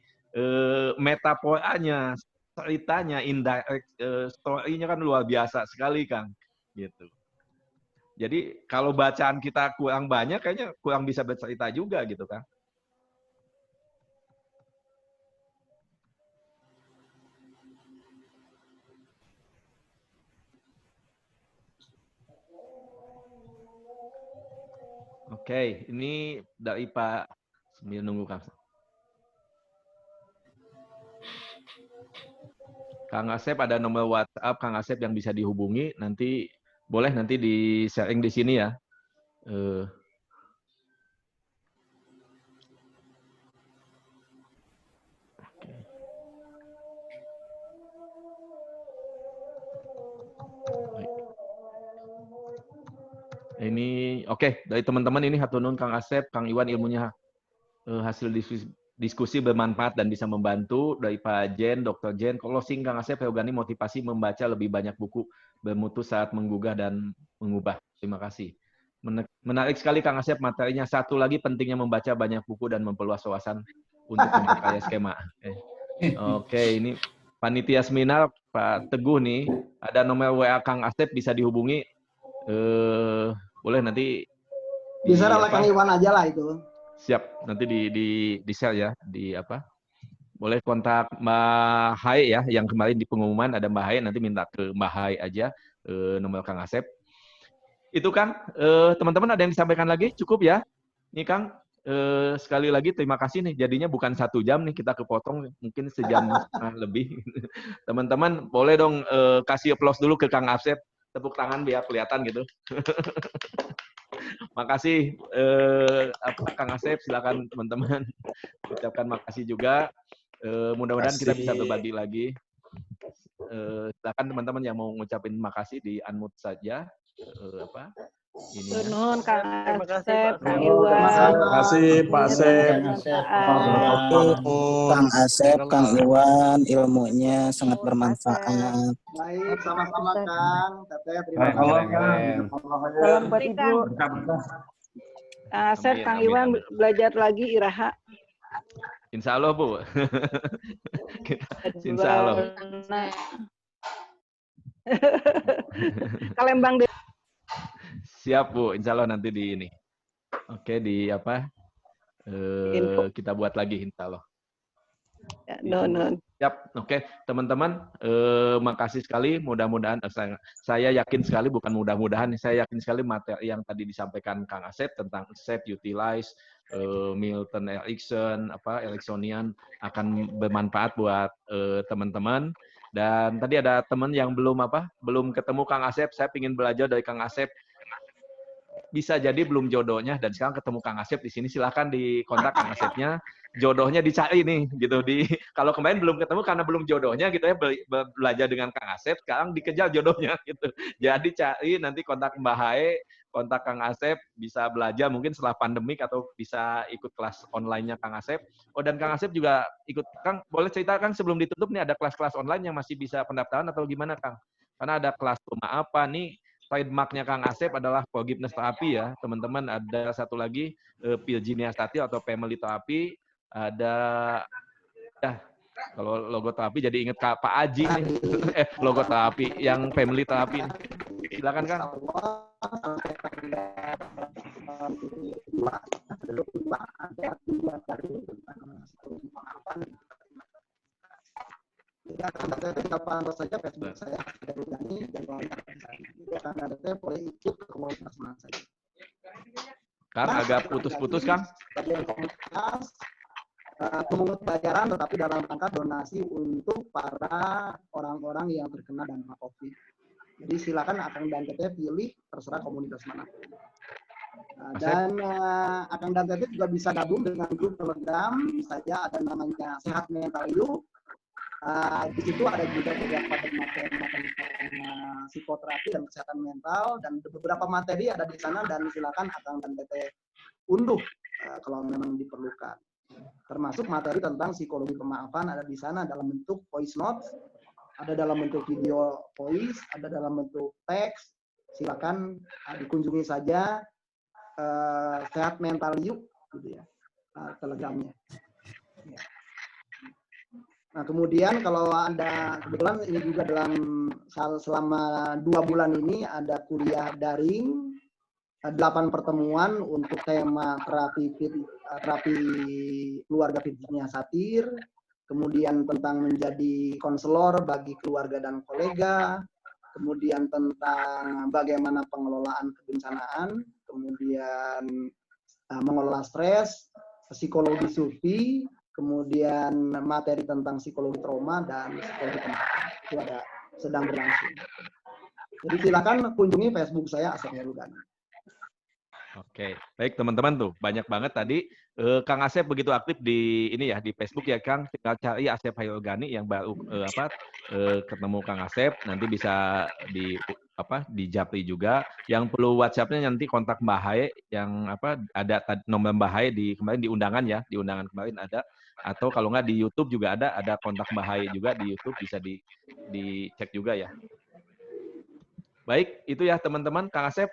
metaforanya, ceritanya, indirect story-nya kan luar biasa sekali, Kang. Gitu. Jadi kalau bacaan kita kurang banyak, kayaknya kurang bisa bercerita juga gitu, Kang. Oke, ini dari Pak sambil nunggu Kang. Kang Asep ada nomor WhatsApp Kang Asep yang bisa dihubungi. Nanti boleh nanti di sharing di sini ya. Ini oke, dari teman-teman ini hatunun Kang Asep, Kang Iwan ilmunya hasil diskusi bermanfaat dan bisa membantu. Dari Pak Jen, Dr. Jen, closing Kang Asep, Heogani motivasi membaca lebih banyak buku bermutu saat menggugah dan mengubah. Terima kasih. Menarik sekali Kang Asep materinya. Satu lagi pentingnya membaca banyak buku dan memperluas wawasan untuk memperkaya skema. Oke, ini panitia seminar Pak Teguh nih. Ada nomor WA Kang Asep bisa dihubungi. Boleh nanti bisa oleh Kang Iwan aja lah itu. Siap, nanti di share ya, di apa? Boleh kontak Mbak Hai ya, yang kemarin di pengumuman ada Mbak Hai, nanti minta ke Mbak Hai aja nomor Kang Asep. Itu Kang, teman-teman ada yang disampaikan lagi? Cukup ya? Ini Kang, sekali lagi terima kasih nih, jadinya bukan 1 jam nih, kita kepotong mungkin sejam lebih. Teman-teman boleh dong kasih applause dulu ke Kang Asep, tepuk tangan biar kelihatan gitu. Makasih Kang Asep, silakan teman-teman ucapkan makasih juga. Mudah-mudahan kita bisa berbagi lagi. Silakan teman-teman yang mau ngucapin makasih di unmute saja. Nuhun Kang Asep, Kang Terima Iwan. kasih Pak Asep. Kang Asep, Kang Iwan, ilmunya sangat bermanfaat. Baik, sama-sama Kang. Teteh, terima Baik, kasih. Salam buat Ibu. Kang Asep, Kang Iwan belajar lagi Iraha. Insya Allah Bu. Insya Allah. Kalembang deh. Siap Bu, insya Allah nanti di ini. Oke, di apa? Kita buat lagi insya Allah. Ya, Siap, oke teman-teman, makasih sekali. Mudah-mudahan saya yakin sekali, bukan mudah-mudahan, saya yakin sekali materi yang tadi disampaikan Kang Asep tentang set, utilize, Milton Erickson, Ericksonian akan bermanfaat buat teman-teman. Dan tadi ada teman yang belum ketemu Kang Asep. Saya ingin belajar dari Kang Asep. Bisa jadi belum jodohnya dan sekarang ketemu Kang Asep di sini, silahkan dikontak Kang Asepnya, jodohnya dicari nih gitu. Kalau kemarin belum ketemu karena belum jodohnya gitu ya, belajar dengan Kang Asep, sekarang dikejar jodohnya gitu. Jadi cari, nanti kontak Mbak Hae, kontak Kang Asep, bisa belajar mungkin setelah pandemik atau bisa ikut kelas online-nya Kang Asep. Oh, dan Kang Asep juga ikut. Kang, boleh cerita Kang sebelum ditutup nih, ada kelas-kelas online yang masih bisa pendaftaran atau gimana Kang? Karena ada kelas rumah apa nih, trademark-nya Kang Asep adalah forgiveness therapy ya, teman-teman. Ada satu lagi Virginia Statil atau family therapy. Ada kalau logo terapi jadi inget Pak Aji nih. Logo terapi yang family terapi. Silakan Kang. Ya, apa saja Facebook saya ini dan akan ada boleh ikut ke komunitas mana saja. Kang agak putus-putus Kang. Bagian komunitas pemungut bayaran tetapi dalam rangka donasi untuk para orang-orang yang terkena dampak COVID. Jadi silakan Akang dan Teteh pilih terserah komunitas mana. Dan Akang dan Teteh juga bisa gabung dengan grup Telegram saya, ada namanya Sehat Mental Yuk. Di situ ada juga beberapa materi psikoterapi dan kesehatan mental, dan beberapa materi ada di sana, dan silakan Akang dan Teteh unduh kalau memang diperlukan. Termasuk materi tentang psikologi pemaafan ada di sana dalam bentuk voice notes, ada dalam bentuk video voice, ada dalam bentuk teks. Silakan dikunjungi saja Sehat Mental Yuk gitu ya, Telegramnya. Ya. Nah, kemudian kalau ada, kebetulan ini juga selama 2 bulan ini ada kuliah daring, 8 pertemuan untuk tema terapi keluarga Virginia Satir, kemudian tentang menjadi konselor bagi keluarga dan kolega, kemudian tentang bagaimana pengelolaan kebencanaan, kemudian mengelola stres, psikologi sufi, kemudian materi tentang psikologi trauma dan psikologi pemaafan. Itu ada sedang berlangsung. Jadi silakan kunjungi Facebook saya Asep Hairulgani. Oke, baik teman-teman tuh banyak banget tadi. Kang Asep begitu aktif di ini ya di Facebook ya Kang. Tinggal cari Asep Hairulgani yang baru ketemu Kang Asep. Nanti bisa di Japri juga. Yang perlu WhatsApp-nya nanti kontak Mbak Hae yang ada nomor Mbak Hae kemarin di undangan ya, di undangan kemarin ada. Atau kalau nggak di YouTube juga ada kontak Mbak Hae juga di YouTube, bisa dicek juga ya. Baik, itu ya teman-teman. Kang Asep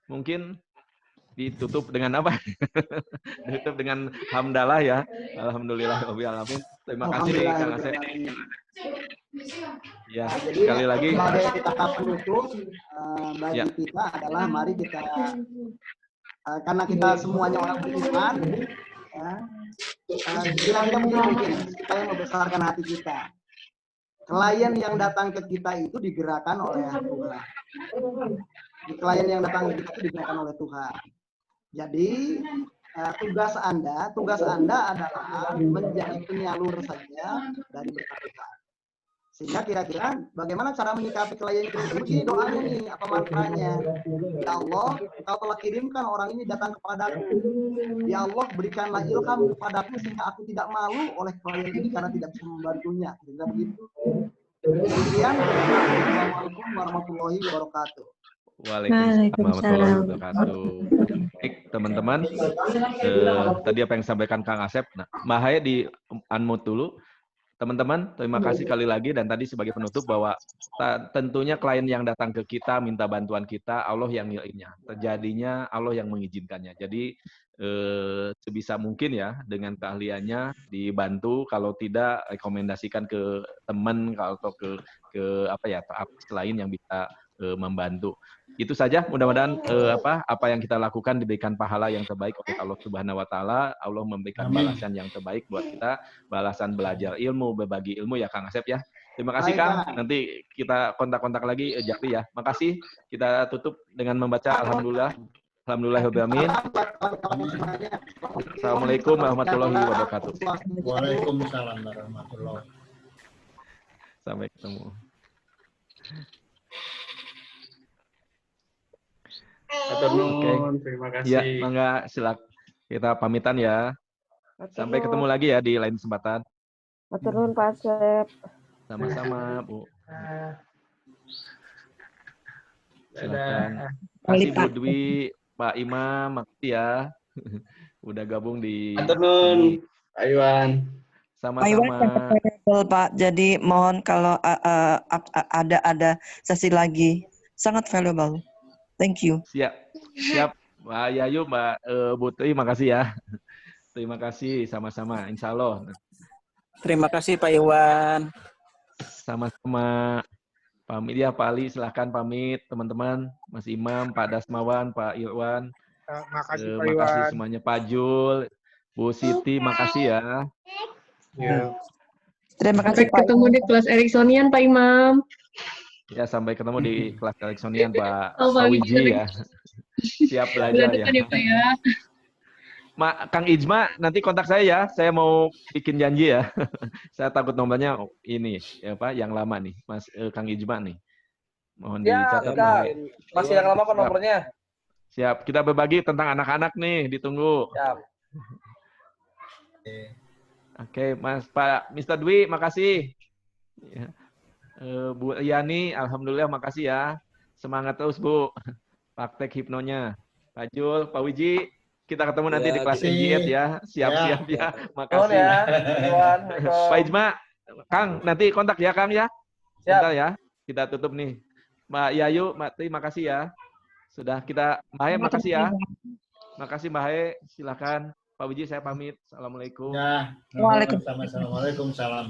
mungkin Ditutup dengan apa? Ditutup dengan hamdalah ya. Alhamdulillah rabbil alamin. Terima kasih Kang Asep. Ya, Jadi sekali lagi. sebagai kata penutup bagi Ya. kita adalah mari kita karena kita semuanya orang beriman, ya, kiranya mungkin kita yang membesarkan hati kita. Klien yang datang ke kita itu digerakkan oleh Tuhan. Klien yang datang ke kita itu digerakkan oleh Tuhan. Jadi tugas Anda adalah menjadi penyalur saja dari berkat Tuhan. Sehingga kira-kira bagaimana cara menyikapi klien itu? Begini doanya nih, apa mantranya? Ya Allah, Engkau telah kirimkan orang ini datang kepadaku. Ya Allah, berikanlah ilham kepadaku sehingga aku tidak malu oleh klien ini karena tidak bisa membantunya. Kira-kira begitu. Demikian, Assalamualaikum warahmatullahi wabarakatuh. Waalaikumsalam warahmatullahi wabarakatuh. Baik, teman-teman, tadi apa yang disampaikan Kang Asep. Nah, Mbak Haye di unmute dulu. Teman-teman, terima kasih kali lagi dan tadi sebagai penutup bahwa tentunya klien yang datang ke kita minta bantuan kita, Allah yang milihnya. Terjadinya Allah yang mengizinkannya. Jadi sebisa mungkin ya dengan keahliannya dibantu, kalau tidak rekomendasikan ke teman atau ke apa ya lain yang bisa membantu. Itu saja, mudah-mudahan apa yang kita lakukan diberikan pahala yang terbaik oleh Allah Subhanahu wa taala. Allah memberikan balasan yang terbaik buat kita, balasan belajar ilmu, berbagi ilmu ya Kang Asep ya. Terima kasih Kang. Nanti kita kontak-kontak lagi Jakti ya. Makasih. Kita tutup dengan membaca alhamdulillah. Alhamdulillahirabbil alamin. Assalamualaikum warahmatullahi wabarakatuh. Waalaikumsalam warahmatullahi wabarakatuh. Sampai ketemu. Terima kasih. Ya, mangga silakan. Kita pamitan ya. Sampai ketemu lagi ya di lain kesempatan. Matur nuwun Pak Asep. Sama-sama, Bu. Silakan. Kasih Bu Dwi, Pak Imam, makasih ya. Udah gabung di Matur nuwun, Pak Iwan. Sama-sama. Pak. Jadi mohon kalau ada sesi lagi, sangat valuable. Thank you. Siap. Mbak Yayu, Mbak Putri, makasih ya. Terima kasih, sama-sama. Insya Allah. Terima kasih Pak Iwan. Sama-sama. Pamit ya Pak Ali, silahkan pamit teman-teman. Mas Imam, Pak Dasmawan, Pak Irwan. Makasih Pak Iwan. Makasih semuanya, Pak Jul, Bu Siti, makasih ya. Terima kasih Pak. Ketemu di kelas Ericksonian Pak Imam. Ya, sampai ketemu di kelas Ericksonian Pak Wiji ya. Siap belajar ya. Ya, Pak, ya. Kang Ijma, nanti kontak saya ya. Saya mau bikin janji ya. Saya takut nomornya ini ya Pak, yang lama nih, Mas Kang Ijma nih. Mohon dicatat. Masih yang lama apa nomornya? Siap. Kita berbagi tentang anak-anak nih, ditunggu. Siap. Oke, Mas Pak Mr. Dwi, makasih. Ya. Bu Yani, alhamdulillah makasih ya. Semangat terus Bu. Praktek hipnonya. Pak Jul, Pak Wiji, kita ketemu nanti di kelas NGS ya. Siap-siap ya. Makasih. Ya. Pak Ijma, Kang, nanti kontak ya Kang ya. Bentar ya. Kita tutup nih. Mbak Yayu, Mbak Tri, makasih ya. Sudah kita, Mbak Haye, makasih ya. Makasih Mbak Haye, silakan. Pak Wiji, saya pamit. Assalamualaikum. Ya, Waalaikumsalam. Waalaikumsalam.